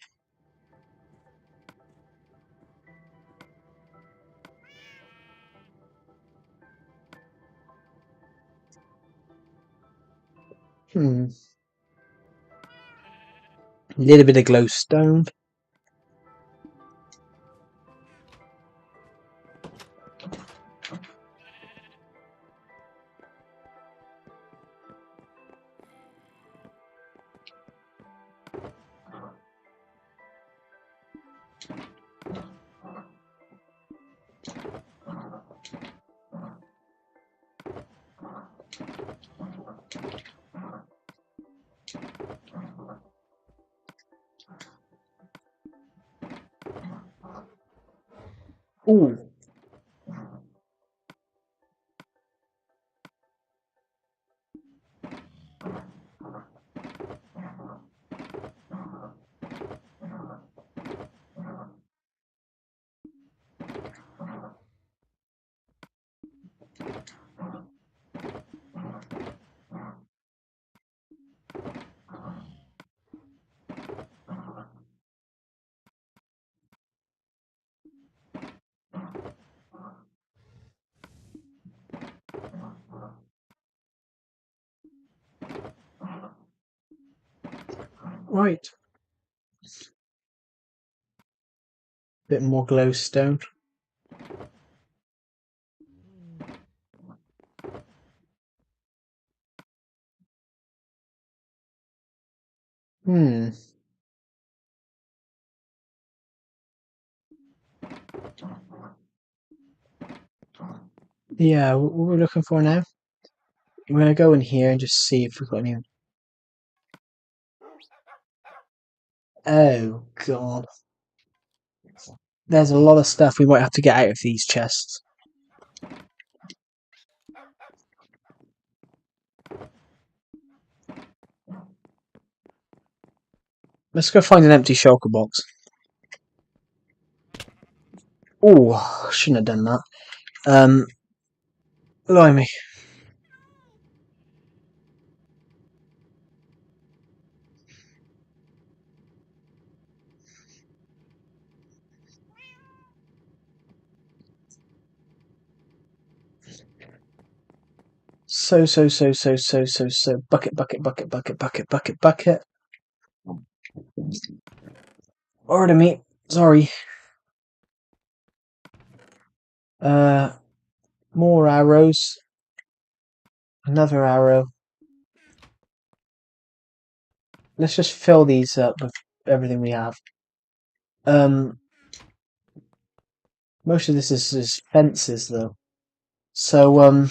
Hmm. A little bit of glowstone. Ooh. Right. Bit more glowstone. Hmm. Yeah, what we're looking for now? I'm gonna go in here and just see if we've got any. Oh god. There's a lot of stuff we might have to get out of these chests. Let's go find an empty shulker box. Oh, shouldn't have done that. Blimey. So. Bucket, bucket, bucket, bucket, bucket, bucket, bucket. Pardon me. Sorry. More arrows. Another arrow. Let's just fill these up with everything we have. Most of this is fences though. So,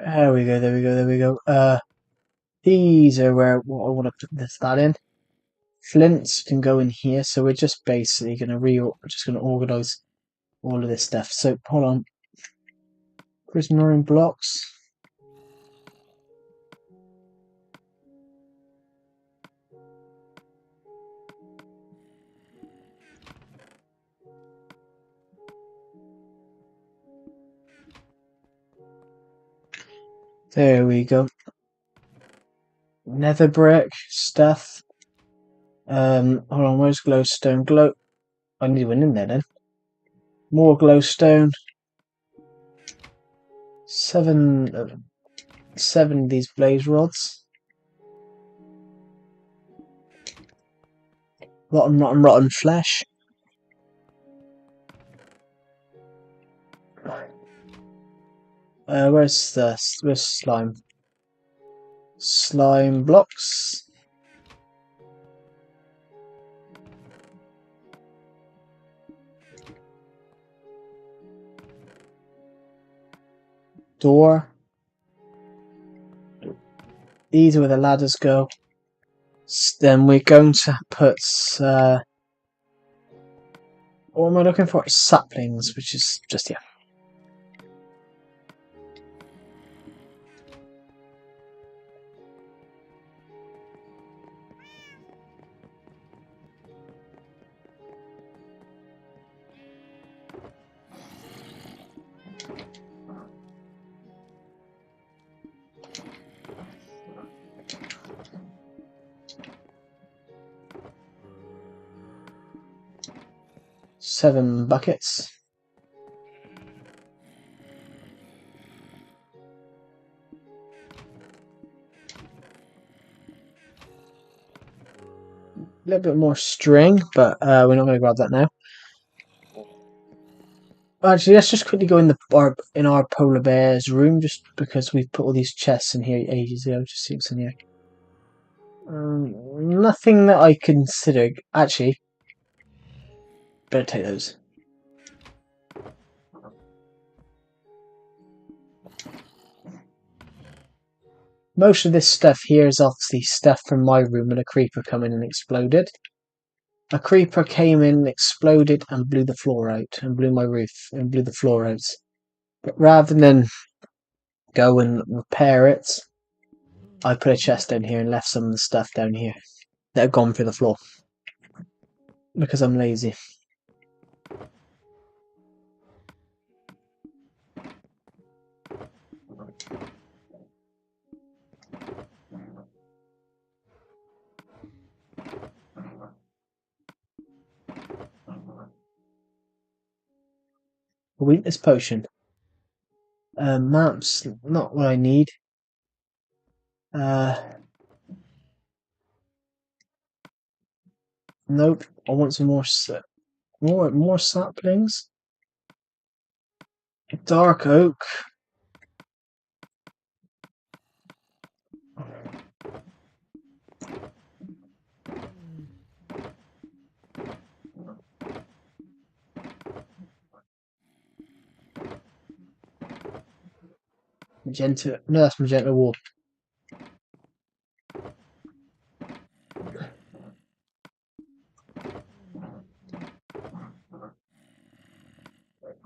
there we go. These are where what I want to put that in. Flints can go in here, so we're just basically gonna organize all of this stuff. So hold on. Prismarine blocks. There we go. Nether brick stuff. Hold on, where's glowstone? I need one in there then. More glowstone. Seven of these blaze rods. Rotten flesh. Where's slime? Slime blocks. Door. These are where the ladders go. Then we're going to put what am I looking for? Saplings, which is just here. Seven buckets. A little bit more string, but we're not going to grab that now. Actually, let's just quickly go in our polar bear's room, just because we've put all these chests in here ages ago. Just see what's in here. Nothing that I consider. Actually, better take those. Most of this stuff here is obviously stuff from my room when a creeper came in and exploded. A creeper came in, exploded, and blew the floor out, and blew my roof, and blew the floor out. But rather than go and repair it, I put a chest down here and left some of the stuff down here that had gone through the floor. Because I'm lazy. A weakness potion. Maps, not what I need. Nope. I want some more saplings. Dark oak. Magenta. No, that's magenta wool.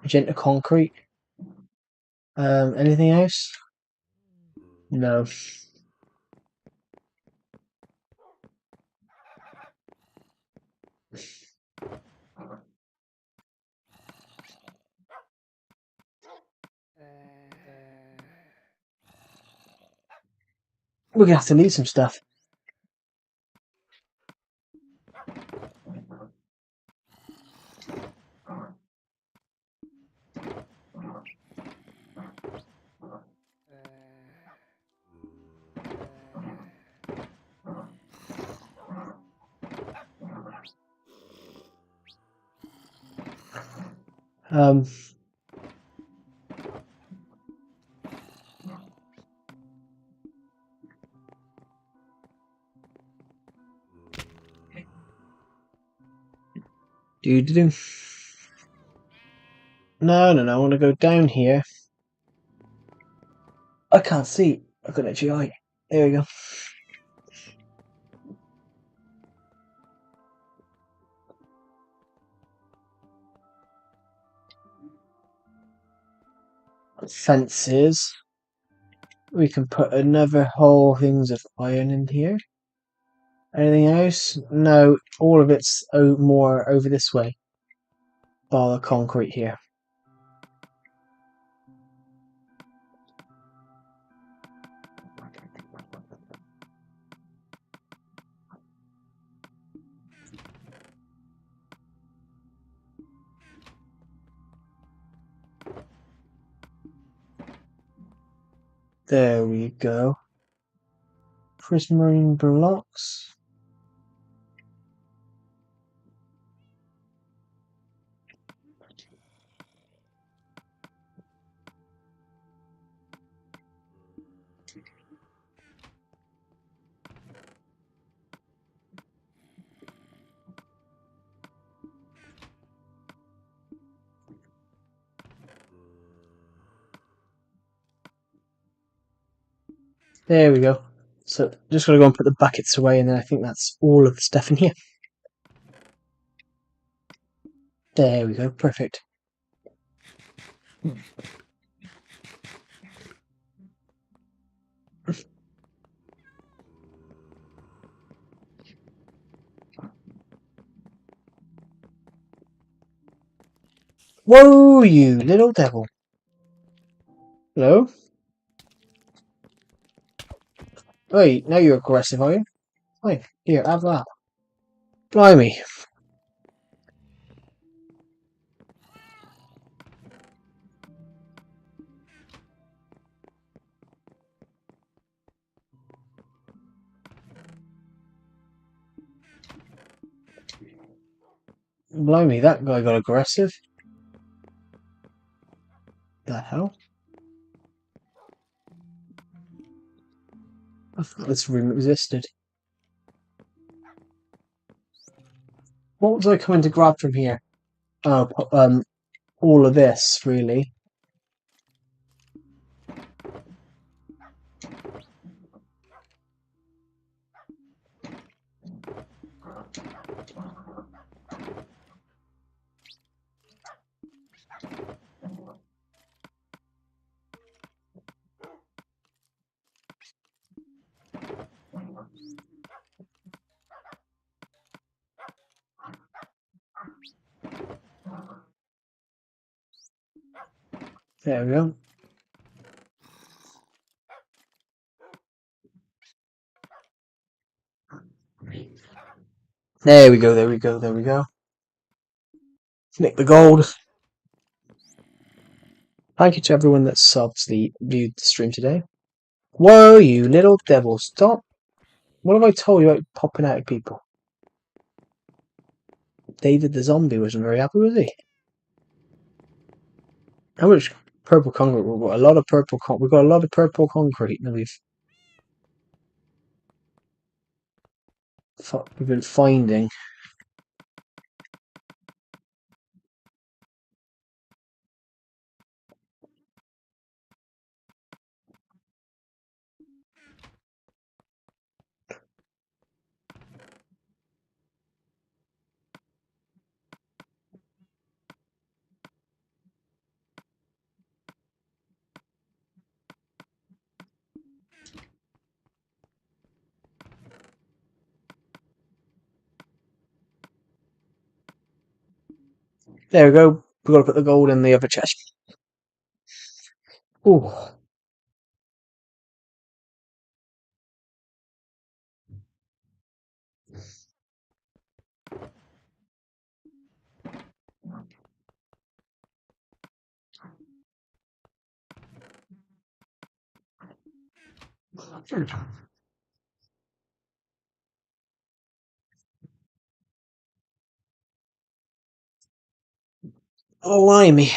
Magenta concrete. Anything else? No. We're gonna have to leave some stuff. Um, do do. No. I want to go down here. I can't see. I've got a GI. There we go. Fences. We can put another whole things of iron in here. Anything else? No, all of it's more over this way. Bar the concrete here. There we go. Prismarine blocks. There we go. So just gotta go and put the buckets away, and then I think that's all of the stuff in here. There we go, perfect. Whoa, you little devil. Hello? Wait, now you're aggressive, are you? Wait, here, have that. Blimey. Blimey, that guy got aggressive. The hell? I thought this room existed. What was I coming to grab from here? Oh, all of this, really. There we go. There we go. Nick the gold. Thank you to everyone that viewed the stream today. Whoa, you little devil, stop. What have I told you about popping out at people? David the zombie wasn't very happy, was he? How much purple concrete? We've got a lot of purple We've got a lot of purple concrete that we've been finding. There we go. We've got to put the gold in the other chest. Ooh. Blimey.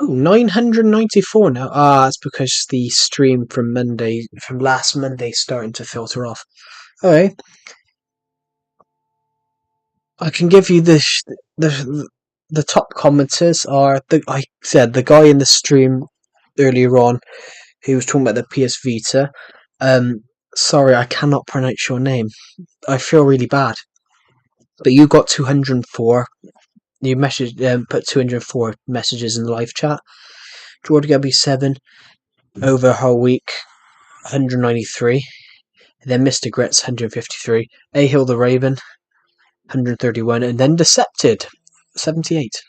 Oh, 994 now. Ah, it's because the stream from last Monday, starting to filter off. Okay, I can give you the the top commenters are I said the guy in the stream earlier on who was talking about the PS Vita. Um, sorry, I cannot pronounce your name. I feel really bad, but you got 204. You put 204 messages in the live chat. George Gabby 7 over a whole week, 193. And then Mr. Grits 153. A Hill the Raven 131, and then Decepted 78.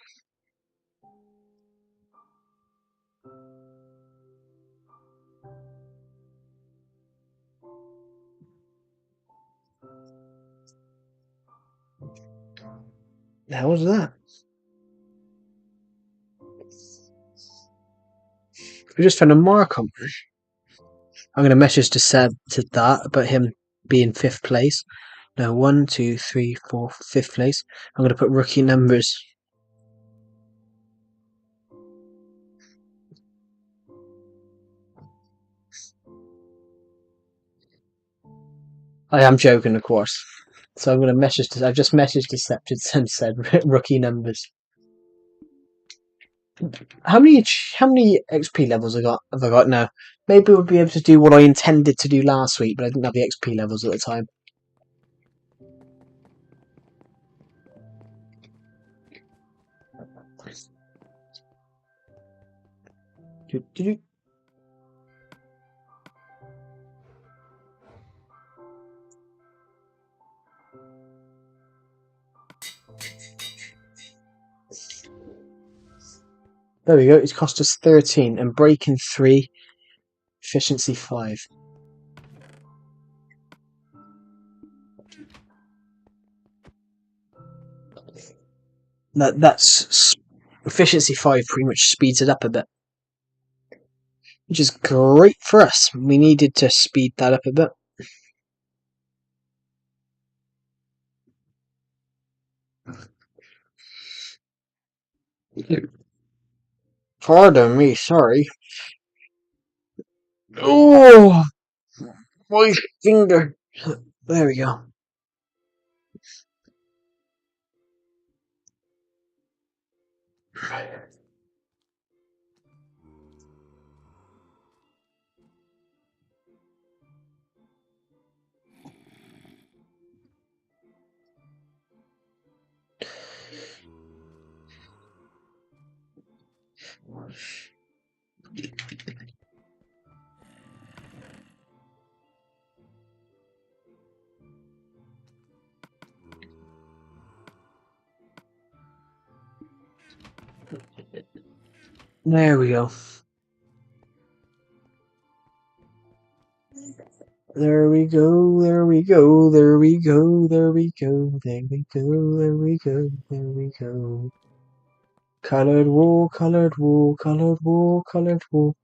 How was that? We just found a mark on. I'm going to message to Seb to that about him being fifth place. No, 1, 2, 3, 4, fifth place. I'm going to put rookie numbers. I am joking, of course. So I'm going to message to. I've just messaged Decepted and said rookie numbers. How many XP levels have I got now? Maybe we'll be able to do what I intended to do last week, but I didn't have the XP levels at the time. There we go. It's cost us 13 and breaking 3, efficiency 5. That's efficiency 5 pretty much speeds it up a bit, which is great for us. We needed to speed that up a bit. Pardon me, sorry. Oh, my finger. There we go. There we go. There we go, there we go, there we go, there we go, there we go, there we go, there we go. Colored wool, colored wool, colored wool, colored wool.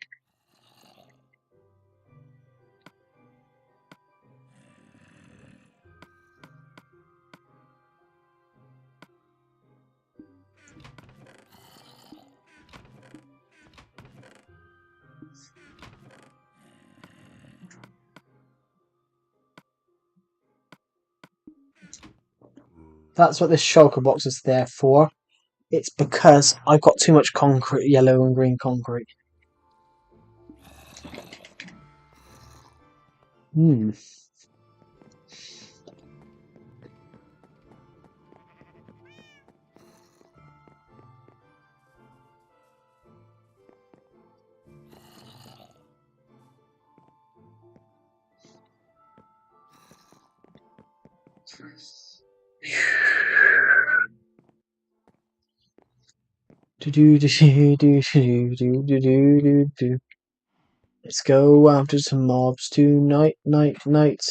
That's what this shulker box is there for. It's because I've got too much concrete, yellow and green concrete. Hmm. Let's go after some mobs tonight, night, night,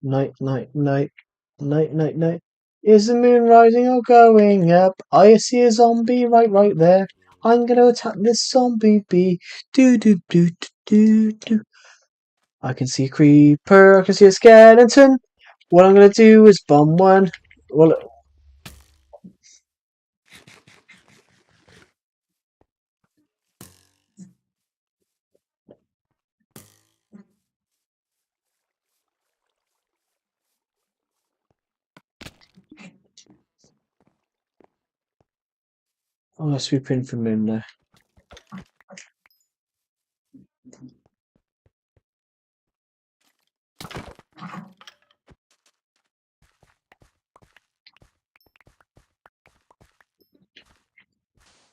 night, night, night, night, night, night. Is the moon rising or going up? I see a zombie right there. I'm gonna attack this zombie bee. Do do do do do do. I can see a creeper. I can see a skeleton. What I'm gonna do is bomb one. Well, I'm gonna swoop in for moon now. A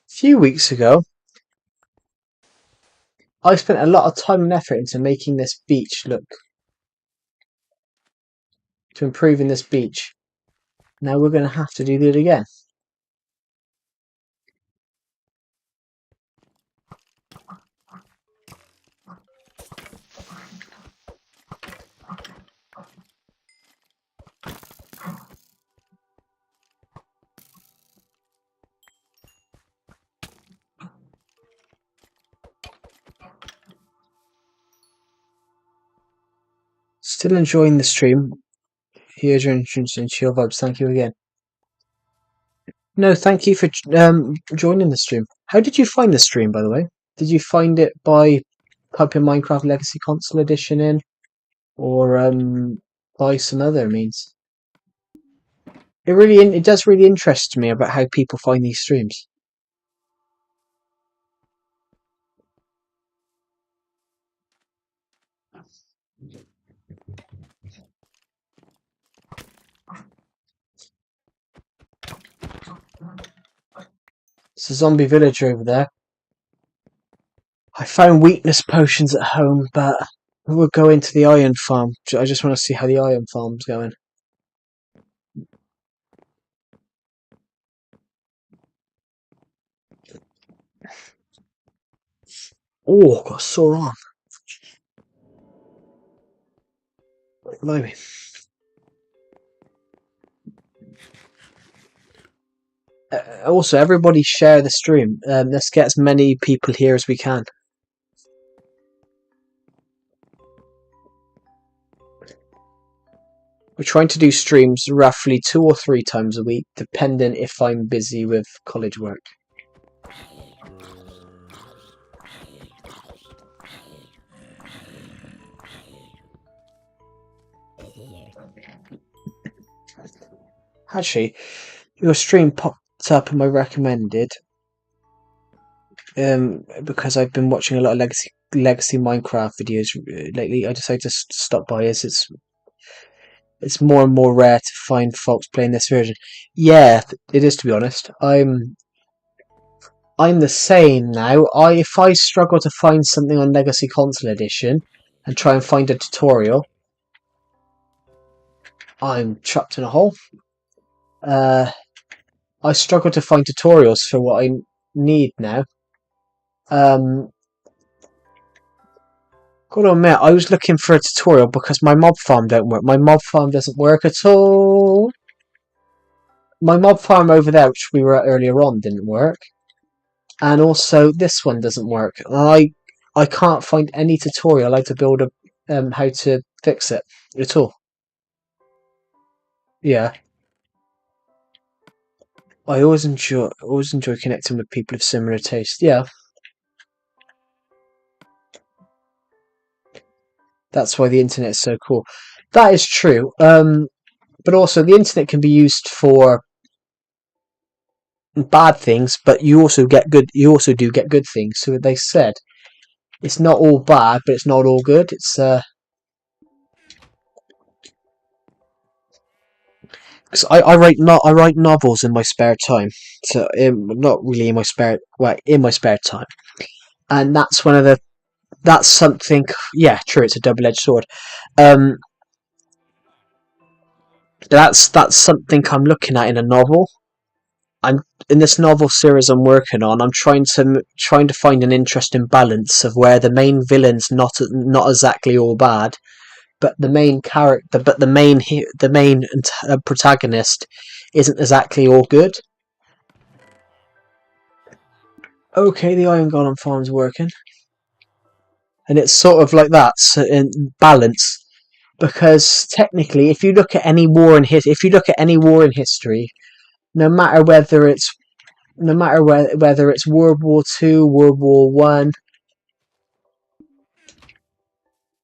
few weeks ago, I spent a lot of time and effort into making this beach look, to improving this beach. Now we're gonna have to do that again. Still enjoying the stream. Here's your entrance and chill vibes. Thank you again. No, thank you for joining the stream. How did you find the stream, by the way? Did you find it by typing Minecraft Legacy Console Edition in, or by some other means? It does really interest me about how people find these streams. It's a zombie villager over there. I found weakness potions at home, but we'll go into the iron farm. I just want to see how the iron farm's going. Oh, got a sore arm. Blimey. Also, everybody share the stream. Let's get as many people here as we can. We're trying to do streams roughly 2 or 3 times a week, depending if I'm busy with college work. Actually, your stream popped up in my recommended because I've been watching a lot of legacy Minecraft videos lately. I decided to stop by as it's more and more rare to find folks playing this version. Yeah, it is, to be honest. I'm the same now. If I struggle to find something on Legacy Console Edition and try and find a tutorial, I'm trapped in a hole. I struggle to find tutorials for what I need now. Gotta admit, I was looking for a tutorial because my mob farm don't work. My mob farm doesn't work at all. My mob farm over there, which we were at earlier on, didn't work. And also, this one doesn't work. I can't find any tutorial how to build how to fix it at all. Yeah. I always enjoy connecting with people of similar taste. Yeah. That's why the internet is so cool. That is true. But also the internet can be used for bad things, but you also do get good things. So they said it's not all bad, but it's not all good. It's cause I write novels in my spare time. So not really in my spare time, and that's something. Yeah, true. It's a double-edged sword. That's something I'm looking at in a novel. I'm in this novel series I'm working on. I'm trying to find an interesting balance of where the main villain's not exactly all bad, but the main character, but the main protagonist isn't exactly all good. Okay, the Iron Golem farm's working, and it's sort of like that, so in balance. Because technically, if you look at any war in if you look at any war in history, no matter whether it's whether it's World War Two, World War One,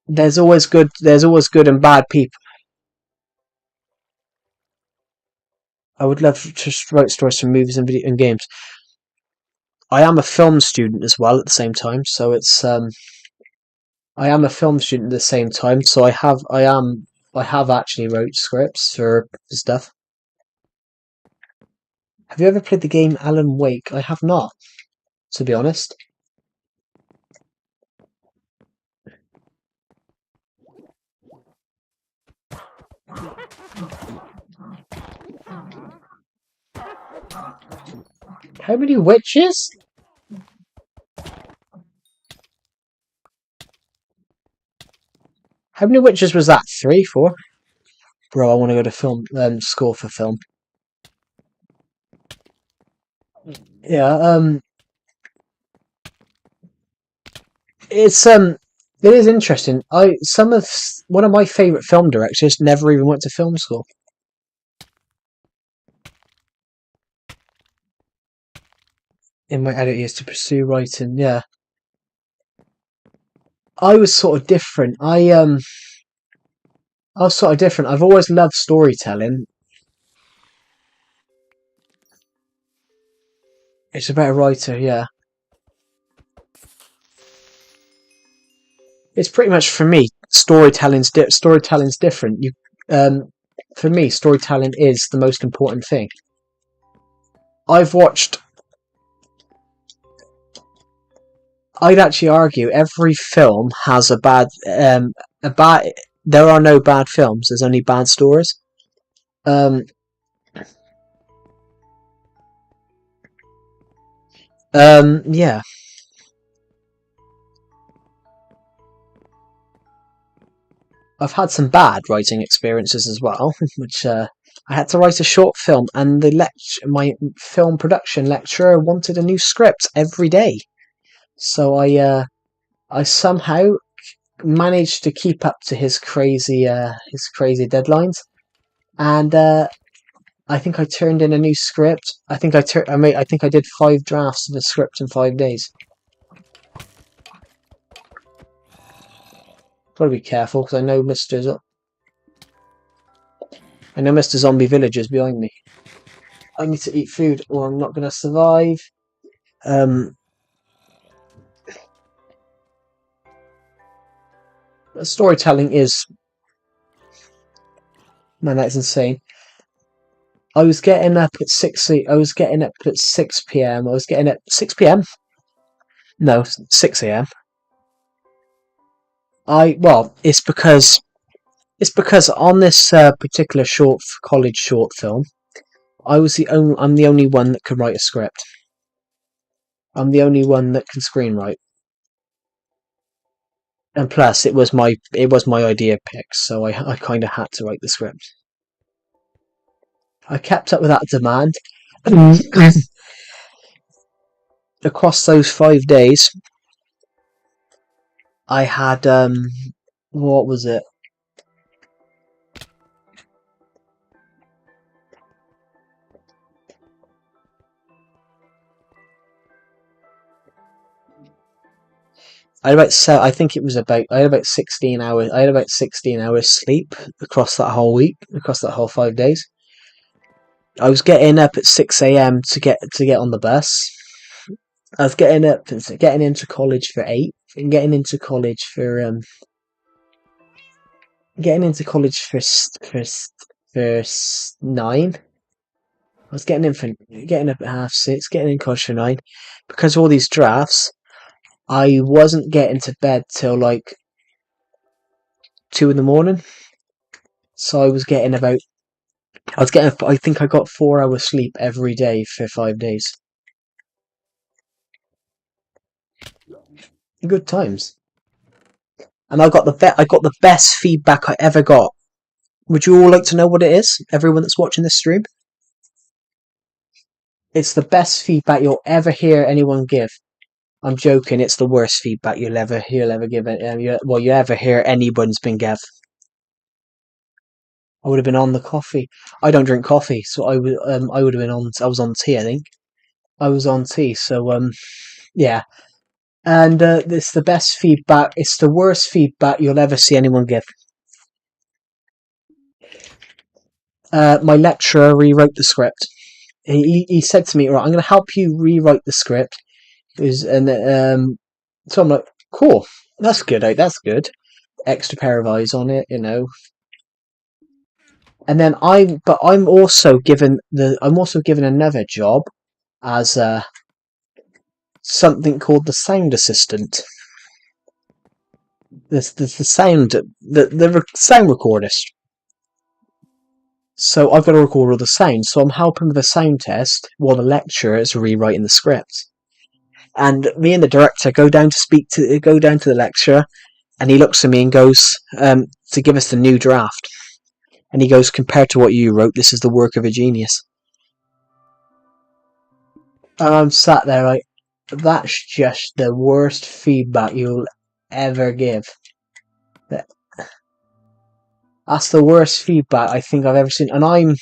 there's always good and bad people. I would love to write stories for movies and video and games. I am a film student as well at the same time, so it's I am a film student at the same time, so I have actually wrote scripts for stuff. Have you ever played the game Alan Wake? I have not, to be honest. How many witches? How many witches was that? 3, 4? Bro, I want to go to film school for film. Yeah, it's it is interesting. I some of One of my favorite film directors never even went to film school. In my edit years to pursue writing, yeah. I was sort of different. I was sort of different. I've always loved storytelling. It's about a writer, yeah. It's pretty much for me. Storytelling's different. Um, for me, storytelling is the most important thing. I've watched. I'd actually argue every film has a bad. There are no bad films. There's only bad stories. Um, yeah. I've had some bad writing experiences as well, which I had to write a short film, and my film production lecturer wanted a new script every day. So I somehow managed to keep up to his crazy deadlines, and I think I turned in a new script. I think I did 5 drafts of a script in 5 days. Gotta be careful because I know Mr. Zombie Villager's behind me. I need to eat food or I'm not gonna survive. Um, Storytelling is, man, that's insane. I was getting up at I was getting up at 6 p.m. I was getting up 6 p.m. No, 6 a.m. It's because on this particular college short film, I'm the only one that can write a script. I'm the only one that can screenwrite. And plus, it was my idea pick, so I kind of had to write the script. I kept up with that demand. Across those 5 days, I had what was it? I think it was about I had about 16 hours. I had about 16 hours sleep across that whole week, across that whole 5 days. I was getting up at 6 a.m. to get on the bus. I was getting up and getting into college for 8, and getting into college for 9. I was getting up at 6:30, getting in college for 9. Because of all these drafts, I wasn't getting to bed till like 2 in the morning. So I was getting about I think I got 4 hours sleep every day for 5 days. Good times. And I got the best feedback I ever got. Would you all like to know what it is? Everyone that's watching this stream? It's the best feedback you'll ever hear anyone give. I'm joking. It's the worst feedback you'll ever give. You ever hear anyone's been give. I would have been on the coffee. I don't drink coffee, so I would have been on. I was on tea. I think I was on tea. So yeah. And it's the best feedback. It's the worst feedback you'll ever see anyone give. My lecturer rewrote the script. He said to me, "Right, I'm going to help you rewrite the script." So I'm like, "Cool, that's good. That's good. Extra pair of eyes on it, you know." And then I'm also given another job as something called the sound assistant. The sound recordist. So I've got to record all the sound. So I'm helping with the sound test while the lecturer is rewriting the script. And me and the director go down to the lecturer, and he looks at me and goes to give us the new draft. And he goes, "Compared to what you wrote, this is the work of a genius." And I'm sat there like, that's just the worst feedback you'll ever give. That's the worst feedback I think I've ever seen. And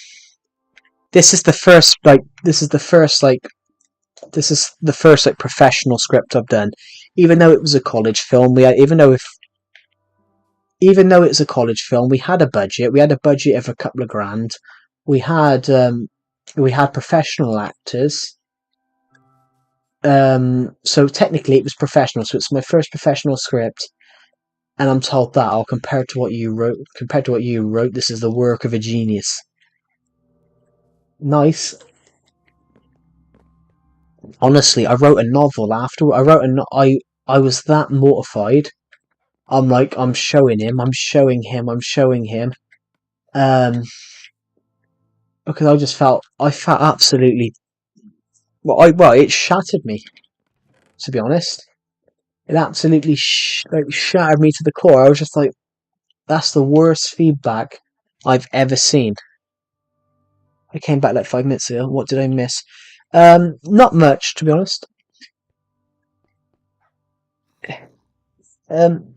this is the first professional script I've done. Even though it was a college film, even though it's a college film, we had a budget. We had a budget of a couple of grand. We had professional actors. So technically it was professional. So it's my first professional script, and I'm told that, "Oh, compared to what you wrote, this is the work of a genius." Nice. Honestly, I wrote a novel after. I was that mortified. I'm like, I'm showing him. I'm showing him. Um, because I felt absolutely. It shattered me. To be honest, it absolutely shattered me to the core. I was just like, that's the worst feedback I've ever seen. I came back like 5 minutes ago. What did I miss? Not much, to be honest. Um,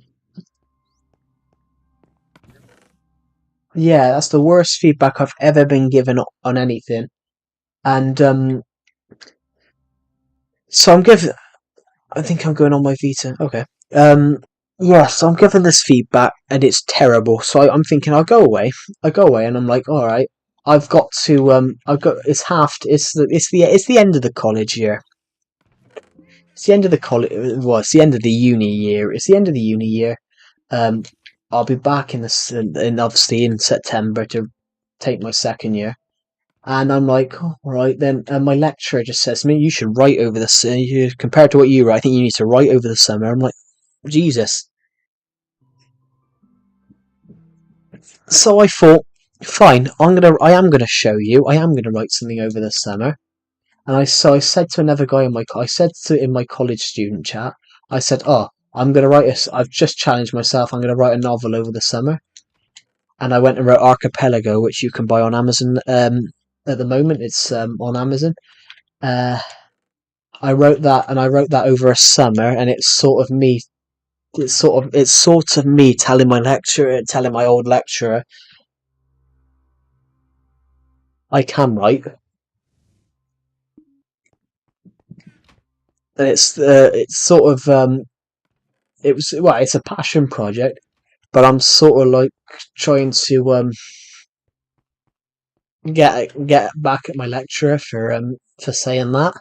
yeah, that's the worst feedback I've ever been given on anything. And so I'm giving. I think I'm going on my Vita. Okay. Yeah, so I'm giving this feedback, and it's terrible. So I'm thinking I'll go away. I go away, and I'm like, all right. I've got to. I've got. It's half. It's the end of the college year. It's the end of the college. Well, it's the end of the uni year. It's the end of the uni year. Um, I'll be back obviously in September to take my second year. And I'm like, oh, all right then. And my lecturer just says to me, "You should write over this. Compared to what you write, I think you need to write over the summer." I'm like, Jesus. So I thought, fine, I am gonna show you. I am gonna write something over the summer. And I said to another guy in my college student chat, I said, "Oh, I've just challenged myself. I'm gonna write a novel over the summer." And I went and wrote Archipelago, which you can buy on Amazon. At the moment, it's on Amazon. Uh, I wrote that over a summer, and it's sort of me telling my old lecturer, I can write. And it's sort of it's a passion project, but I'm sort of like trying to get back at my lecturer for saying that.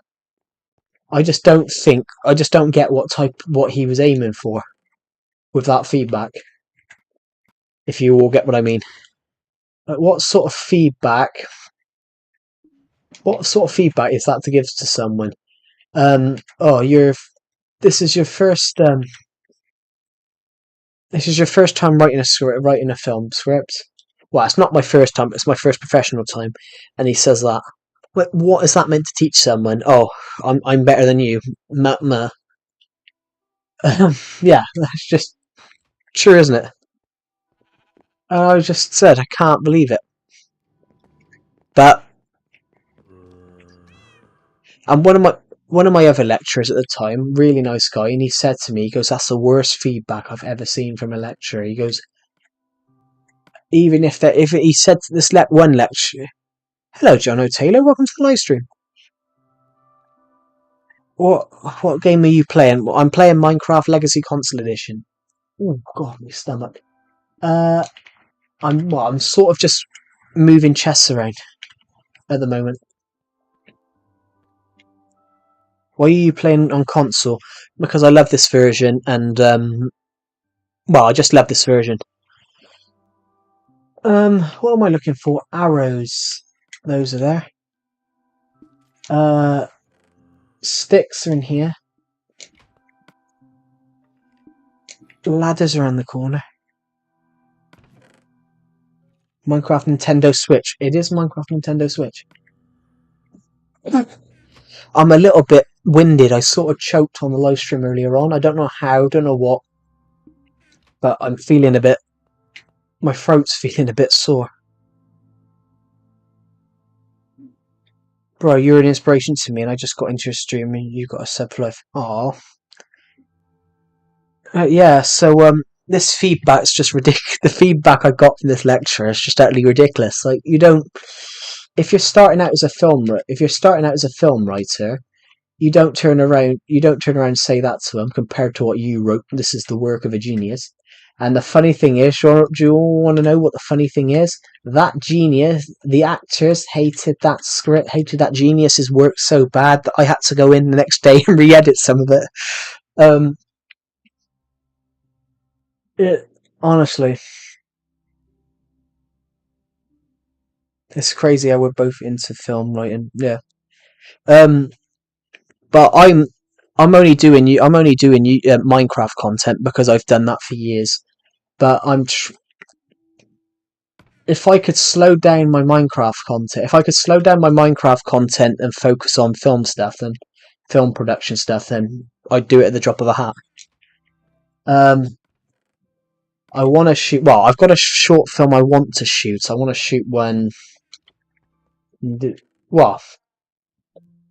I just don't get what he was aiming for with that feedback. If you all get what I mean. Like, what sort of feedback is that to give to someone? Oh, this is your first this is your first time writing a film script. Well, it's not my first time, it's my first professional time. And he says that. What is that meant to teach someone? Oh, I'm better than you. Meh. Yeah, that's just true, isn't it? And I just said, I can't believe it. But and one of my other lecturers at the time, really nice guy, and he said to me, he goes, "That's the worst feedback I've ever seen from a lecturer." He goes, even if he said to this one lecturer, "Hello, John O'Taylor, welcome to the live stream. What what game are you playing?" "I'm playing Minecraft Legacy Console Edition." Oh God, my stomach. Uh, I'm sort of just moving chests around at the moment. Why are you playing on console? Because I love this version, and well, I just love this version. What am I looking for? Arrows. Those are there. Sticks are in here. Ladders around the corner. Minecraft Nintendo Switch. It is Minecraft Nintendo Switch. I'm a little bit winded. I sort of choked on the live stream earlier on. I don't know how, don't know what, but I'm feeling a bit. My throat's feeling a bit sore. Bro, you're an inspiration to me, and I just got into your stream, and you got a sub for life. Aww. Yeah, so this feedback's just ridiculous. The feedback I got from this lecture is just utterly ridiculous. Like, you don't. If you're starting out as a film writer, you don't turn around. You don't turn around and say that to them. Compared to what you wrote, this is the work of a genius. And the funny thing is, do you all want to know what the funny thing is? That genius, the actors hated that script, hated that genius's work so bad that I had to go in the next day and re-edit some of it. Um, Honestly, it's crazy how we're both into film writing. Yeah. Um, but I'm only doing Minecraft content because I've done that for years. But if I could slow down my Minecraft content, if I could slow down my Minecraft content and focus on film stuff and film production stuff, then I'd do it at the drop of a hat. I want to shoot. Well, I've got a short film I want to shoot. I want to shoot one. Well,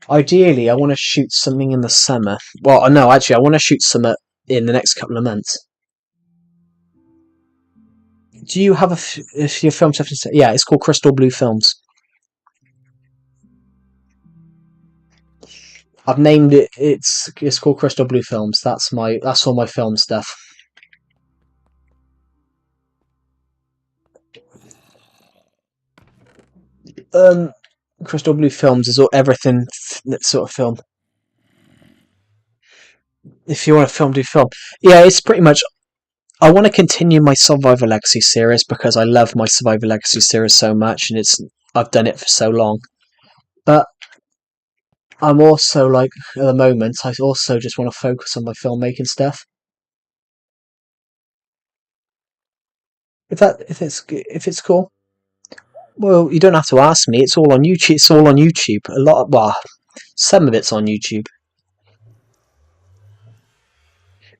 ideally, I want to shoot something in the summer. Well, no, actually, I want to shoot some in the next couple of months. Do you have if your film stuff? Yeah, it's called Crystal Blue Films. I've named it. It's called Crystal Blue Films. That's all my film stuff. Crystal Blue Films is everything that sort of film. If you want to film, do film. Yeah, it's pretty much. I want to continue my Survivor Legacy series because I love my Survivor Legacy series so much, and I've done it for so long. But I'm also like at the moment, I also just want to focus on my filmmaking stuff. If it's cool, well, you don't have to ask me. It's all on YouTube. It's all on YouTube. Some of it's on YouTube.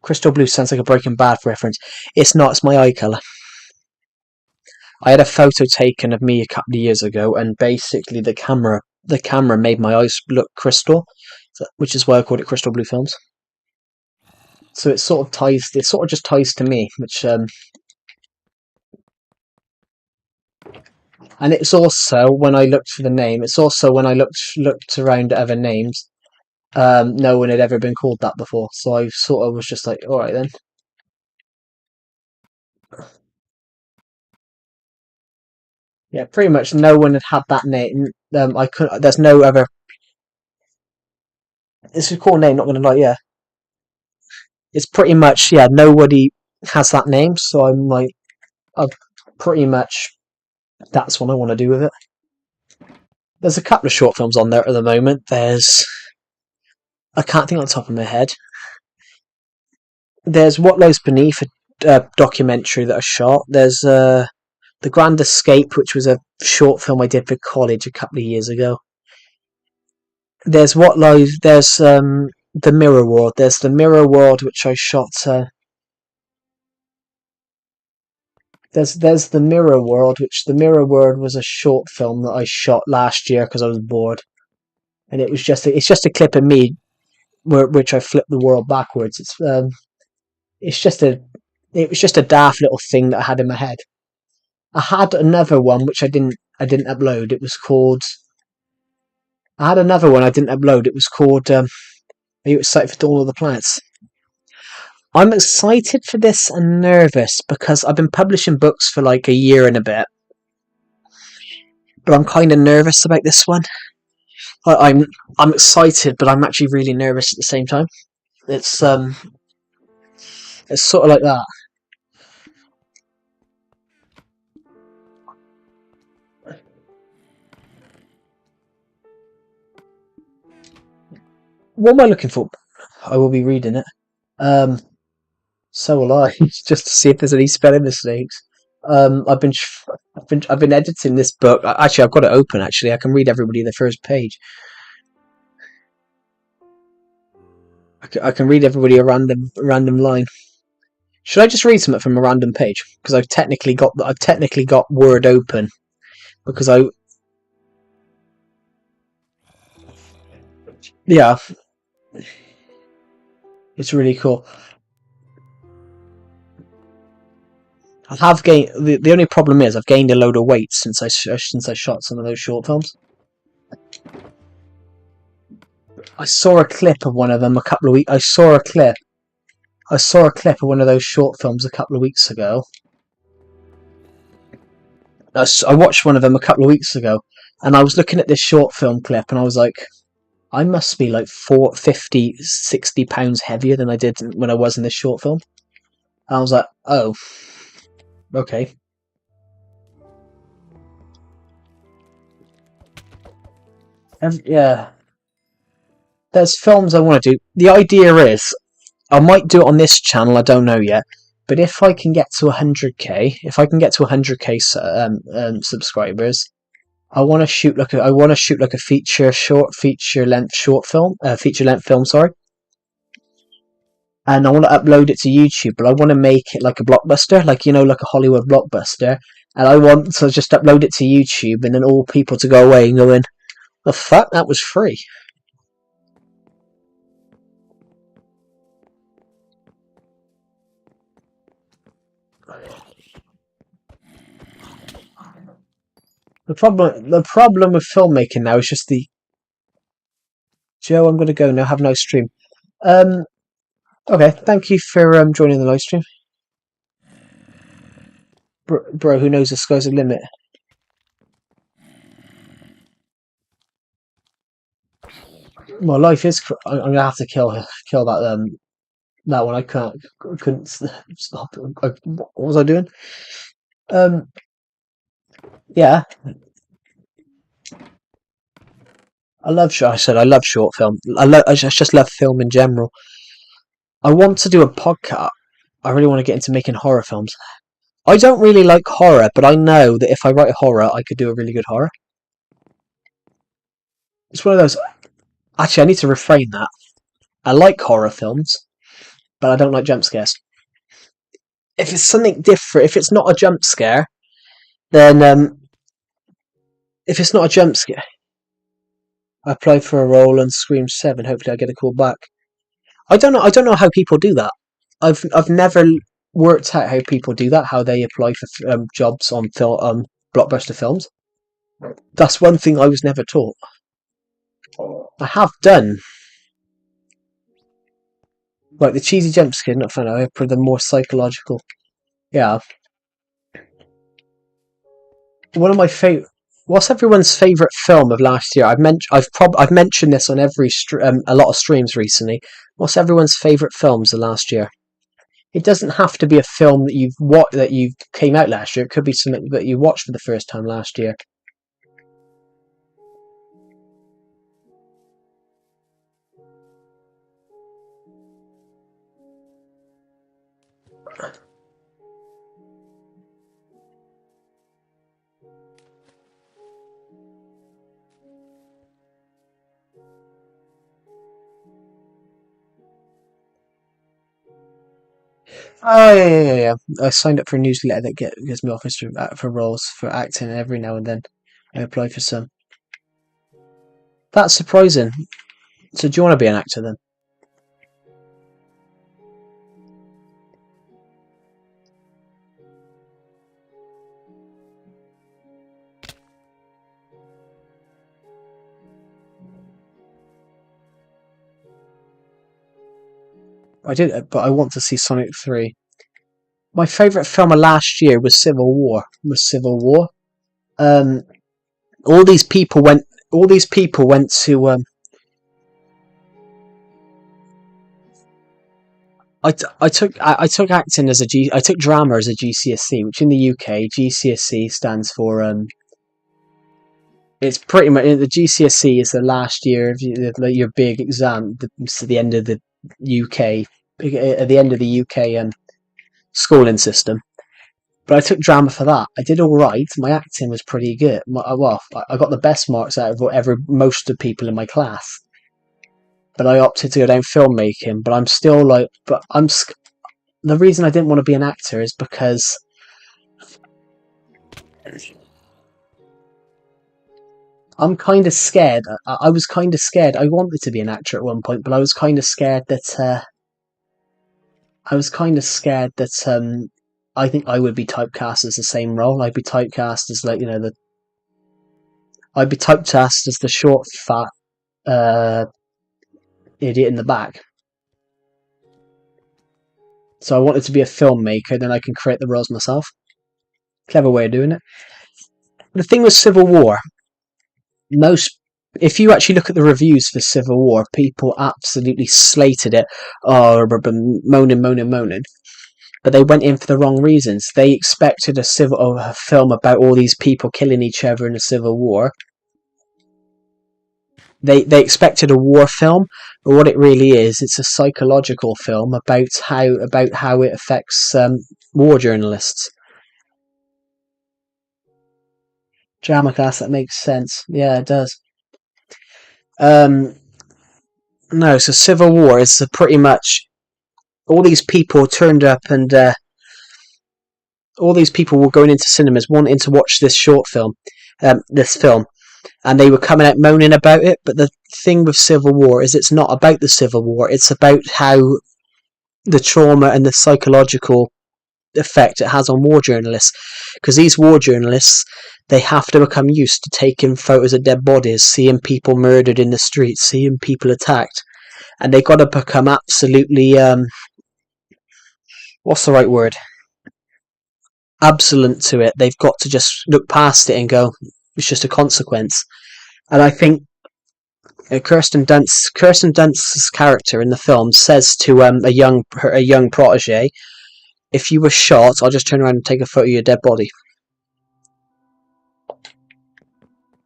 Crystal Blue sounds like a Breaking Bad reference. It's not. It's my eye color. I had a photo taken of me a couple of years ago, and basically the camera made my eyes look crystal, which is why I called it Crystal Blue Films. So it sort of just ties to me, which and it's also when I looked for the name. It's also when I looked around at other names. No one had ever been called that before, so I sort of was just like, all right then. Yeah, pretty much no one had that name. I could. There's no other. It's a cool name. Not gonna lie. Yeah, it's pretty much nobody has that name, so I'm like, I pretty much that's what I want to do with it. There's a couple of short films on there at the moment. I can't think on the top of my head. There's What Lies Beneath, a documentary that I shot. There's The Grand Escape, which was a short film I did for college a couple of years ago. There's What Lies. There's the Mirror World. There's the Mirror World, which I shot. There's the Mirror World, which the Mirror World was a short film that I shot last year because I was bored, and it's just a clip of me which I flipped the world backwards. It's just a it was just a daft little thing that I had in my head. I had another one which I didn't upload. It was called. I had another one I didn't upload. It was called. Are you excited for Dawn of the Planets? I'm excited for this and nervous because I've been publishing books for like a year and a bit, but I'm kind of nervous about this one. I'm excited, but I'm actually really nervous at the same time. It's um it's sort of like that. What am I looking for? I will be reading it. Um, so will I, just to see if there's any spelling mistakes. I've been editing this book. Actually, I've got it open. Actually, I can read everybody the first page. I can read everybody a random line. Should I just read something from a random page? Because I've technically got Word open because yeah, it's really cool. I have gained the only problem is I've gained a load of weight since I shot some of those short films. I saw a clip of one of them a couple of weeks. I saw a clip of one of those short films a couple of weeks ago. I watched one of them a couple of weeks ago, and I was looking at this short film clip, and I was like, I must be like 50, 60 pounds heavier than I did when I was in this short film. And I was like, oh, okay. And yeah, there's films I want to do. The idea is I might do it on this channel. I don't know yet. But if I can get to 100k, if I can get to 100k subscribers, I want to shoot like a feature length film. Sorry, and I want to upload it to YouTube. But I want to make it like a blockbuster, like like a Hollywood blockbuster. And I want to just upload it to YouTube, and then all people to go away and go in, the fuck, that was free. The problem with filmmaking now is just the Joe. I'm gonna go now. Have a nice stream. Um, okay, thank you for joining the live stream, bro. Who knows the sky's the limit? My life is. I'm gonna have to kill that one. Couldn't stop. What was I doing? Um, yeah, I love short film. I just love film in general. I want to do a podcast. I really want to get into making horror films. I don't really like horror, but I know that if I write horror, I could do a really good horror. It's one of those. Actually, I need to reframe that. I like horror films, but I don't like jump scares. If it's something different, if it's not a jump scare, then if it's not a jump scare, I applied for a role on Scream 7. Hopefully, I get a call back. I don't know. I don't know how people do that. I've never worked out how people do that. How they apply for jobs on blockbuster films. That's one thing I was never taught. I have done like the cheesy jump scare, not fun. I put the more psychological. Yeah, one of my favorite. What's everyone's favorite film of last year? I've mentioned this on a lot of streams recently. What's everyone's favorite films of last year? It doesn't have to be a film that you came out last year. It could be something that you watched for the first time last year. Oh yeah. I signed up for a newsletter that gives me offers for roles for acting, and every now and then I apply for some. That's surprising. So do you want to be an actor then? I did, but I want to see Sonic 3. My favourite film of last year was Civil War. Um, all these people went. All these people went to. I took acting as a G. I took drama as a GCSE, which in the UK GCSE stands for. It's pretty much the GCSE is the last year of your big exam. It's the end of the UK. At the end of the UK schooling system. But I took drama for that. I did all right. My acting was pretty good. I got the best marks out of most of the people in my class. But I opted to go down filmmaking. But I'm still like, but I'm the reason I didn't want to be an actor is because I'm kind of scared. I was kind of scared. I wanted to be an actor at one point, but I was kind of scared that I think I would be typecast as the same role. I'd be typecast as like the I'd be typecast as the short, fat uh, idiot in the back. So I wanted to be a filmmaker, then I can create the roles myself. Clever way of doing it. The thing with Civil War, most if you actually look at the reviews for Civil War, people absolutely slated it. Oh, moaning. But they went in for the wrong reasons. They expected a film about all these people killing each other in a civil war. They expected a war film, but what it really is, it's a psychological film about how it affects war journalists. Drama class, that makes sense. Yeah, it does. Um, no, so Civil War is pretty much all these people turned up, and all these people were going into cinemas wanting to watch this film, and they were coming out moaning about it. But the thing with Civil War is, it's not about the Civil War; it's about how the trauma and the psychological effect it has on war journalists. Because these war journalists, they have to become used to taking photos of dead bodies, seeing people murdered in the streets, seeing people attacked, and they got to become absolutely what's the right word? Absolute to it. They've got to just look past it and go, it's just a consequence. And I think Kirsten Dunst's character in the film says to a young protege, "If you were shot, I'll just turn around and take a photo of your dead body."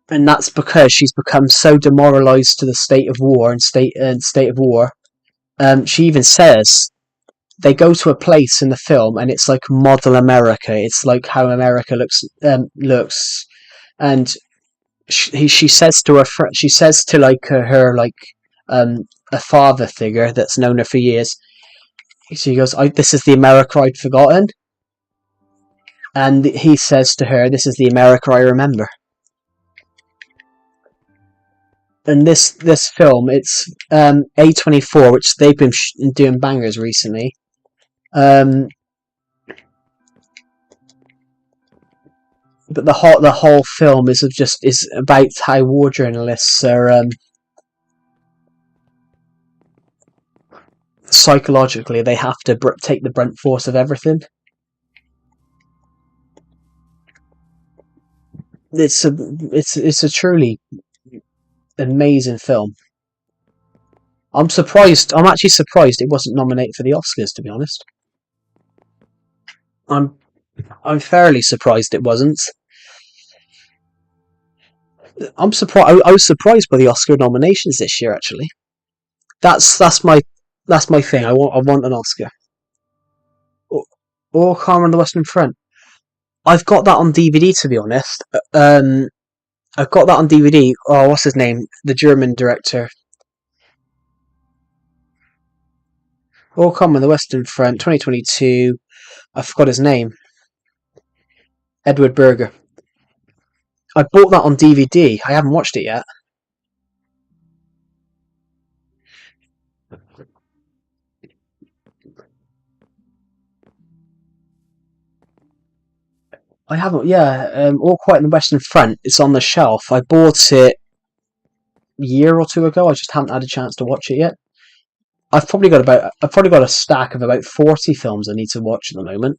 And that's because she's become so demoralised to the state of war and state of war. She even says they go to a place in the film, and it's like model America. It's like how America looks, and she says to she says to like her like a father figure that's known her for years. She goes, "This is the America I'd forgotten," and he says to her, "This is the America I remember." And this film, it's A24, which they've been doing bangers recently. Um, but the whole film is about how war journalists are psychologically they have to take the brunt force of everything. It's a truly amazing film. I'm surprised. I'm actually surprised it wasn't nominated for the Oscars. To be honest, I'm I'm fairly surprised it wasn't. I'm surprised. I was surprised by the Oscar nominations this year. Actually, that's my thing. I want an Oscar. Or Carmen on the Western Front. I've got that on DVD. To be honest, I've got that on DVD. Oh, what's his name? The German director. All Come on the Western Front, 2022. I forgot his name. Edward Berger. I bought that on DVD. I haven't watched it yet. I haven't. Yeah, All Quiet on the Western Front. It's on the shelf. I bought it a year or two ago. I just haven't had a chance to watch it yet. I've probably got a stack of about 40 films I need to watch at the moment.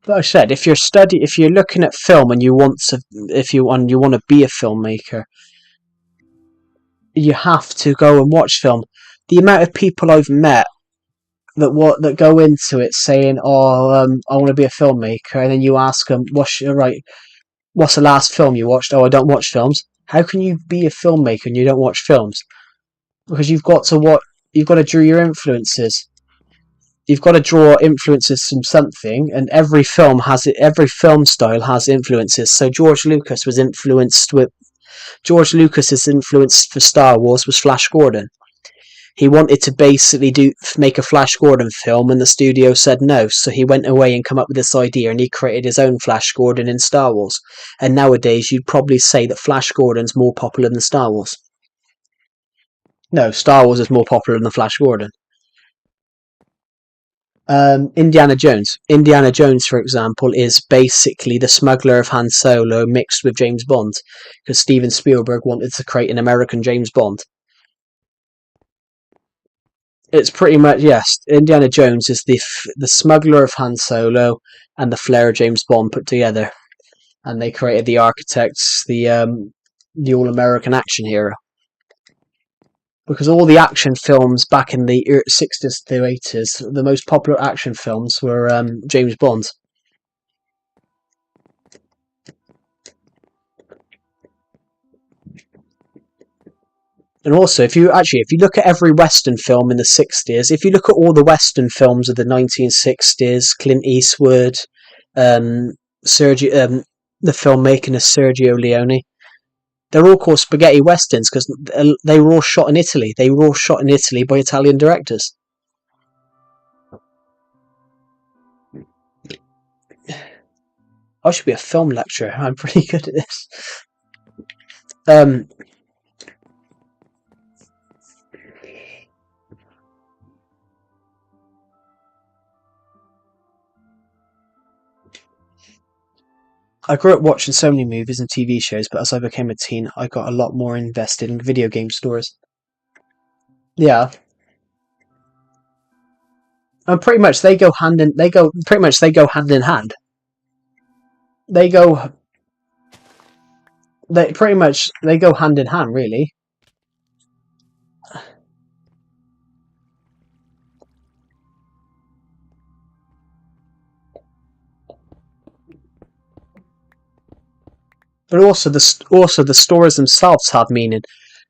Like I said, if you're looking at film and you want to be a filmmaker, you have to go and watch film. The amount of people I've met that go into it saying, "Oh, I want to be a filmmaker," and then you ask them, what's the last film you watched?" "Oh, I don't watch films." How can you be a filmmaker and you don't watch films? Because you've got to draw your influences. You've got to draw influences from something, and every film has it. Every film style has influences. So George Lucas's influence for Star Wars was Flash Gordon. He wanted to basically make a Flash Gordon film, and the studio said no. So he went away and come up with this idea, and he created his own Flash Gordon in Star Wars. And nowadays, you'd probably say that Flash Gordon's more popular than Star Wars. No, Star Wars is more popular than Flash Gordon. Indiana Jones. Indiana Jones, for example, is basically the smuggler of Han Solo mixed with James Bond, because Steven Spielberg wanted to create an American James Bond. It's pretty much, yes. Indiana Jones is the smuggler of Han Solo and the flair of James Bond put together, and they created the architects, the all American action hero. Because all the action films back in the 60s to 80s, the most popular action films were James Bond. And also, if you look at every Western film in the 60s, if you look at all the Western films of the 1960s, Clint Eastwood, the filmmaking of Sergio Leone, they're all called spaghetti westerns because they were all shot in Italy. They were all shot in Italy by Italian directors. I should be a film lecturer. I'm pretty good at this. I grew up watching so many movies and TV shows, but as I became a teen, I got a lot more invested in video game stores. Yeah, and pretty much they go hand in hand. They go they go hand in hand, really. But also the stories themselves have meaning.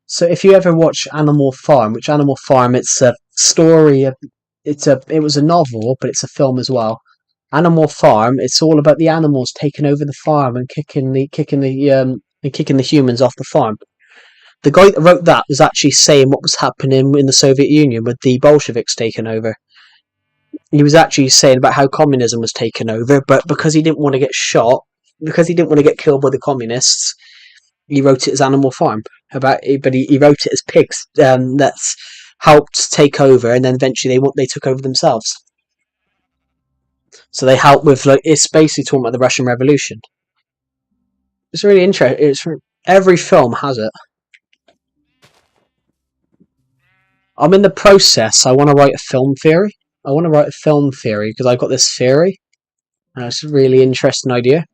So if you ever watch Animal Farm, which Animal Farm, it's a story. It was a novel, but it's a film as well. Animal Farm. It's all about the animals taking over the farm and kicking the humans off the farm. The guy that wrote that was actually saying what was happening in the Soviet Union with the Bolsheviks taking over. He was actually saying about how communism was taken over, but because he didn't want to get shot, because he didn't want to get killed by the communists, he wrote it as Animal Farm. He wrote it as pigs that's helped take over, and then eventually they took over themselves. So they helped with it's basically talking about the Russian Revolution. It's really interesting. Every film has it. I'm in the process. I want to write a film theory. I want to write a film theory because I've got this theory, and it's a really interesting idea.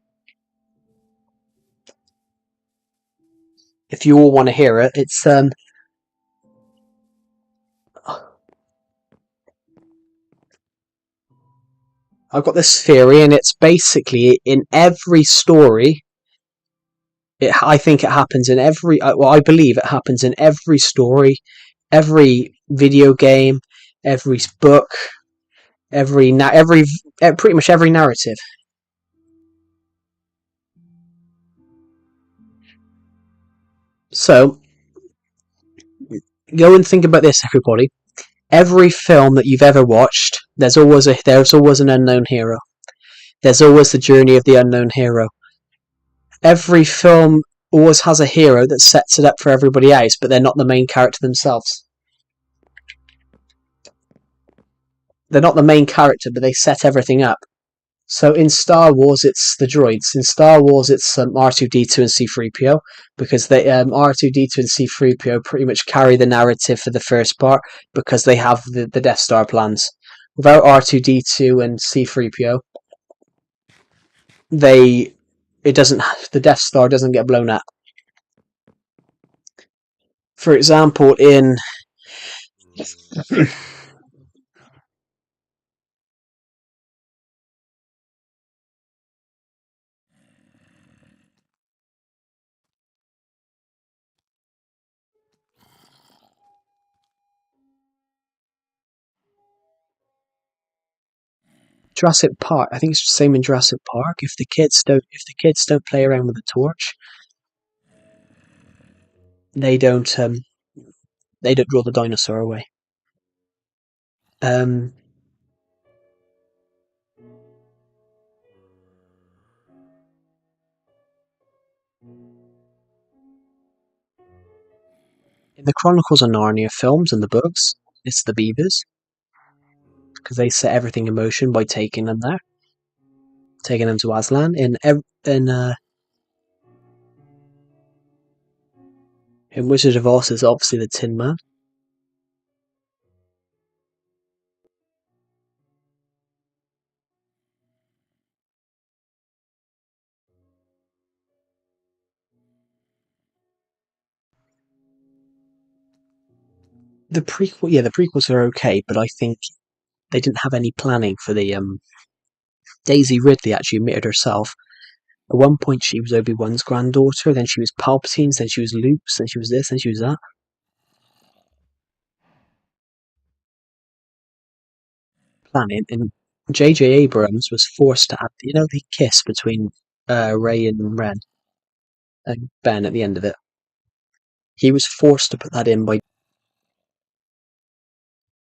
If you all want to hear it, it's I've got this theory, and it's basically in every story. I think it happens in every. Well, I believe it happens in every story, every video game, every book, pretty much every narrative. So go and think about this, everybody. Every film that you've ever watched, there's always an unknown hero. There's always the journey of the unknown hero. Every film always has a hero that sets it up for everybody else, but they're not the main character themselves. They're not the main character, but they set everything up. So in Star Wars, it's the droids. In Star Wars, it's R2D2 and C3PO because they R2D2 and C3PO pretty much carry the narrative for the first part because they have the Death Star plans. Without R2D2 and C3PO, they it doesn't the Death Star doesn't get blown up. For example, in Jurassic Park, I think it's the same in Jurassic Park. If the kids don't play around with a torch, they don't um, they don't draw the dinosaur away. Um, in the Chronicles of Narnia films and the books, it's the beavers because they set everything in motion by taking them there, taking them to Aslan. In Wizard of Oz, is obviously the Tin Man. The prequels are okay, but I think they didn't have any planning for the Daisy Ridley actually admitted herself. At one point, she was Obi-Wan's granddaughter, then she was Palpatine's, then she was Luke's, then she was this, then she was that. Planning, and J.J. Abrams was forced to add, the kiss between Ray and Ren and Ben at the end of it. He was forced to put that in by.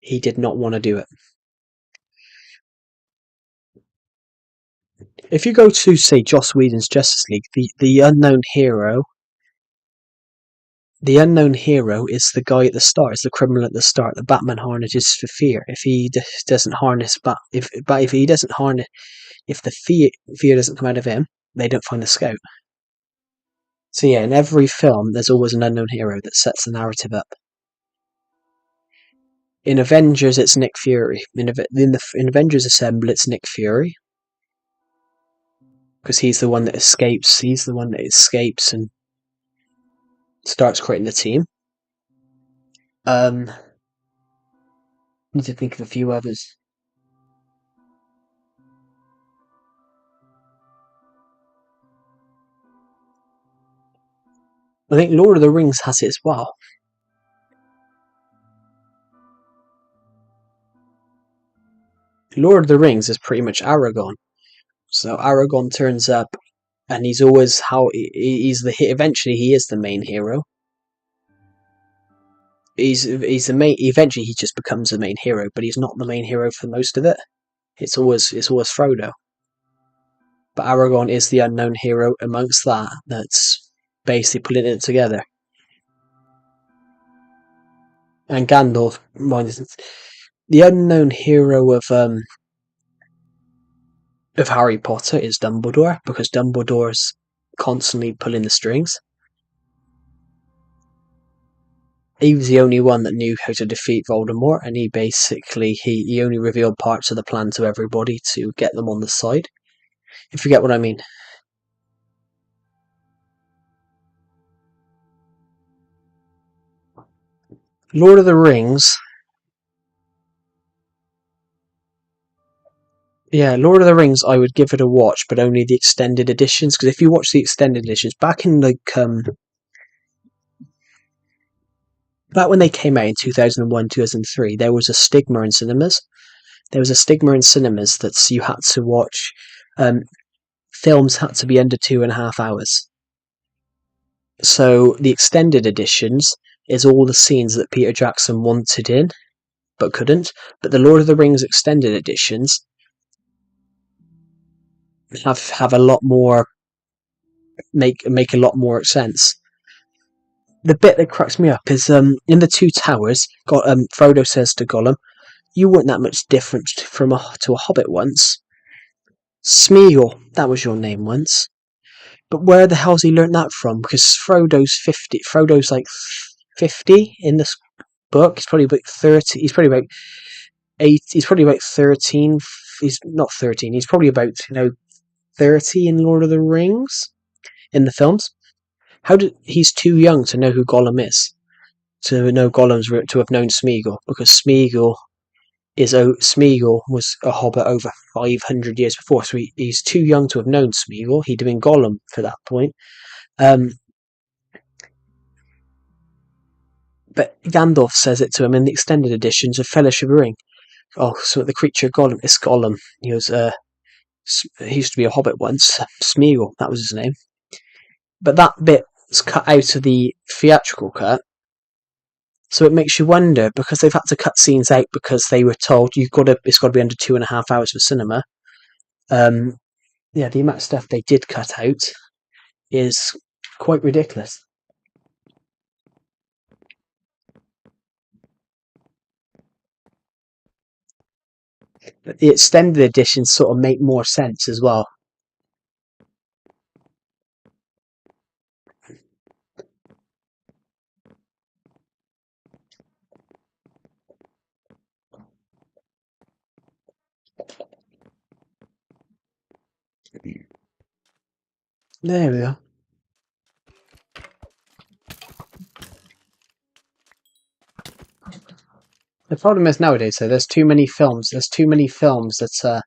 He did not want to do it. If you go to say Joss Whedon's Justice League, the unknown hero is the guy at the start, is the criminal at the start. The Batman harnesses for fear. If he doesn't harness, if he doesn't harness, if the fear doesn't come out of him, they don't find the scout. So yeah, in every film, there's always an unknown hero that sets the narrative up. In Avengers, it's Nick Fury. In Avengers Assemble, it's Nick Fury because he's the one that escapes. He's the one that escapes and starts creating the team. I need to think of a few others. I think Lord of the Rings has it as well. Lord of the Rings is pretty much Aragon. So Aragon turns up, and he's always he's the hit. Eventually, he is the main hero. He's the main. Eventually, he just becomes the main hero, but he's not the main hero for most of it. It's always Frodo. But Aragon is the unknown hero amongst that. That's basically putting it together. And Gandalf, the unknown hero of Harry Potter is Dumbledore because Dumbledore's constantly pulling the strings. He was the only one that knew how to defeat Voldemort, and he only revealed parts of the plan to everybody to get them on the side. If you get what I mean. Lord of the Rings. Yeah, Lord of the Rings, I would give it a watch, but only the extended editions. Because if you watch the extended editions, back when they came out in 2001, 2003, there was a stigma in cinemas. There was a stigma in cinemas that you had to watch. Films had to be under 2.5 hours. So the extended editions is all the scenes that Peter Jackson wanted in but couldn't. But the Lord of the Rings extended editions have a lot more make a lot more sense. The bit that cracks me up is in the Two Towers. Frodo says to Gollum, "You weren't that much different from to a hobbit once. Smeagol, that was your name once." But where the hell's he learnt that from? Because Frodo's 50. Frodo's like 50 in this book. He's probably about 30. He's probably about 8. He's probably about 13. He's not 13. He's probably about 30 in Lord of the Rings in the films. He's too young to know who Gollum is, to know to have known Smeagol, because Smeagol was a hobbit over 500 years before, so he's too young to have known Smeagol. He'd have been Gollum for that point. Um, but Gandalf says it to him in the extended editions of Fellowship of the Ring. Oh, so the creature Gollum, it's Gollum. He used to be a hobbit once. Smeagol, that was his name. But that bit's cut out of the theatrical cut. So it makes you wonder, because they've had to cut scenes out because they were told it's got to be under 2.5 hours for cinema. The amount of stuff they did cut out is quite ridiculous. But the extended editions sort of make more sense as well. There we go. The problem is nowadays, though, there's too many films. There's too many films now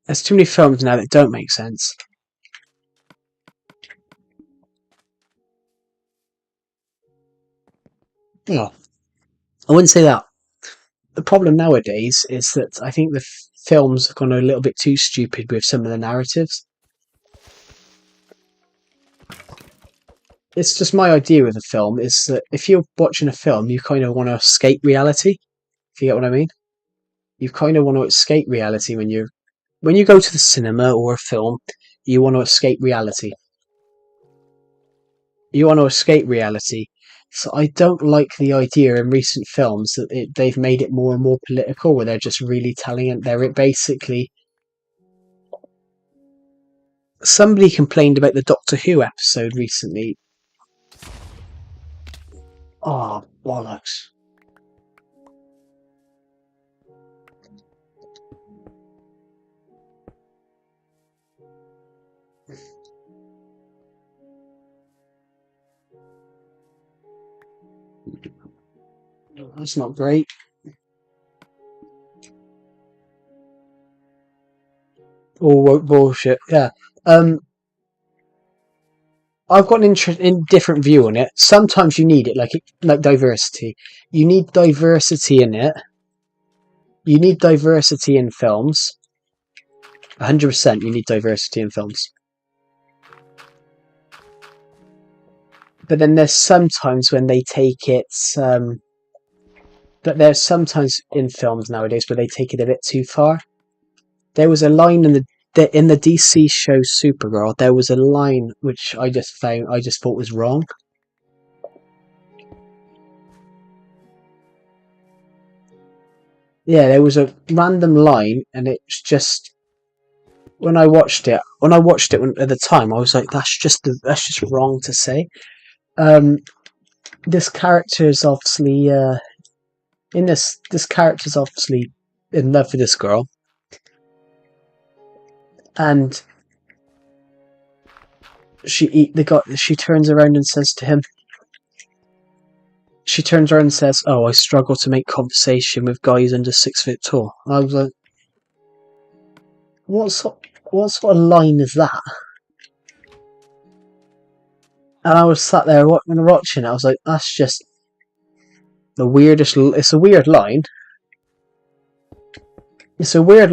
that don't make sense. Yeah, I wouldn't say that. The problem nowadays is that I think the films have gone a little bit too stupid with some of the narratives. It's just my idea with a film is that if you're watching a film, you kind of want to escape reality. If you get what I mean, you kind of want to escape reality when you go to the cinema or a film. You want to escape reality. You want to escape reality. So I don't like the idea in recent films that they've made it more and more political, where they're just really telling it. They're basically. Somebody complained about the Doctor Who episode recently. Oh, bollocks. That's not great. All woke bullshit. Yeah. I've got an different view on it. Sometimes you need it, like diversity. You need diversity in it. You need diversity in films. 100%. You need diversity in films. But then there's sometimes when they take it. But there's sometimes in films nowadays where they take it a bit too far. There was a line in the DC show Supergirl. There was a line which I just thought was wrong. Yeah, there was a random line, and it's just when I watched it at the time, I was like, that's just wrong to say. This character is obviously in this character's obviously in love with this girl, and she turns around and says to him. She turns around and says, "Oh, I struggle to make conversation with guys under 6 foot tall." And I was like, what sort of line is that? And I was sat there watching it. I was like, that's just the weirdest. It's a weird line. It's a weird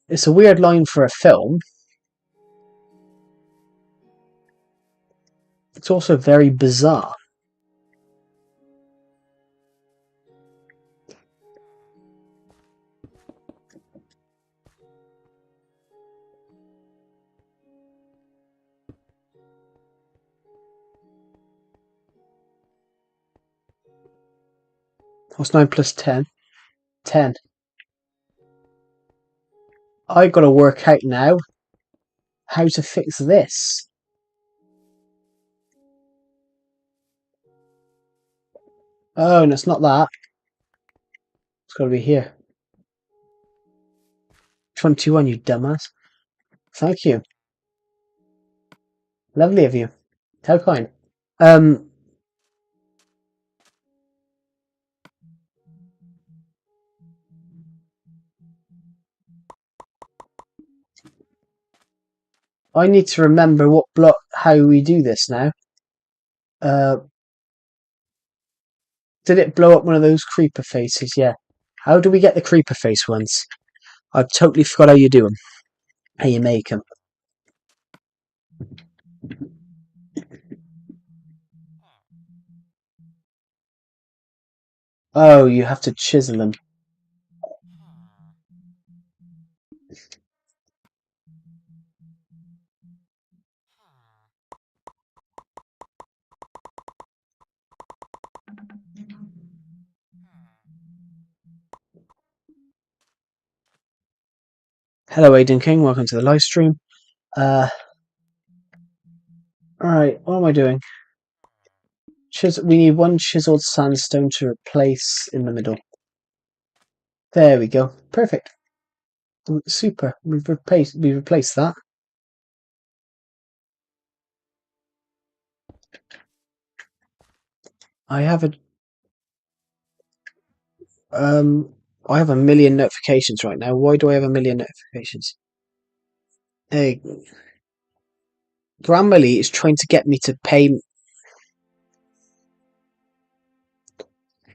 It's a weird line for a film. It's also very bizarre. What's 9 plus 10? 10. I gotta work out now how to fix this. Oh, and it's not that. It's gotta be here. 21, you dumbass. Thank you. Lovely of you. How kind. Um, I need to remember what block, how we do this now. Did it blow up one of those creeper faces? Yeah. How do we get the creeper face ones? I've totally forgot how you do them. How you make them. Oh, you have to chisel them. Hello, Aiden King. Welcome to the live stream. Alright, what am I doing? We need one chiseled sandstone to replace in the middle. There we go. Perfect. Super. We've replaced that. I have a million notifications right now. Why do I have a million notifications? Hey, Grammarly is trying to get me to pay.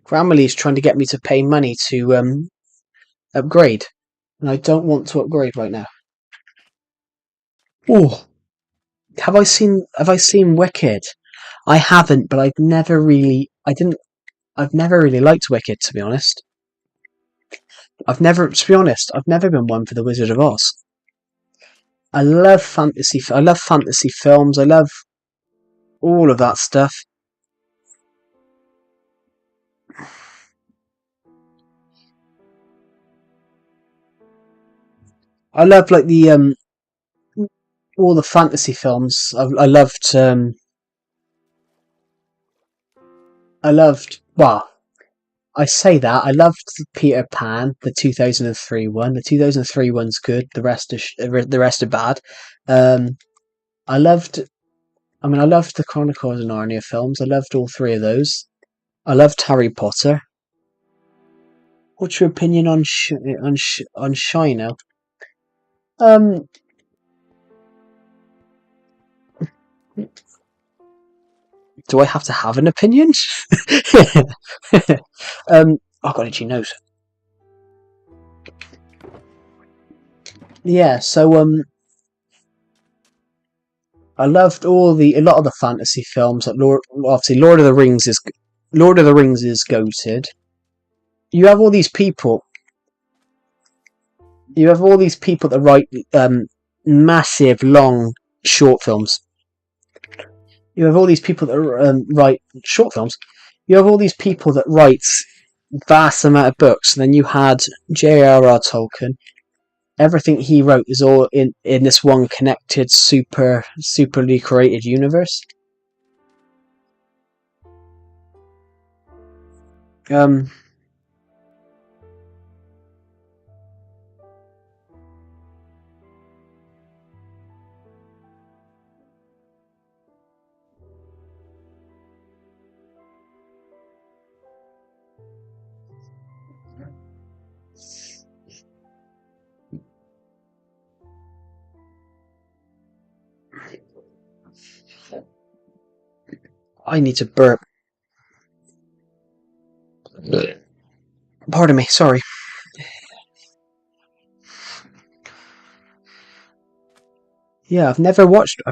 Grammarly is trying to get me to pay money to upgrade, and I don't want to upgrade right now. Oh, Have I seen Wicked? I haven't, but I've never really liked Wicked, to be honest. To be honest, I've never been one for the Wizard of Oz. I love fantasy films. I love all of that stuff. I love like the all the fantasy films. Well, I say that I loved Peter Pan, the 2003 one. The 2003 one's good. The rest are bad. Um, I loved. I loved the Chronicles of Narnia films. I loved all three of those. I loved Harry Potter. What's your opinion on Shino? Um, do I have to have an opinion? I got itchy nose. Yeah, so I loved a lot of the fantasy films. Like obviously, Lord of the Rings is goated. You have all these people. You have all these people that write massive, long, short films. You have all these people that write short films. You have all these people that write vast amount of books. And then you had J.R.R. Tolkien. Everything he wrote is all in this one connected, superly created universe. I need to burp. Pardon me, sorry. Yeah, I've never watched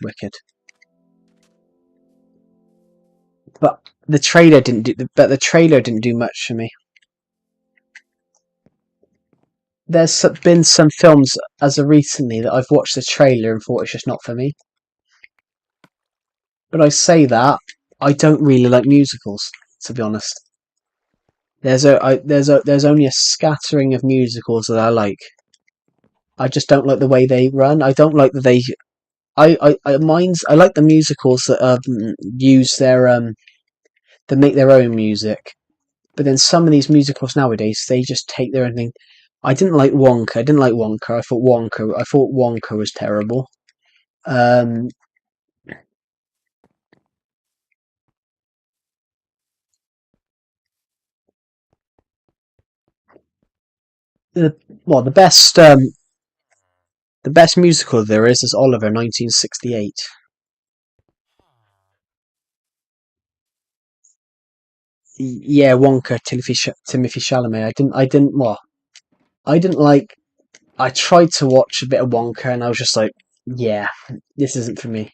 Wicked. but the trailer didn't do much for me. There's been some films as of recently that I've watched the trailer and thought it's just not for me. But I say that I don't really like musicals, to be honest. There's only a scattering of musicals that I like. I just don't like the way they run. I don't like that they. I like the musicals that use their that make their own music. But then some of these musicals nowadays, they just take their own thing. I didn't like Wonka. I didn't like Wonka. I thought Wonka was terrible. Um, the well, the best musical there is Oliver, 1968. Yeah, Wonka, Timothy Chalamet. I didn't like. I tried to watch a bit of Wonka, and I was just like, yeah, this isn't for me.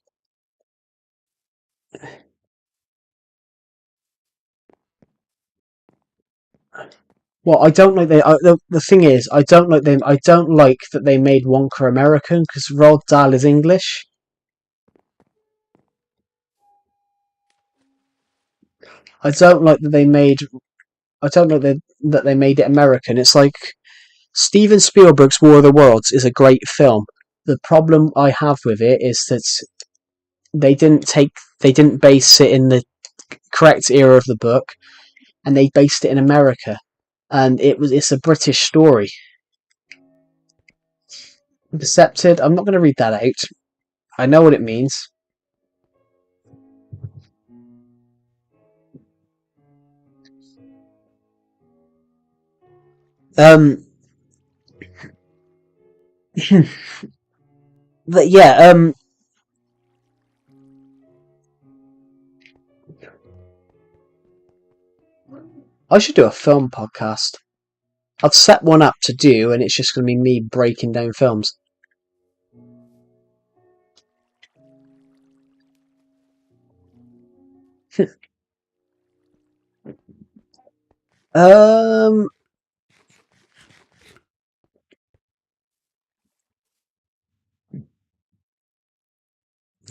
Well, I don't like the thing is, I don't like them. I don't like that they made Wonka American because Roald Dahl is English. I don't like that they made. I don't like that they made it American. It's like Steven Spielberg's War of the Worlds is a great film. The problem I have with it is that they didn't base it in the correct era of the book, and they based it in America, and it's a British story. Decepted. I'm not going to read that out. I know what it means. Um, but yeah. I should do a film podcast. I'd set one up to do, and it's just going to be me breaking down films. um,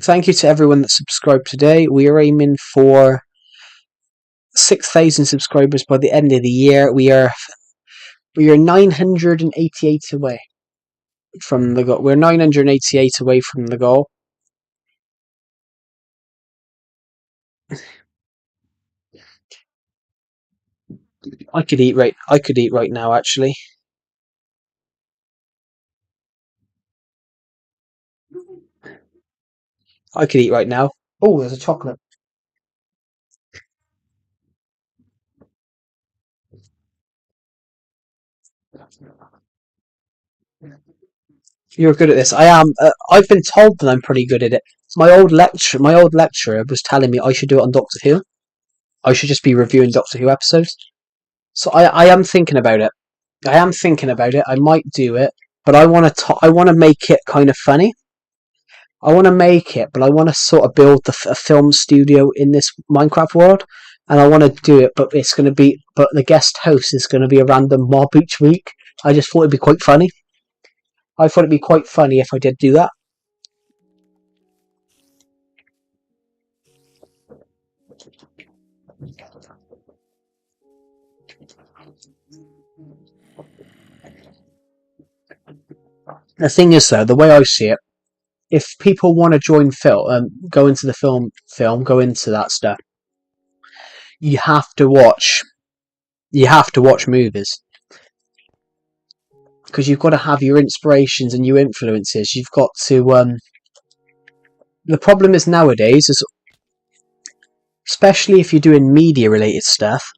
Thank you to everyone that subscribed today. We are aiming for 6,000 subscribers by the end of the year. We are 988 away from the goal. We're 988 away from the goal. I could eat right now. Actually, I could eat right now. Oh, there's a chocolate. You're good at this. I am. I've been told that I'm pretty good at it. My old lecturer was telling me I should do it on Doctor Who. I should just be reviewing Doctor Who episodes. So I am thinking about it. I am thinking about it. I might do it, but I want to make it kind of funny. I want to make it, but I want to sort of build a film studio in this Minecraft world, and I want to do it. But the guest host is going to be a random mob each week. I just thought it'd be quite funny. I thought it'd be quite funny if I did do that. The thing is, though, the way I see it, if people want to join film, go into the go into that stuff, you have to watch. You have to watch movies because you've got to have your inspirations and your influences. You've got to. The problem is nowadays, is especially if you're doing media related stuff,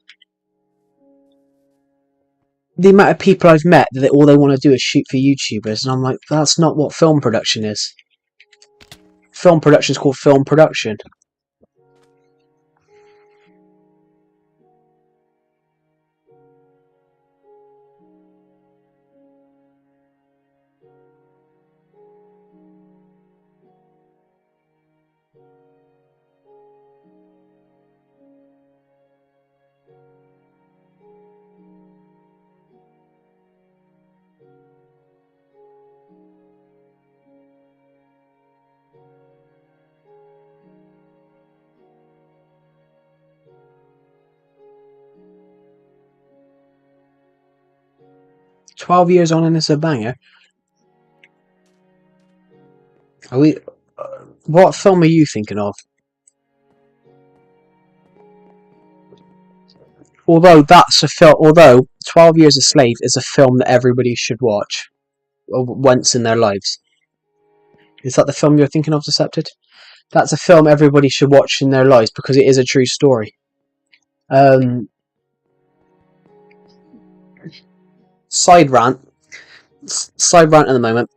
the amount of people I've met that all they want to do is shoot for YouTubers, and I'm like, that's not what film production is. Film production is called film production. 12 years on and it's a banger. Are we? What film are you thinking of? Although 12 Years a Slave is a film that everybody should watch once in their lives. Is that the film you're thinking of, Decepted? That's a film everybody should watch in their lives because it is a true story. Side rant. Side rant at the moment.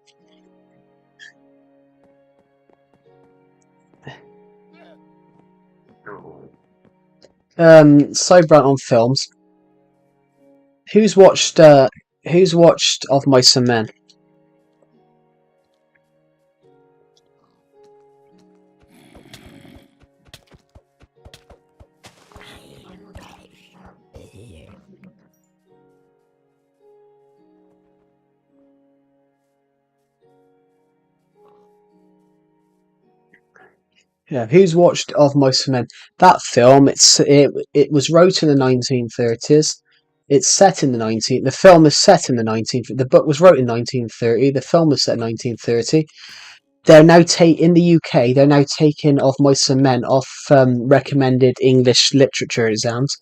Side rant on films. Who's watched Of Mice and Men? Yeah, who's watched Of Mice and Men? That film, it was wrote in the 1930s. It's set in the 19. The film is set in the 19. The book was wrote in 1930. The film was set in 1930. They're now in the UK. They're now taking Of Mice and Men off recommended English literature exams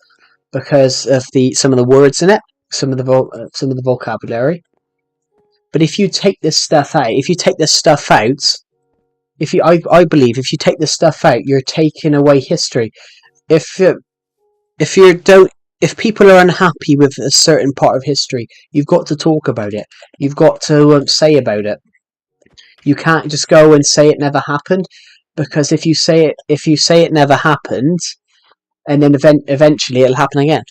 because of some of the words in it, some of the vocabulary. But if you take this stuff out, I believe if you take this stuff out, you're taking away history. If you don't, if people are unhappy with a certain part of history, you've got to talk about it. You've got to say about it. You can't just go and say it never happened, because if you say it never happened, and then eventually it'll happen again.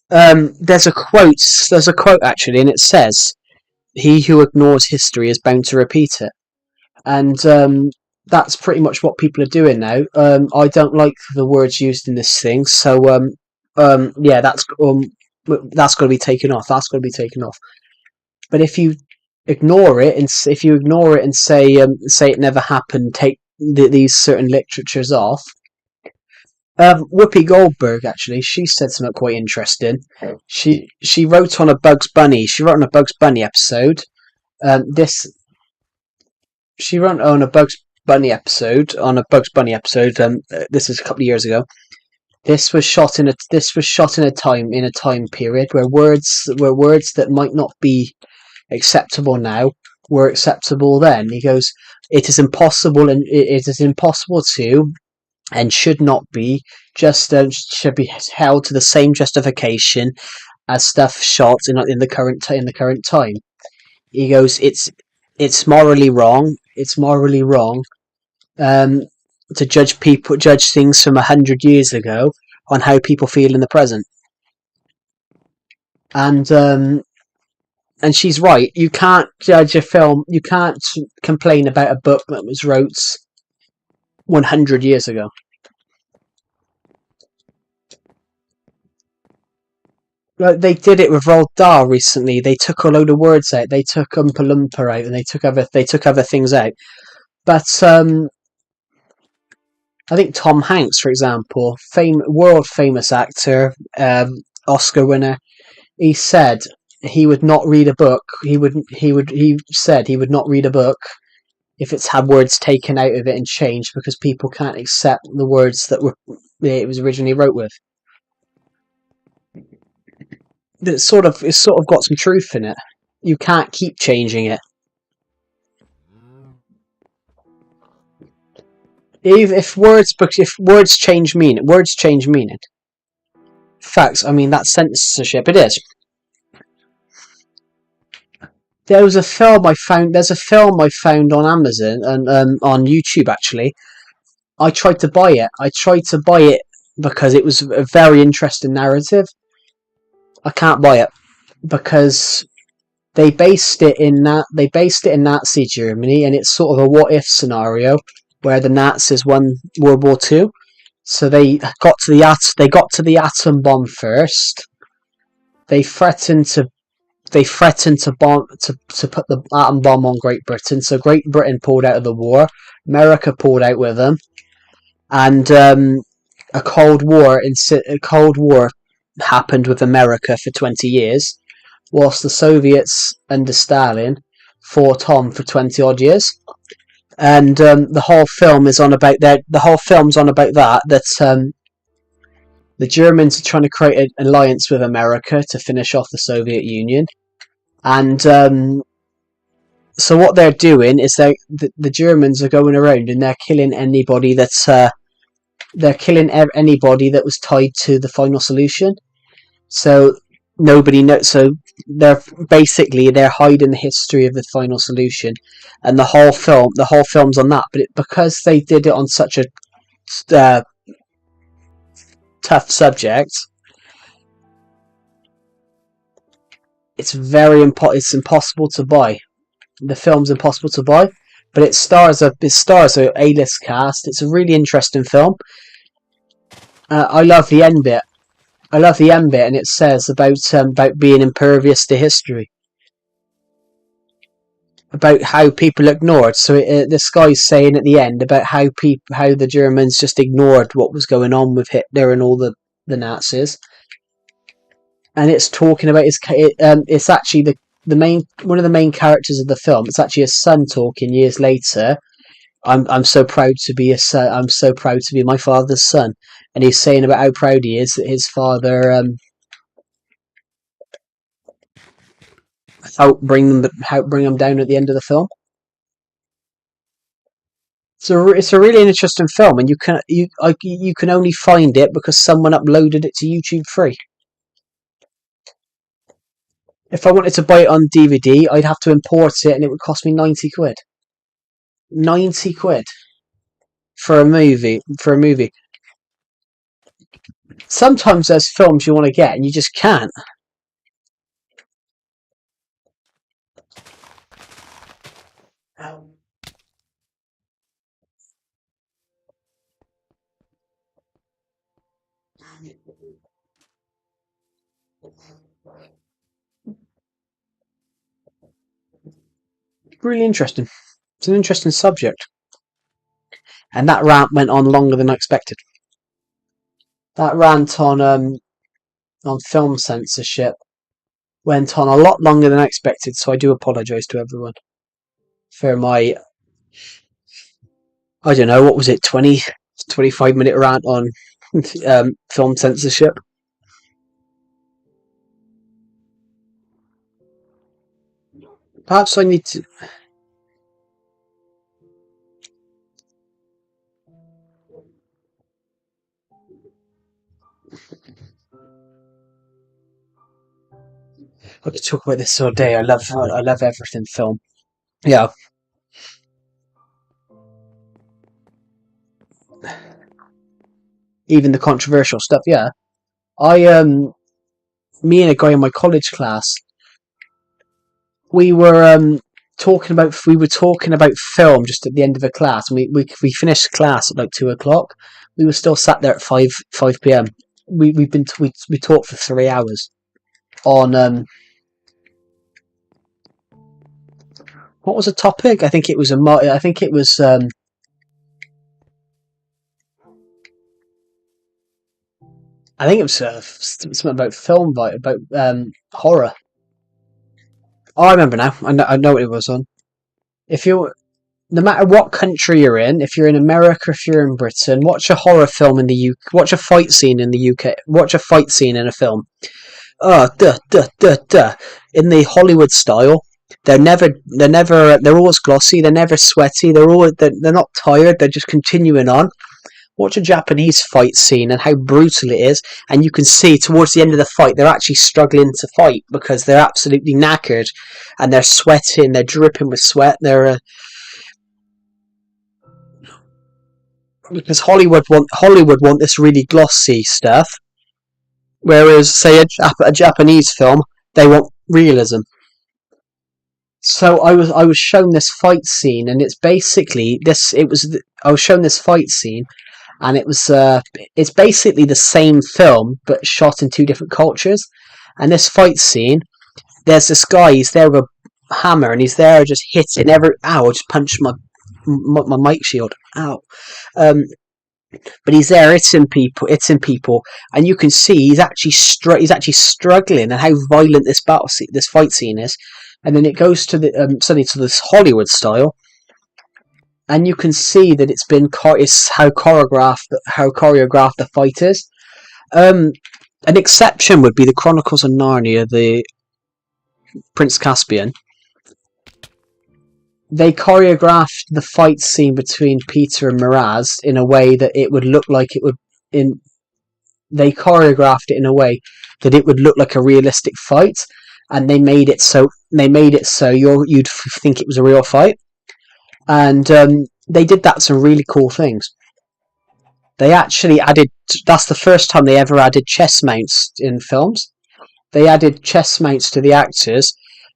There's a quote actually, and it says, "He who ignores history is bound to repeat it." And that's pretty much what people are doing now. I don't like the words used in this thing, so yeah, that's got to be taken off. That's got to be taken off. But if you ignore it and say it never happened, take these certain literatures off. Whoopi Goldberg actually, she said something quite interesting. She wrote on a Bugs Bunny. She wrote on a Bugs Bunny episode. She wrote on a Bugs Bunny episode. This is a couple of years ago. This was shot in a time period where words that might not be acceptable now were acceptable then. He goes, it is impossible to and should not be should be held to the same justification as stuff shot in the current time. He goes, it's morally wrong. It's morally wrong to judge things from 100 years ago on how people feel in the present. And she's right. You can't judge a film. You can't complain about a book that was wrote 100 years ago. Like they did it with Roald Dahl recently. They took a load of words out. They took Oompa Loompa out, and they took other things out. But I think Tom Hanks, for example, world famous actor, Oscar winner, he said he would not read a book. He said he would not read a book if it's had words taken out of it and changed, because people can't accept the words that it was originally wrote with. It's sort of got some truth in it. You can't keep changing it. If words change meaning. Facts. I mean, that's censorship. It is. There's a film I found on Amazon and on YouTube actually. I tried to buy it because it was a very interesting narrative. I can't buy it because they based it in Nazi Germany, and it's sort of a what if scenario where the Nazis won World War II. So they got to the atom bomb first. They threatened to put the atom bomb on Great Britain. So Great Britain pulled out of the war. America pulled out with them, and a Cold War happened with America for 20 years. whilst the Soviets under Stalin fought on for 20 odd years. And the whole film is on about that. The whole film's on about that. The Germans are trying to create an alliance with America to finish off the Soviet Union, and so what they're doing is the Germans are going around and they're killing anybody anybody that was tied to the final solution. So nobody knows. So they're hiding the history of the final solution, and the whole film's on that. But because they did it on such a uh, tough subject, it's impossible to buy. The film's impossible to buy, but it stars a A-list cast. It's a really interesting film. I love the end bit. And it says about being impervious to history, about how people ignored. So this guy's saying at the end about how the Germans just ignored what was going on with Hitler and all the Nazis, and it's talking about it's actually the main one of the main characters of the film. It's actually his son talking years later. I'm so proud to be a son. I'm so proud to be my father's son, and he's saying about how proud he is that his father helped bring them down at the end of the film. So it's a really interesting film, and you can only find it because someone uploaded it to YouTube free. If I wanted to buy it on DVD, I'd have to import it, and it would cost me 90 quid. 90 quid for a movie. Sometimes there's films you want to get and you just can't. Really interesting. It's an interesting subject. And that rant went on longer than I expected. That rant on film censorship went on a lot longer than I expected, so I do apologise to everyone for my, I don't know, what was it, 25 minute rant on film censorship. Perhaps I need to. I could talk about this all day. I love everything film. Yeah. Even the controversial stuff. Yeah. Me and a guy in my college class, we were talking about film just at the end of a class, and we finished class at like 2 o'clock. We were still sat there at 5 p.m. We talked for 3 hours on what was the topic? I think it was something about film, about horror. Oh, I remember now. I know what it was on. If you, no matter what country you're in, if you're in America, if you're in Britain, watch a horror film in the UK. Watch a fight scene in the UK. Watch a fight scene in a film. Oh, duh, duh, duh, duh. In the Hollywood style, they're always glossy. They're never sweaty. They're not tired. They're just continuing on. Watch a Japanese fight scene and how brutal it is, and you can see towards the end of the fight they're actually struggling to fight because they're absolutely knackered and they're sweating, they're dripping with sweat. Because Hollywood want this really glossy stuff, whereas say a Japanese film they want realism. So I was shown this fight scene, and it's basically this. I was shown this fight scene, and it's basically the same film but shot in two different cultures. And this fight scene, there's this guy. He's there with a hammer, and he's there just hitting every. Ow! I just punched my mic shield. Ow! but he's there. It's in people, and you can see he's actually struggling, and how violent this fight scene is. And then it goes to the suddenly to this Hollywood style, and you can see that it's how choreographed the fight is. Um, an exception would be the Chronicles of Narnia, the Prince Caspian. They choreographed the fight scene between Peter and Miraz in a way that it would look like it would in they choreographed it in a way that it would look like a realistic fight, and they made it so you'd think it was a real fight, and they did that some really cool things. They actually added. That's the first time they ever added chest mounts in films. They added chest mounts to the actors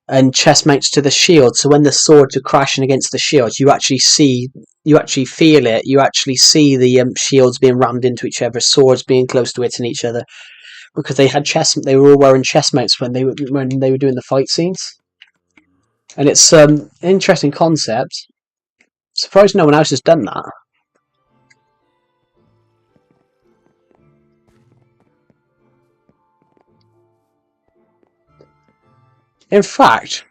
and chest mounts to the shield. So when the swords are crashing against the shields, you actually feel it. You actually see the shields being rammed into each other, swords being close to hitting each other, because they were all wearing chest mounts when they were doing the fight scenes. And it's an interesting concept. Surprised no one else has done that. In fact,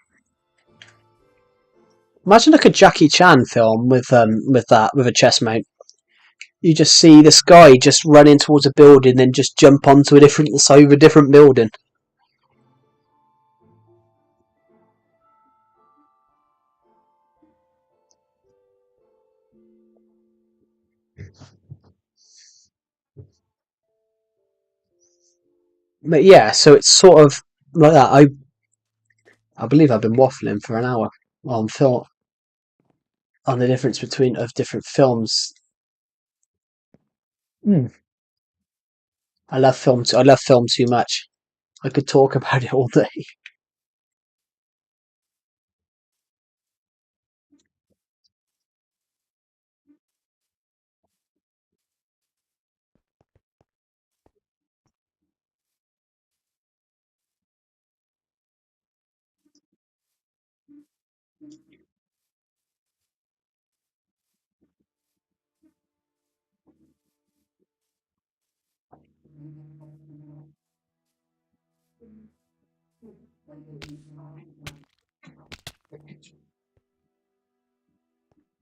imagine like a Jackie Chan film with a chest mount. You just see this guy just running towards a building, then just jump onto a different side of a different building. But yeah, so it's sort of like that. I believe I've been waffling for an hour on film on the difference between of different films. Hmm. I love film. I love film too much. I could talk about it all day.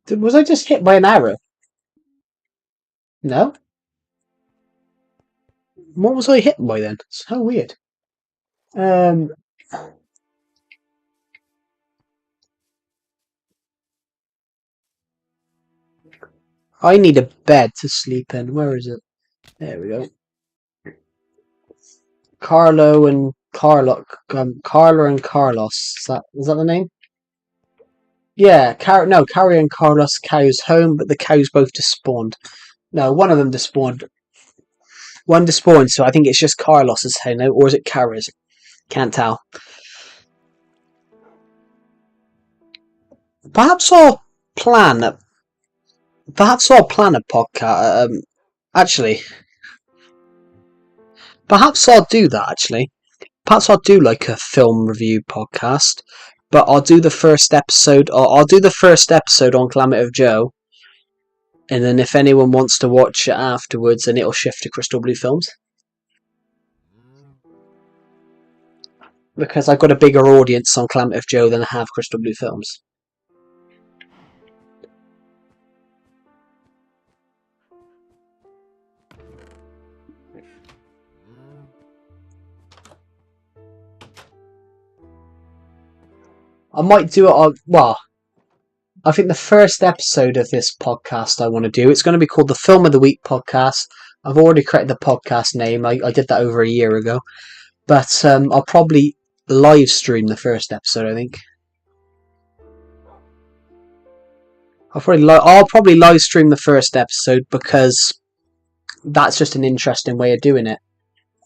Was I just hit by an arrow? No. What was I hit by then? So weird. Um, I need a bed to sleep in. Where is it? There we go. Carla and Carlos. Is that the name? Yeah, no, Carrie and Carlos cows home, but the cows both despawned. No, one of them despawned. One despawned, so I think it's just Carlos's home, no? Or is it Carrie's? Can't tell. Perhaps I'll plan. Perhaps I'll plan a podcast. Actually, perhaps I'll do that. Actually, perhaps I'll do like a film review podcast. But I'll do the first episode. Or I'll do the first episode on Calamity of Joe, and then if anyone wants to watch it afterwards, then it'll shift to Crystal Blue Films. Because I've got a bigger audience on Calamity of Joe than I have Crystal Blue Films. I might do it on, well, I think the first episode of this podcast I want to do, it's going to be called the Film of the Week podcast. I've already created the podcast name. I did that over a year ago. But I'll probably live stream the first episode, I think. I'll probably live stream the first episode because that's just an interesting way of doing it.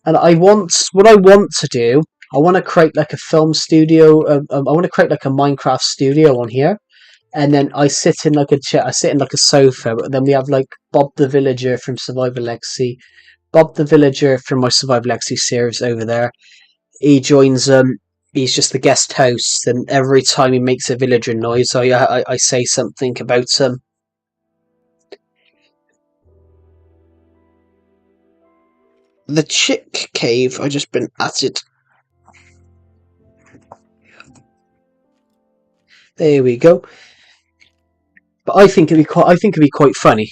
And what I want to do, I want to create like a film studio. I want to create like a Minecraft studio on here, and then I sit in like a chair. I sit in like a sofa. But then we have like Bob the Villager from Survivor Legacy, Bob the Villager from my Survivor Legacy series over there. He joins. He's just the guest host, and every time he makes a villager noise, I say something about The chick cave. I just been at it. There we go. But I think it'd be quite. I think it'd be quite funny.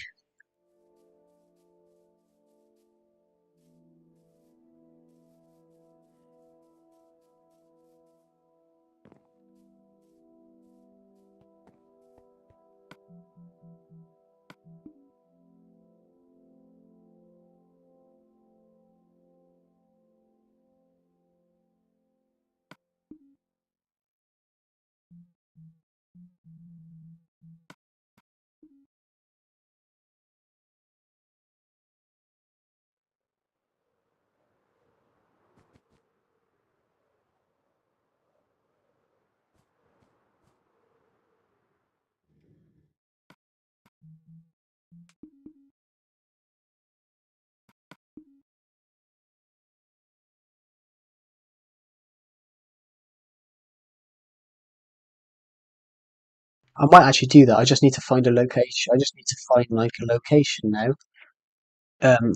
I might actually do that. I just need to find a location. I just need to find like a location now.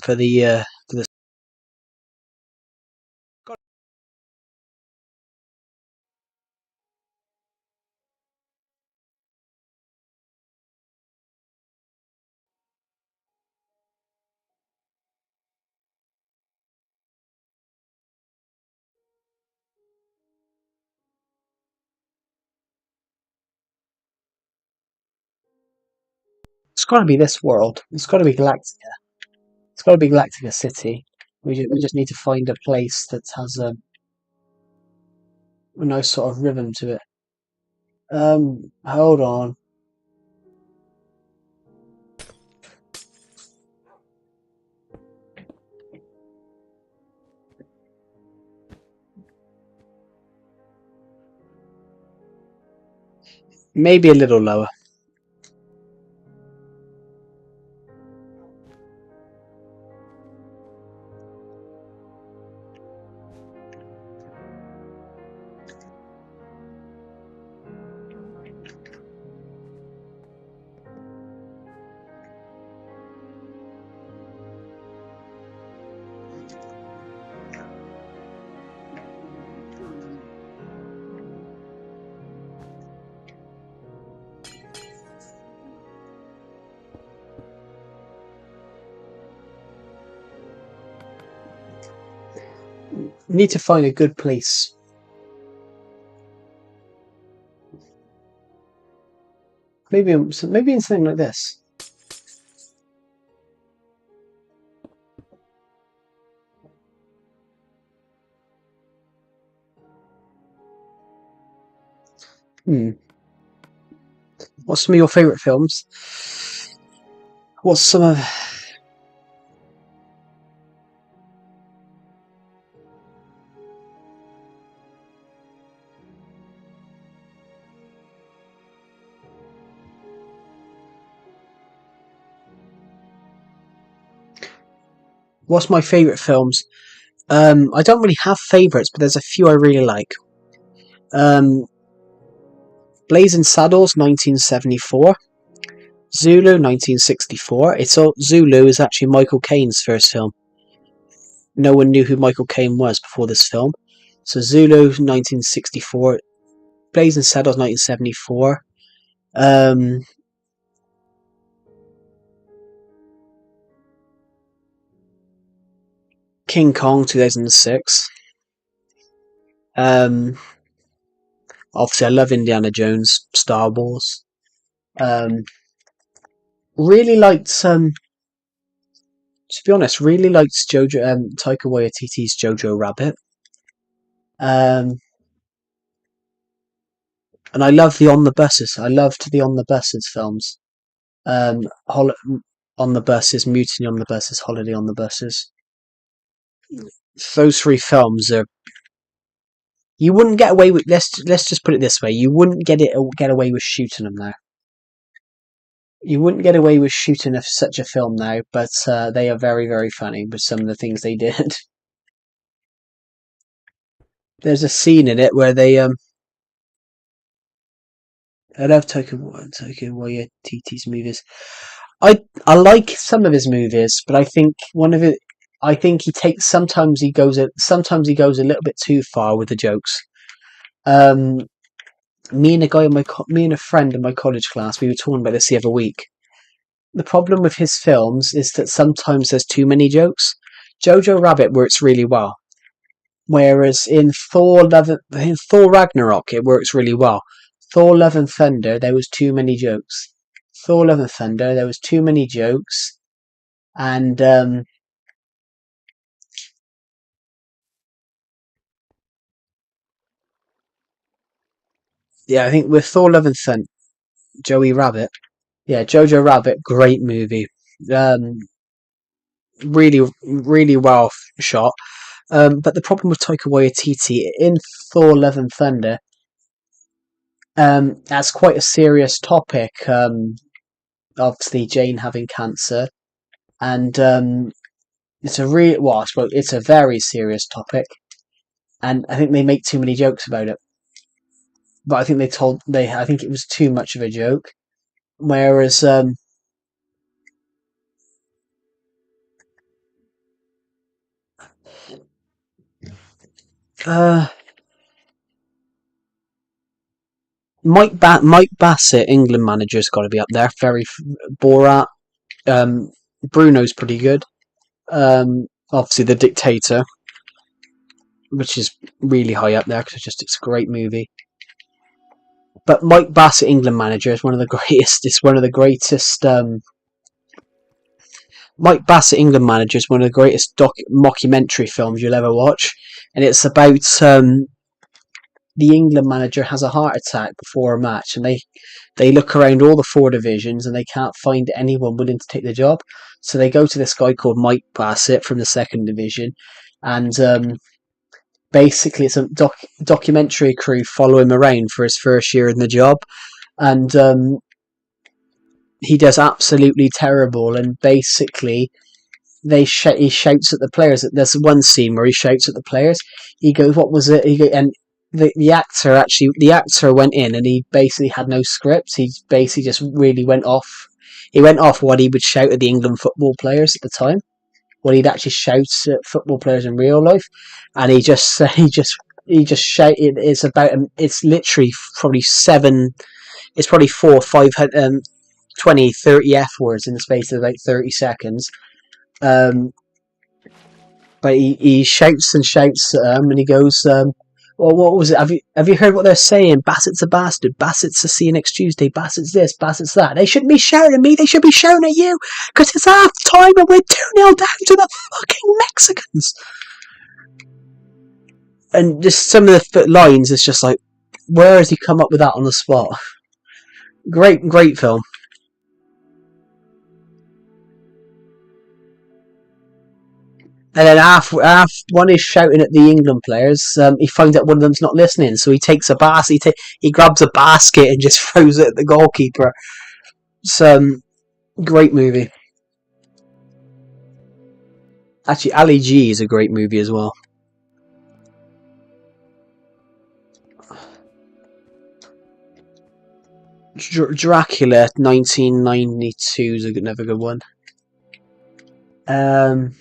For the. It's got to be this world. It's got to be Galactica. It's got to be Galactica City. We just need to find a place that has a nice sort of rhythm to it. Hold on. Maybe a little lower. Need to find a good place. Maybe in something like this. What's some of your favourite films? What's some of What's my favourite films? I don't really have favourites, but there's a few I really like. Blazing Saddles, 1974. Zulu, 1964. Zulu is actually Michael Caine's first film. No one knew who Michael Caine was before this film. So Zulu, 1964. Blazing Saddles, 1974. King Kong, 2006. Obviously, I love Indiana Jones, Star Wars. Really liked to be honest, really liked Taika Waititi's Jojo Rabbit. And I love the On the Buses. I loved the On the Buses films. Hol- on the Buses, Mutiny on the Buses, Holiday on the Buses. Those three films are. You wouldn't get away with. Let's just put it this way: you wouldn't get away with shooting them now. You wouldn't get away with shooting such a film now, but they are very, very funny with some of the things they did. There's a scene in it where they I love Taika Waititi's movies. I like some of his movies, but I think one of it I think he takes sometimes he goes a little bit too far with the jokes. Um, me and a friend in my college class, we were talking about this the other week. The problem with his films is that sometimes there's too many jokes. Jojo Rabbit works really well, whereas in Thor Ragnarok it works really well. Thor Love and Thunder there was too many jokes. Thor Love and Thunder there was too many jokes, and yeah, I think with Thor Love and Thunder, Joey Rabbit, yeah, Jojo Rabbit, great movie. Um, really well shot. But the problem with Taika Waititi in Thor: Love and Thunder, that's quite a serious topic. Obviously, Jane having cancer, and it's a I suppose it's a very serious topic, and I think they make too many jokes about it. But I think I think it was too much of a joke. Whereas, uh, Mike Bassett, England manager's got to be up there. Borat. Um, Bruno's pretty good. Obviously, The Dictator, which is really high up there because it's a great movie. But Mike Bassett, England manager, is one of the greatest. It's one of the greatest. Mike Bassett, England manager, is one of the greatest mockumentary films you'll ever watch, and it's about the England manager has a heart attack before a match, and they look around all the four divisions and they can't find anyone willing to take the job. So they go to this guy called Mike Bassett from the second division, and basically it's a documentary crew follow him around for his first year in the job, and he does absolutely terrible. And basically he shouts at the players. There's one scene where he shouts at the players. He goes, "What was it?" And the actor went in and he basically had no script. He basically just really went off. He went off what he would shout at the England football players at the time, what he'd actually shout at football players in real life, and he just shouted. It's literally probably seven. It's probably 4 or 5 20, 30 F words in the space of like 30 seconds. Um, but he shouts and shouts at them, and he goes, "Well, what was it? Have you heard what they're saying? Bassett's a bastard. Bassett's a see you next Tuesday. Bassett's this. Bassett's that. They shouldn't be shouting at me. They should be shouting at you because it's half time and we're 2-0 down to the fucking Mexicans." And just some of the lines, it's just like, where has he come up with that on the spot? Great film. And then half one is shouting at the England players. He finds out one of them's not listening, so he takes a basket. He grabs a basket and just throws it at the goalkeeper. It's great movie. Actually, Ali G is a great movie as well. Dracula 1992 is another good one. Um,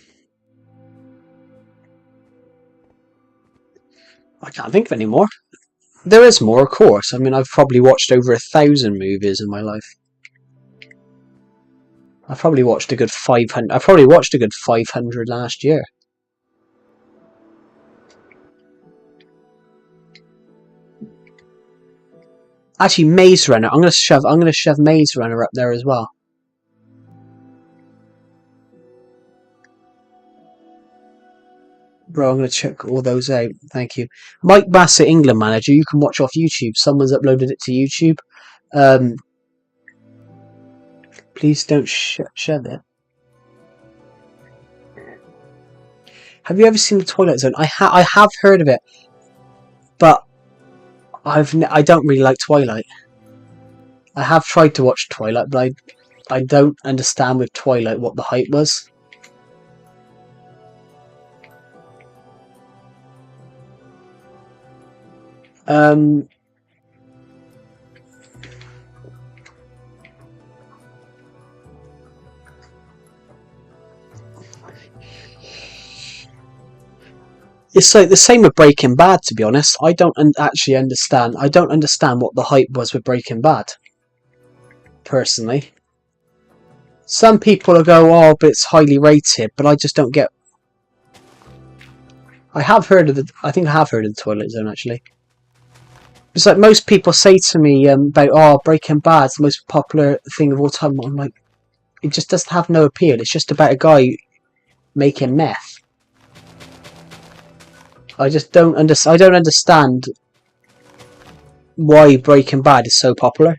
I can't think of any more. There is more, of course. I mean, I've probably watched over 1,000 movies in my life. I've probably watched a good 500. I probably watched a good 500 last year. Actually, Maze Runner. I'm gonna shove Maze Runner up there as well. Bro, I'm gonna check all those out. Thank you, Mike Bassett, England manager. You can watch off YouTube. Someone's uploaded it to YouTube. Um, please don't share that. Have you ever seen the Twilight Zone? I have heard of it, but I don't really like Twilight. I have tried to watch Twilight, but I don't understand with Twilight what the hype was. Um, It's like the same with Breaking Bad. To be honest, I don't actually understand. I don't understand what the hype was with Breaking Bad. Personally, some people will go, "Oh, but it's highly rated," but I just don't get. I have heard of the. I think I have heard of the Toilet Zone actually. It's like most people say to me about, "Oh, Breaking Bad's the most popular thing of all time." I'm like, it just doesn't have no appeal. It's just about a guy making meth. I just don't understand. I don't understand why Breaking Bad is so popular.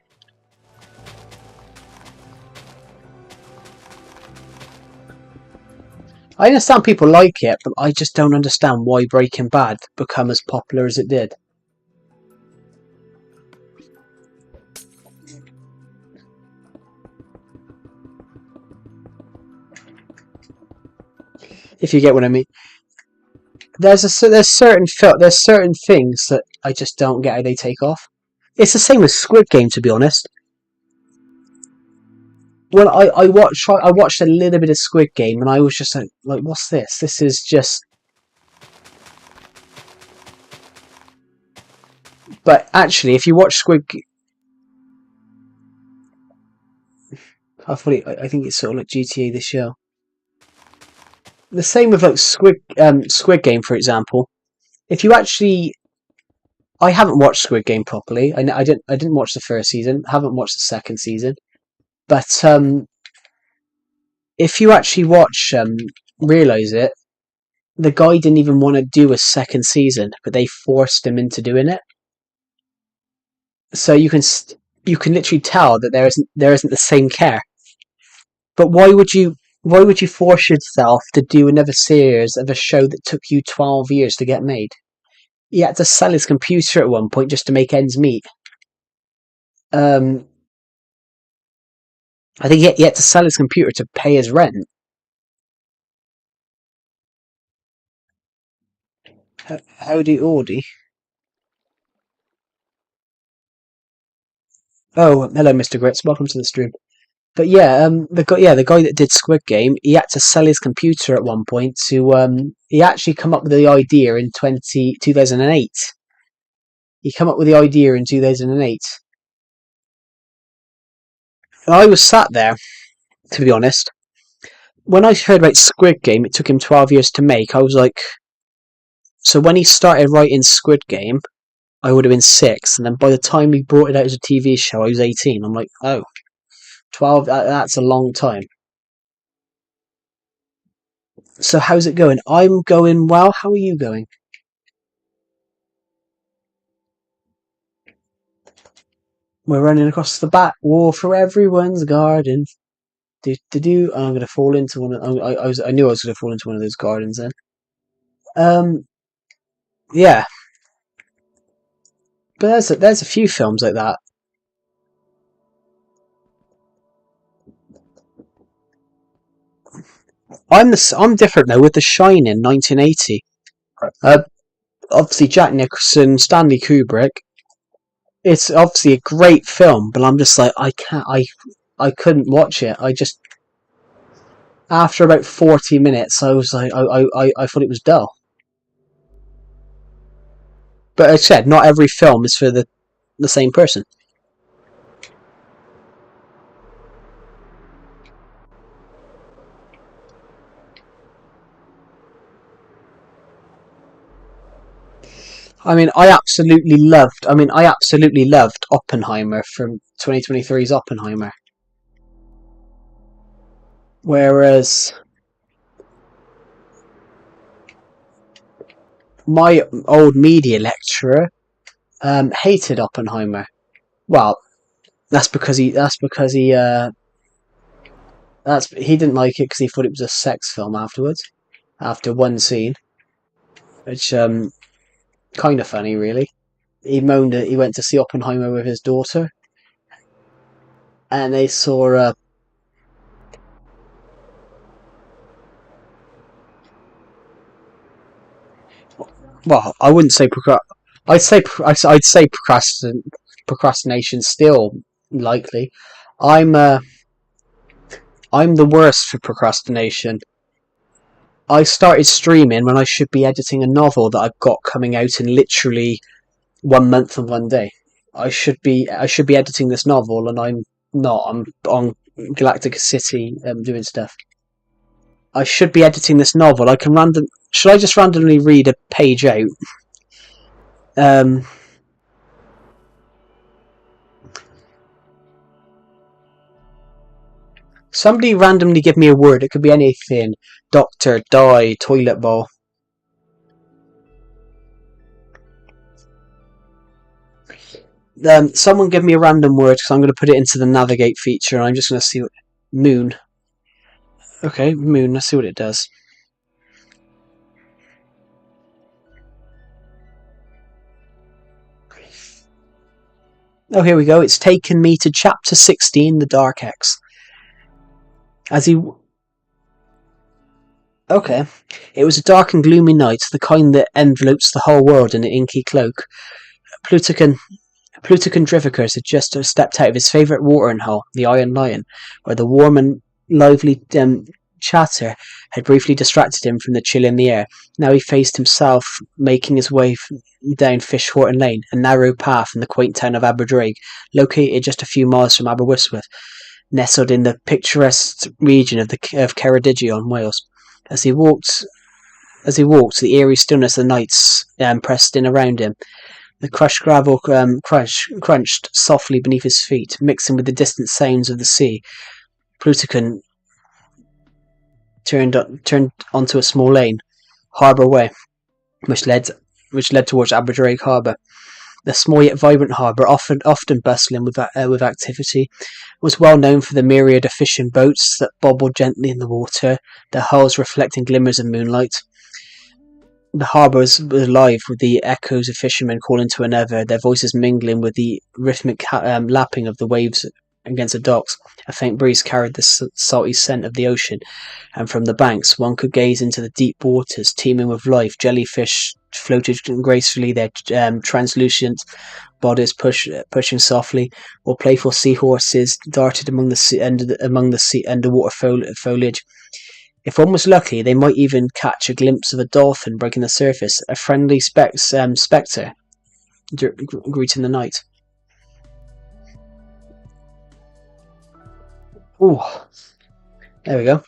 I understand people like it, but I just don't understand why Breaking Bad become as popular as it did. If you get what I mean. There's certain things that I just don't get how they take off. It's the same with Squid Game, to be honest. Well, I watched a little bit of Squid Game, and I was just like, what's this? This is just. But actually, if you watch Squid, I think it's sort of like GTA the show. The same with like Squid Game, for example. If you actually, I haven't watched Squid Game properly. I didn't watch the first season. Haven't watched the second season. But if you actually realize it, the guy didn't even want to do a second season, but they forced him into doing it. So you can literally tell that there isn't the same care. But why would you force yourself to do another series of a show that took you 12 years to get made? He had to sell his computer at one point just to make ends meet. Um, I think he had to sell his computer to pay his rent. Howdy Audi. Oh, hello, Mr. Grits. Welcome to the stream. But yeah, the guy that did Squid Game, he had to sell his computer at one point to he actually come up with the idea in 2008. He come up with the idea in 2008. And I was sat there, to be honest. When I heard about Squid Game, it took him 12 years to make. I was like, so when he started writing Squid Game, I would have been 6, and then by the time he brought it out as a TV show, I was 18. I'm like, oh, 12, that's a long time. So how's it going? I'm going well. How are you going? We're running across the back wall for everyone's garden. Do do do. I'm gonna fall into one. I knew I was gonna fall into one of those gardens then. Um, yeah, but there's a few films like that. I'm different though with The Shining, 1980. Uh, Obviously Jack Nicholson, Stanley Kubrick. It's obviously a great film, but I'm just like I couldn't watch it. I just after about 40 minutes, I was like I thought it was dull. But as I said, not every film is for the same person. I absolutely loved Oppenheimer from 2023's Oppenheimer. Whereas my old media lecturer hated Oppenheimer. Well, that's he didn't like it because he thought it was a sex film afterwards. After one scene, which kind of funny really. He moaned that he went to see Oppenheimer with his daughter, and they saw well, I wouldn't say I'd say procrastination still likely. I'm uh, I'm the worst for procrastination. I started streaming when I should be editing a novel that I've got coming out in literally 1 month and 1 day. I should be editing this novel, and I'm not. I'm on Galactica City doing stuff. I should be editing this novel. I can random. Should I just randomly read a page out? Um, Somebody randomly give me a word. It could be anything. Doctor, die, toilet bowl. Someone give me a random word because I'm going to put it into the navigate feature. And I'm just going to see what moon. Okay, moon. Let's see what it does. Oh, here we go. It's taken me to chapter 16, the Dark X. As he. Okay. It was a dark and gloomy night, the kind that envelopes the whole world in an inky cloak. Plutarch Drivicus had just stepped out of his favourite watering hole, the Iron Lion, where the warm and lively chatter had briefly distracted him from the chill in the air. Now he faced himself, making his way down Fishhorton Lane, a narrow path in the quaint town of Aberdraig, located just a few miles from Aberystwyth, nestled in the picturesque region of Ceredigion, Wales. As he walked, the eerie stillness of the nights pressed in around him. The crushed gravel crunched softly beneath his feet, mixing with the distant sounds of the sea. Plutarch turned onto a small lane, Harbour Way, which led towards Aberdraig Harbour. The small yet vibrant harbour, often bustling with activity, was well known for the myriad of fishing boats that bobbled gently in the water, their hulls reflecting glimmers of moonlight. The harbour was alive with the echoes of fishermen calling to another, their voices mingling with the rhythmic lapping of the waves against the docks. A faint breeze carried the salty scent of the ocean, and from the banks one could gaze into the deep waters teeming with life. Jellyfish floated gracefully, their translucent bodies pushing softly, while playful seahorses darted among the underwater foliage. If one was lucky, they might even catch a glimpse of a dolphin breaking the surface, a friendly spectre greeting the night. Ooh, there we go.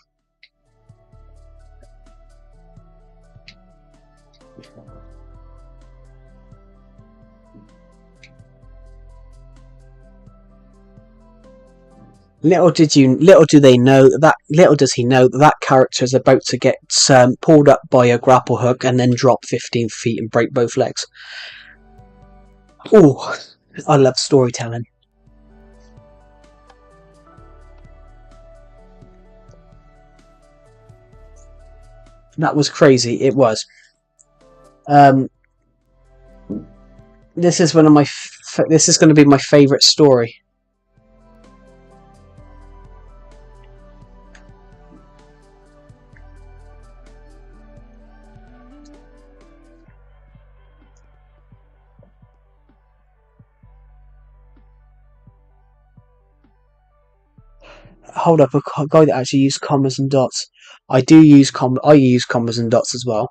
Little does he know that character is about to get pulled up by a grapple hook and then drop 15 feet and break both legs. Ooh, I love storytelling. That was crazy. It was. This is one of my. This is going to be my favourite story. Hold up, a guy that actually used commas and dots. I use commas and dots as well.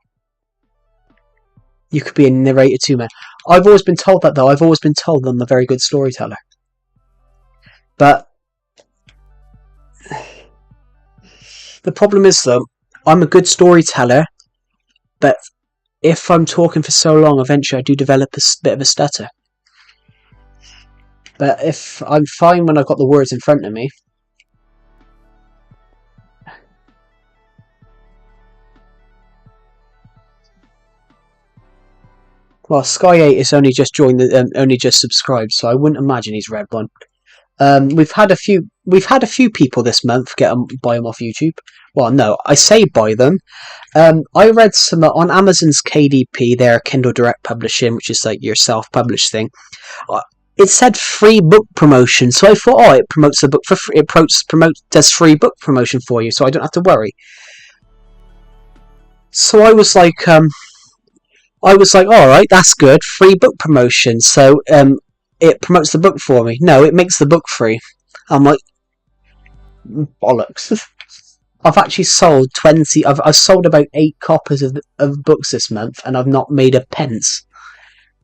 You could be a narrator too, man. I've always been told that, though. I've always been told I'm a very good storyteller. But the problem is, though, I'm a good storyteller, but if I'm talking for so long, eventually I do develop a bit of a stutter. But if I'm fine when I've got the words in front of me. Well, Sky8 is only just joined, only just subscribed, so I wouldn't imagine he's read one. We've had a few people this month buy them off YouTube. Well, no, I say buy them. I read some on Amazon's KDP, their Kindle Direct Publishing, which is like your self-published thing. It said free book promotion, so I thought, it promotes the book for free. It does free book promotion for you, so I don't have to worry. So I was like, all right, that's good, free book promotion. So it promotes the book for me. No, it makes the book free. I'm like, bollocks. I've actually sold 20. I've sold about 8 copies of books this month, and I've not made a pence.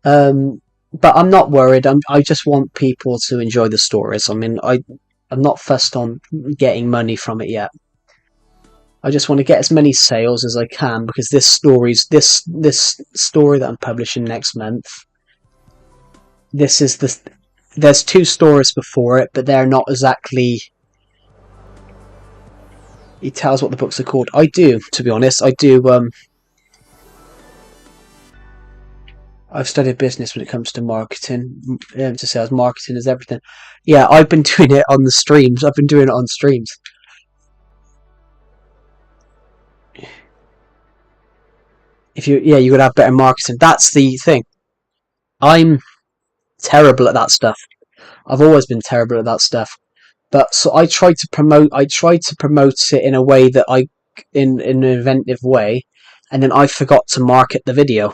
But I'm not worried. I just want people to enjoy the stories. I mean, I'm not fussed on getting money from it yet. I just want to get as many sales as I can, because this story that I'm publishing next month. This is the There's 2 stories before it, but they're not exactly. He tells what the books are called. I do, to be honest. I do. I've studied business when it comes to marketing, to sales. Marketing is everything. Yeah, I've been doing it on the streams. I've been doing it on streams. You gotta have better marketing. That's the thing. I'm terrible at that stuff. I've always been terrible at that stuff. But so I tried to promote. I tried to promote it in a way that in an inventive way, and then I forgot to market the video.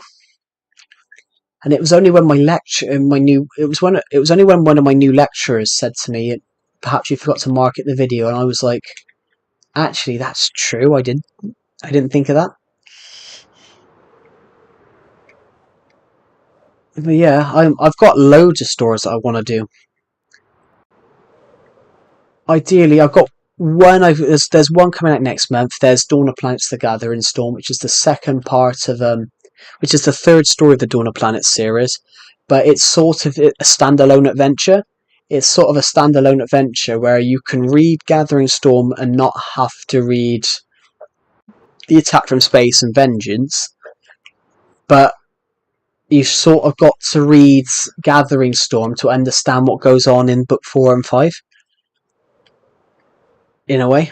And it was only when it was only when one of my new lecturers said to me, "Perhaps you forgot to market the video," and I was like, "Actually, that's true. I didn't think of that." But yeah, I've got loads of stories that I want to do. Ideally, I've got one. There's one coming out next month. There's Dawn of Planets: The Gathering Storm, which is the second part of which is the third story of the Dawn of Planets series, but it's sort of a standalone adventure. It's sort of a standalone adventure where you can read Gathering Storm and not have to read The Attack from Space and Vengeance, but you've sort of got to read Gathering Storm to understand what goes on in book 4 and 5, in a way.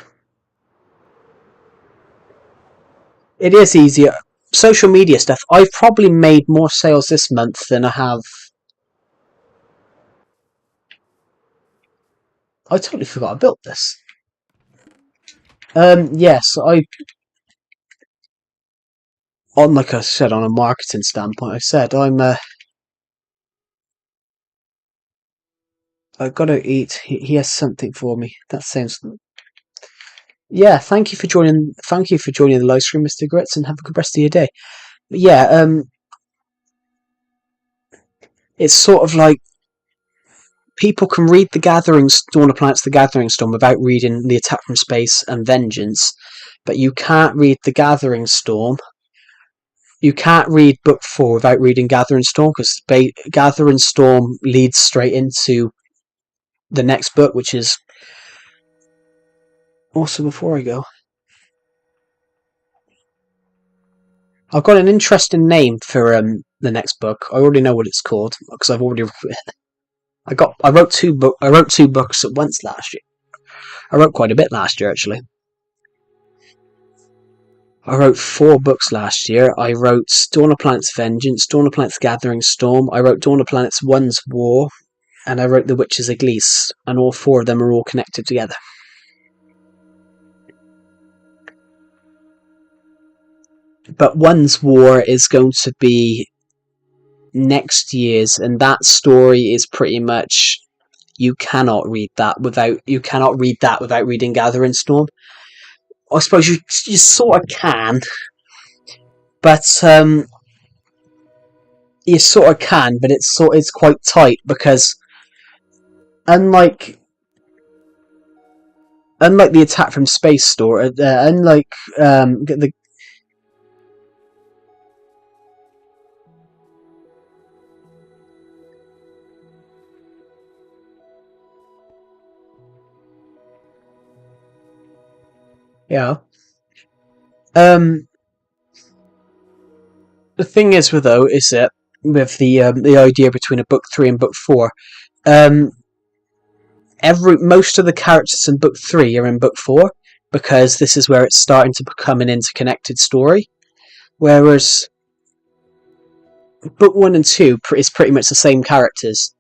It is easier. Social media stuff. I've probably made more sales this month than I have. I totally forgot I built this. Yes, like I said, on a marketing standpoint, I've got to eat. He has something for me. That sounds. Yeah, thank you for joining. Thank you for joining the live stream, Mr. Gritz, and have a good rest of your day. But yeah, it's sort of like people can read Dawn of Planets: The Gathering Storm without reading The Attack from Space and Vengeance, but you can't read The Gathering Storm. You can't read book 4 without reading Gathering Storm, because Gathering Storm leads straight into the next book, which is. Also, before I go, I've got an interesting name for the next book. I already know what it's called because I've already. I wrote 2 books at once last year. I wrote quite a bit last year, actually. I wrote 4 books last year. I wrote Dawn of Planets: Vengeance, Dawn of Planets: Gathering Storm. I wrote Dawn of Planets: One's War, and I wrote The Witch's Église, and all 4 of them are all connected together. But One's War is going to be next year's, and that story is pretty much you cannot read that without reading Gathering Storm. I suppose you sort of can, but you sort of can, but it's quite tight, because unlike the Attack from Space story, unlike the. Yeah. The thing is with the idea between a book 3 and book 4, most of the characters in book 3 are in book 4, because this is where it's starting to become an interconnected story, whereas book 1 and 2 is pretty much the same characters.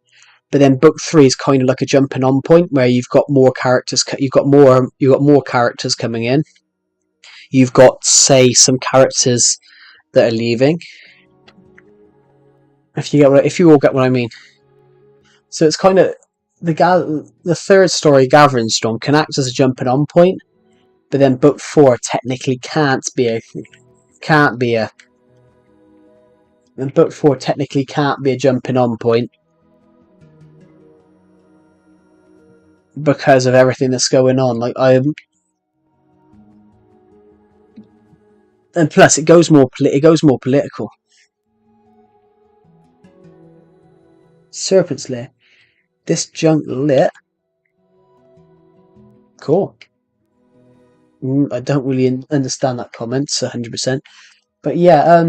But then book 3 is kind of like a jumping on point, where you've got more characters. You've got more characters coming in. You've got, say, some characters that are leaving. If you all get what I mean. So it's kind of the third story, Gathering Storm, can act as a jumping on point, but then book 4 technically can't be a and book 4 technically can't be a jumping on point because of everything that's going on. Like and plus it goes more political. Serpent's Lair. This junk lit. Cool. I don't really understand that comment 100%, but yeah.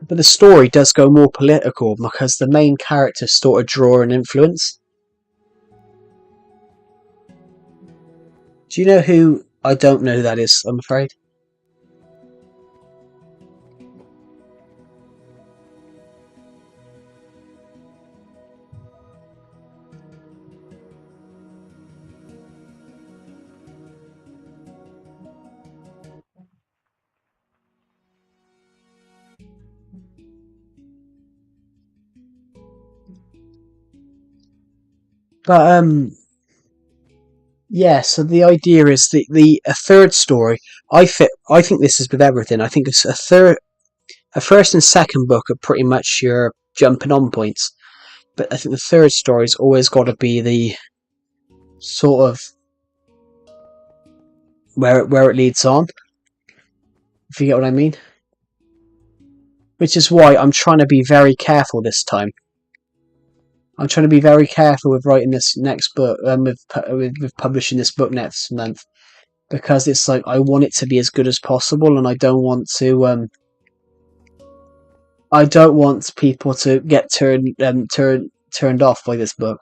But the story does go more political because the main characters sort of draw an influence. Do you know who? I don't know who that is, I'm afraid. But yeah. So the idea is the a third story. I think this is with everything. I think it's a first and second book are pretty much your jumping on points. But I think the third story's always got to be the sort of where it leads on. If you get what I mean. Which is why I'm trying to be very careful this time. I'm trying to be very careful with writing this next book, with publishing this book next month, because it's like I want it to be as good as possible, and I don't want people to get turned off by this book,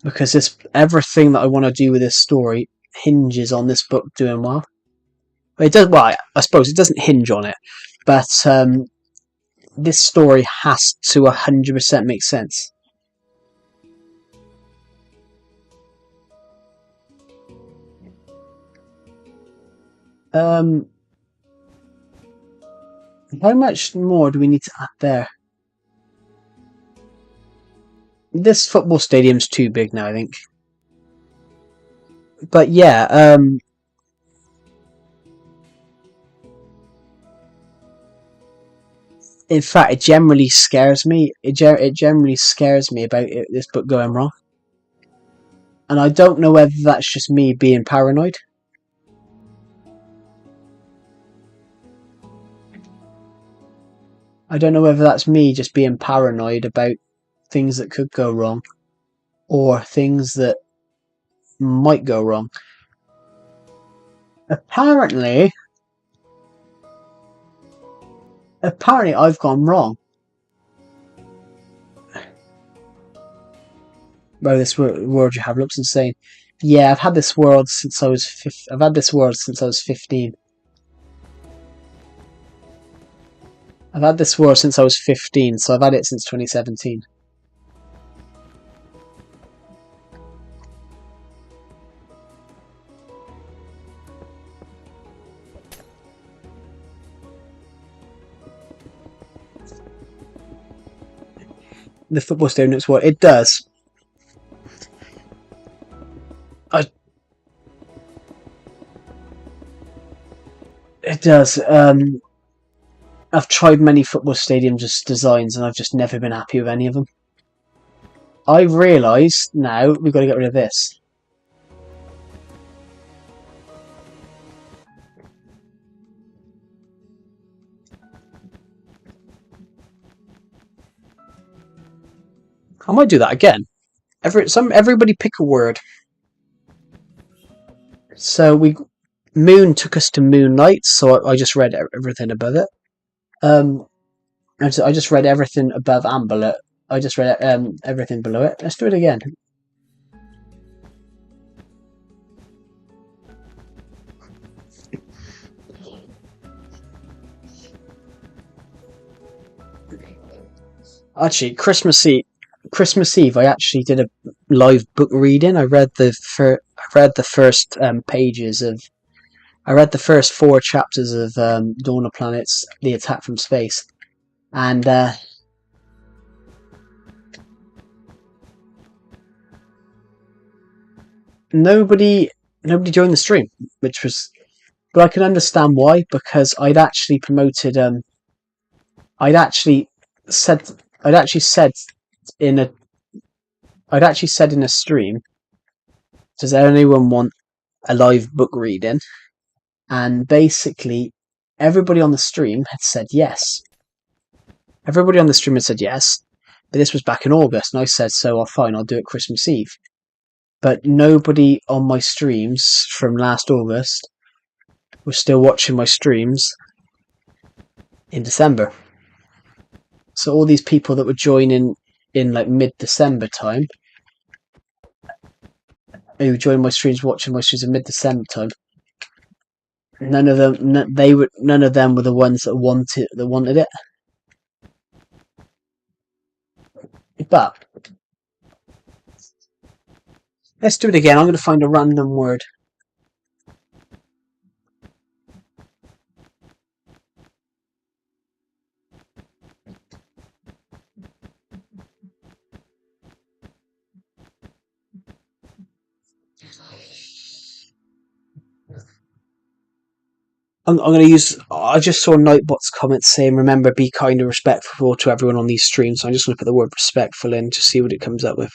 because everything that I want to do with this story hinges on this book doing well. It does. Well, I suppose it doesn't hinge on it, but this story has to 100% make sense. How much more do we need to add there? This football stadium's too big now, I think. But yeah, in fact, it generally scares me. It generally scares me about this book going wrong. And I don't know whether that's just me being paranoid. I don't know whether that's me just being paranoid about things that could go wrong, or things that might go wrong. Apparently I've gone wrong. Bro, this world you have looks insane. Yeah, I've had this world since I was 15. I've had this world since I was 15, so I've had it since 2017. The football stadium looks what it does. It does. I've tried many football stadium designs, and I've just never been happy with any of them. I realise now we've got to get rid of this. I might do that again. Everybody pick a word. So Moon took us to Moonlight, so I just read everything above it. I just read everything above and below. I just read everything below it. Let's do it again. Actually, Christmas Eve, I actually did a live book reading. I read the first pages of. I read the first 4 chapters of Dawn of Planets: The Attack from Space, and nobody joined the stream, which was. But I can understand why, because I'd actually said I'd actually said in a I'd actually said in a stream, does anyone want a live book reading? And basically, everybody on the stream had said yes. Everybody on the stream had said yes, but this was back in August, and I said, so fine, I'll do it Christmas Eve. But nobody on my streams from last August was still watching my streams in December. So all these people that were joining in like mid-December time, who joined my streams, watching my streams in mid-December time, none of them were the ones that wanted it. But let's do it again. I'm going to find a random word. I'm going to use. I just saw Nightbot's comments saying, "Remember, be kind and respectful to everyone on these streams." So I'm just going to put the word "respectful" in to see what it comes up with.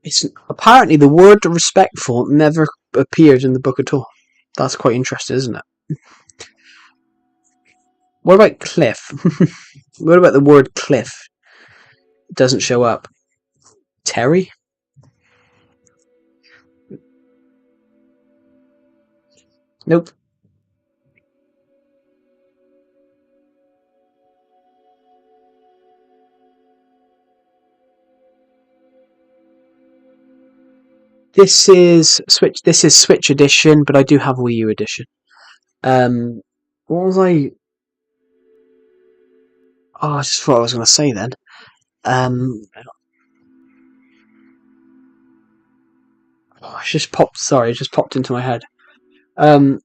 It's apparently the word "respectful" never appeared in the book at all. That's quite interesting, isn't it? What about cliff? What about the word cliff? It doesn't show up. Terry? Nope. This is Switch edition, but I do have Wii U edition. What was I? Oh, I just thought I was going to say then. It just popped. Sorry, it just popped into my head. The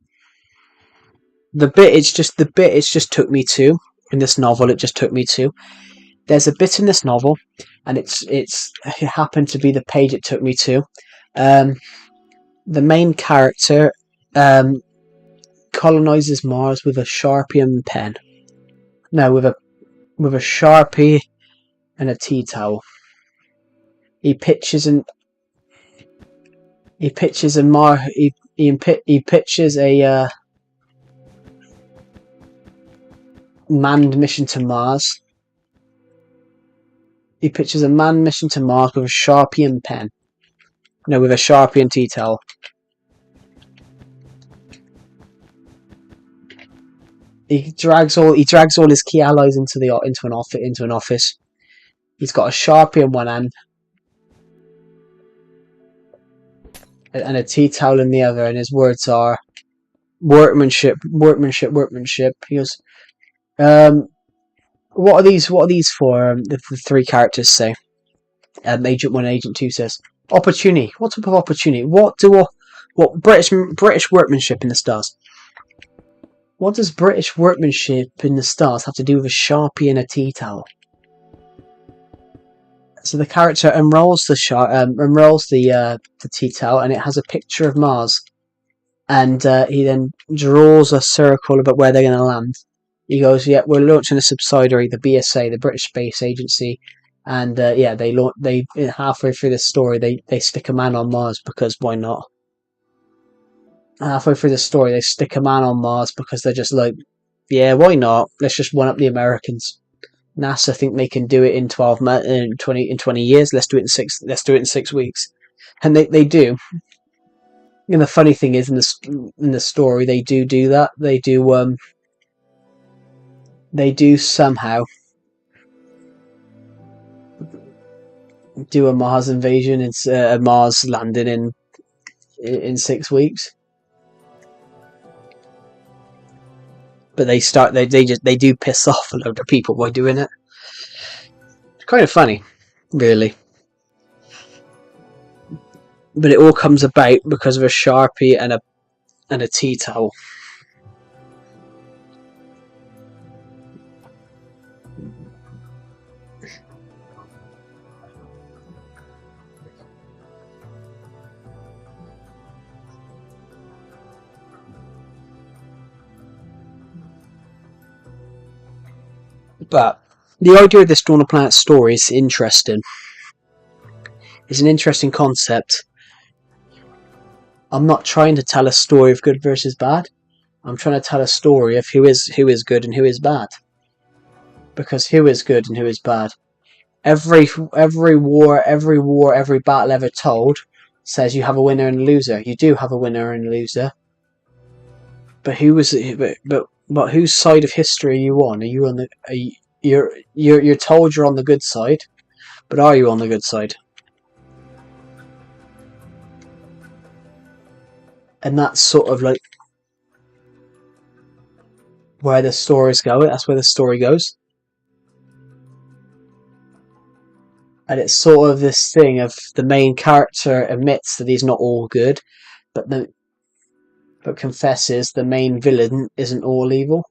bit it's just took me to in this novel. It just took me to. There's a bit in this novel, and it happened to be the page it took me to. The main character colonizes Mars with a Sharpie and pen. No, with a Sharpie and a tea towel. He pitches a manned mission to Mars. He pitches a manned mission to Mars with a Sharpie and pen. No, with a Sharpie and tea towel. He drags all his key allies into an office. He's got a Sharpie in one hand and a tea towel in the other, and his words are workmanship, workmanship, workmanship. He goes, what are these for? The three characters say. Agent 1 and Agent 2 says, opportunity. What type of opportunity? What British workmanship in the stars? What does British workmanship in the stars have to do with a Sharpie and a tea towel? So the character unrolls the tea towel, and it has a picture of Mars. And he then draws a circle about where they're going to land. He goes, "Yeah, we're launching a subsidiary, the BSA, the British Space Agency." And they halfway through this story, they stick a man on Mars because why not? Halfway through the story, they stick a man on Mars because they're just like, yeah, why not? Let's just one up the Americans. NASA think they can do it in 20 years. Let's do it in 6 weeks, and they do. And the funny thing is, in the story, they do that. They do somehow do a Mars invasion. It's a Mars landing in 6 weeks. But they do piss off a load of people by doing it. It's kind of funny, really. But it all comes about because of a Sharpie and a tea towel. But the idea of this Dawn of Planet story is interesting. It's an interesting concept. I'm not trying to tell a story of good versus bad. I'm trying to tell a story of who is good and who is bad. Because who is good and who is bad. Every war, every battle ever told says you have a winner and a loser. You do have a winner and a loser. But but whose side of history are you on? Are you on the you're told you're on the good side, but are you on the good side? And that's sort of like where the stories go. That's where the story goes. And it's sort of this thing of the main character admits that he's not all good, but confesses the main villain isn't all evil.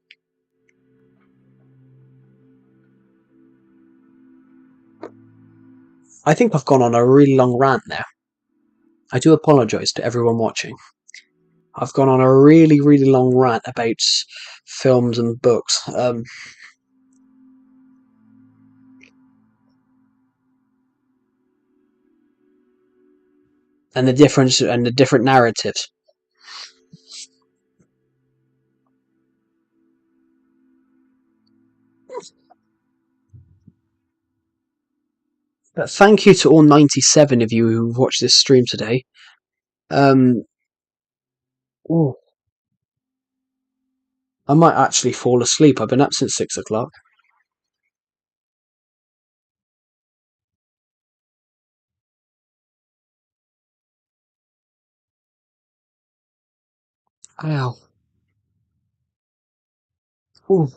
I think I've gone on a really long rant now. I do apologise to everyone watching. I've gone on a really, really long rant about films and books. And the difference and the different narratives. But thank you to all 97 of you who've watched this stream today. Ooh, I might actually fall asleep. I've been up since 6 o'clock. Ow. Ooh.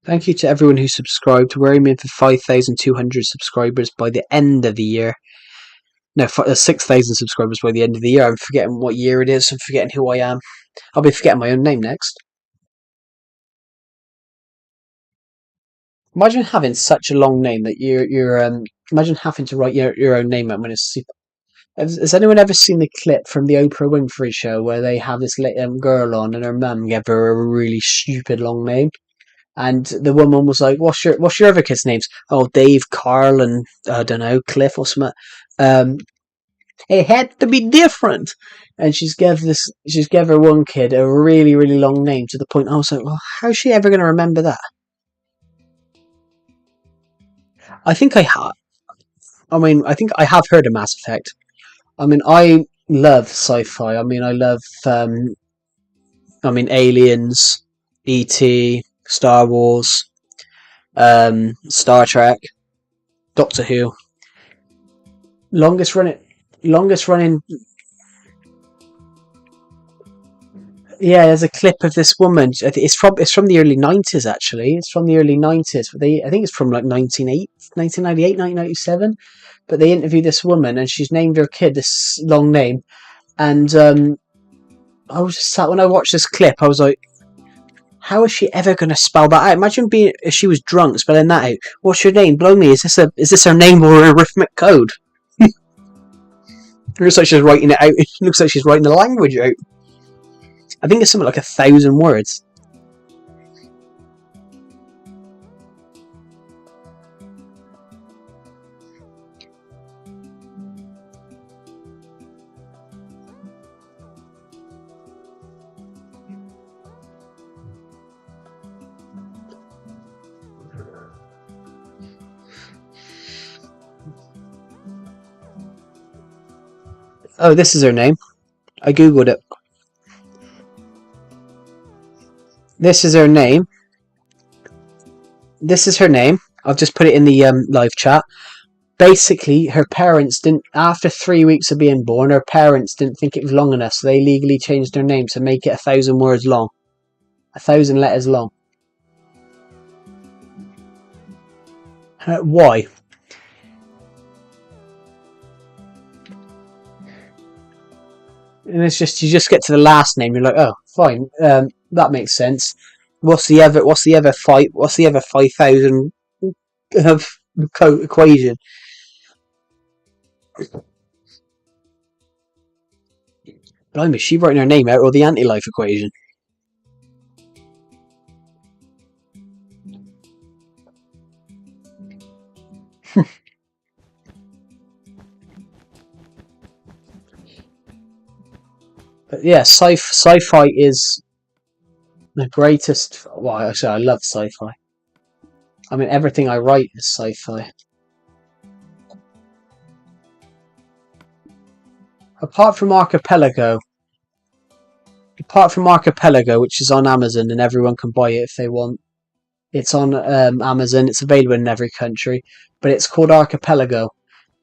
Thank you to everyone who subscribed. We're aiming for 5,200 subscribers by the end of the year. No, 6,000 subscribers by the end of the year. I'm forgetting what year it is. I'm forgetting who I am. I'll be forgetting my own name next. Imagine having such a long name that you're imagine having to write your own name out when it's super. Has anyone ever seen the clip from the Oprah Winfrey show where they have this girl on and her mum gave her a really stupid long name, and the woman was like, "What's your other kids' names? Oh, Dave, Carl, and I don't know, Cliff or something." Um, it had to be different, and she's gave her one kid a really really long name to the point I was like, "Well, how's she ever going to remember that?" I think I have. I mean, I think I have heard of Mass Effect. I mean, I love sci-fi. I mean, I love. Aliens, E.T., Star Wars, Star Trek, Doctor Who. Longest running. Longest running. Yeah, there's a clip of this woman. It's from the early 90s actually. It's from the early 90s. I think it's from like 1998, 1997. But they interviewed this woman and she's named her kid this long name. And I was just sat when I watched this clip. I was like, how is she ever going to spell that out? Imagine being if she was drunk spelling that out. What's your name? Blow me. Is this her name or a rhythmic code? It looks like she's writing it out. It looks like she's writing the language out. I think it's something like 1,000 words. Oh, this is her name. I googled it. This is her name. This is her name. I'll just put it in the live chat. Basically, her parents didn't. After 3 weeks of being born, her parents didn't think it was long enough, so they legally changed her name to make it 1,000 words long, 1,000 letters long. Why? And it's just you just get to the last name. You're like, oh, fine, that makes sense. What's the other 5,000 of equation. Blimey, she writing her name out or the anti-life equation. But yeah, sci-fi is the greatest. Well, actually, I love sci-fi. I mean, everything I write is sci-fi. Apart from Archipelago, which is on Amazon and everyone can buy it if they want. It's on Amazon. It's available in every country, but it's called Archipelago,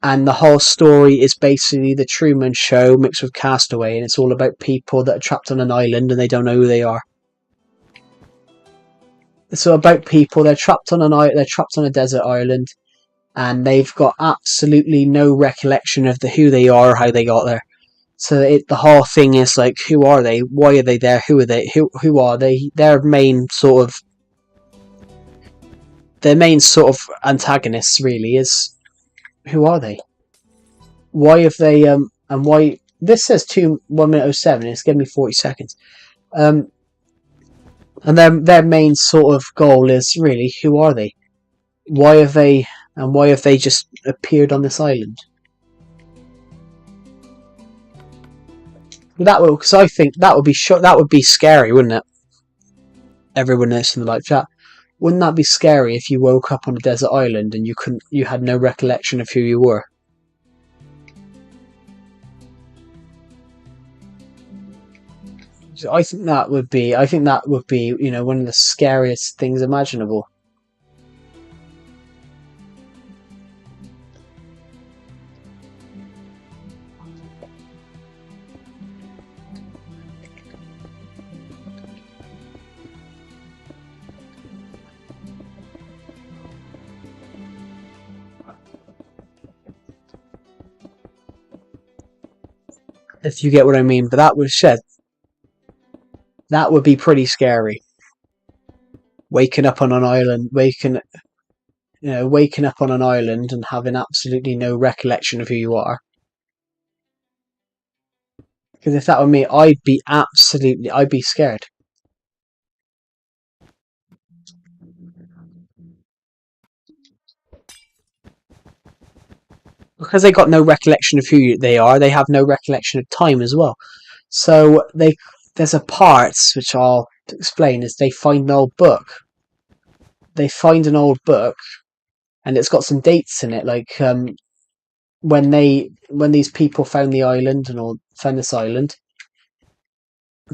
and the whole story is basically the Truman Show mixed with Castaway, and it's all about people that are trapped on an island and they don't know who they are. It's all about people they're trapped on they're trapped on a desert island, and they've got absolutely no recollection of who they are or how they got there. So the whole thing is like, who are they? Why are they there? Who are they? Who are they? Their main sort of antagonists really is, who are they? Why have they and why this says 1:07? It's giving me 40 seconds. And their main sort of goal is really, who are they? Why have they just appeared on this island? That would, because I think that would be scary, wouldn't it? Everyone else in the live chat, wouldn't that be scary if you woke up on a desert island and you had no recollection of who you were? So I think that would be one of the scariest things imaginable. If you get what I mean, but that would be pretty scary. Waking up on an island, waking up on an island and having absolutely no recollection of who you are. Because if that were me, I'd be scared. Because they got no recollection of who they are, they have no recollection of time as well. So there's a part which I'll explain is they find an old book. They find an old book, and it's got some dates in it, like when these people found the island or found this island,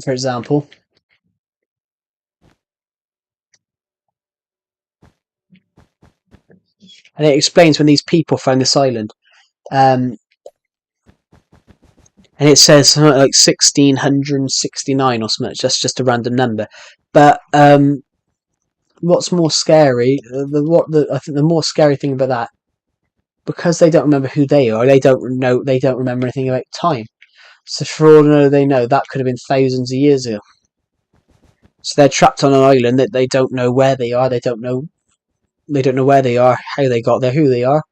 for example. And it explains when these people found this island. And it says something like 1669 or something. It's just a random number. But what's more scary? I think the more scary thing about that, because they don't remember who they are, they don't remember anything about time. So for all they know, that could have been thousands of years ago. So they're trapped on an island that they don't know where they are. They don't know where they are, how they got there, who they are.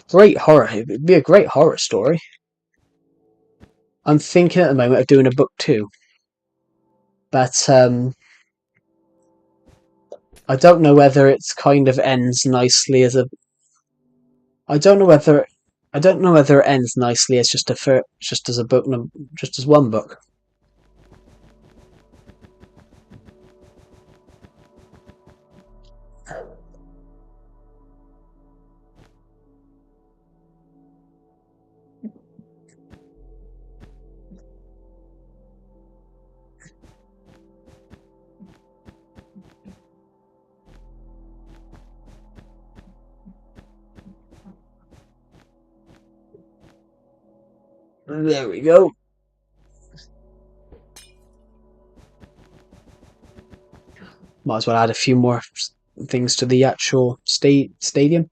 Great horror. It'd be a great horror story. I'm thinking at the moment of doing a book too, but I don't know whether it kind of ends nicely as a. I don't know whether it ends nicely as just as a book, just as one book. There we go. Might as well add a few more things to the actual stadium.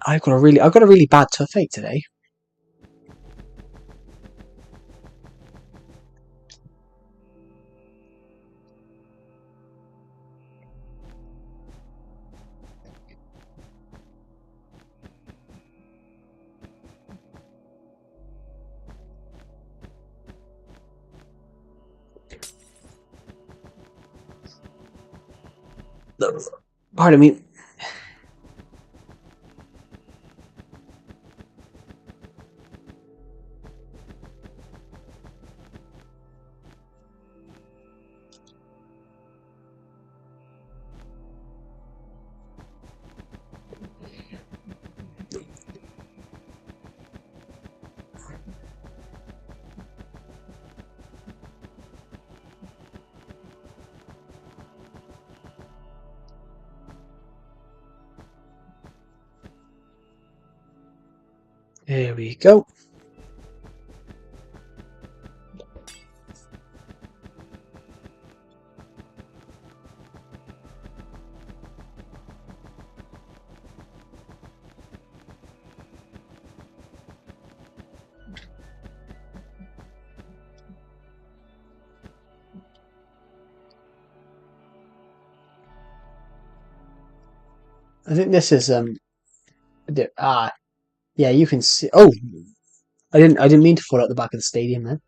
I've got a really bad toothache today. Pardon me. There we go. I think this is yeah, you can see. Oh, I didn't mean to fall out the back of the stadium then.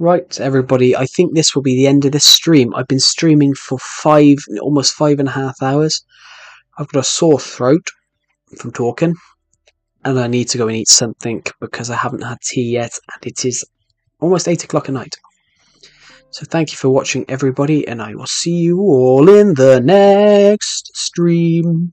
Right, everybody. I think this will be the end of this stream. I've been streaming for almost 5.5 hours. I've got a sore throat from talking, and I need to go and eat something because I haven't had tea yet, and it is almost 8 o'clock at night. So thank you for watching, everybody, and I will see you all in the next stream.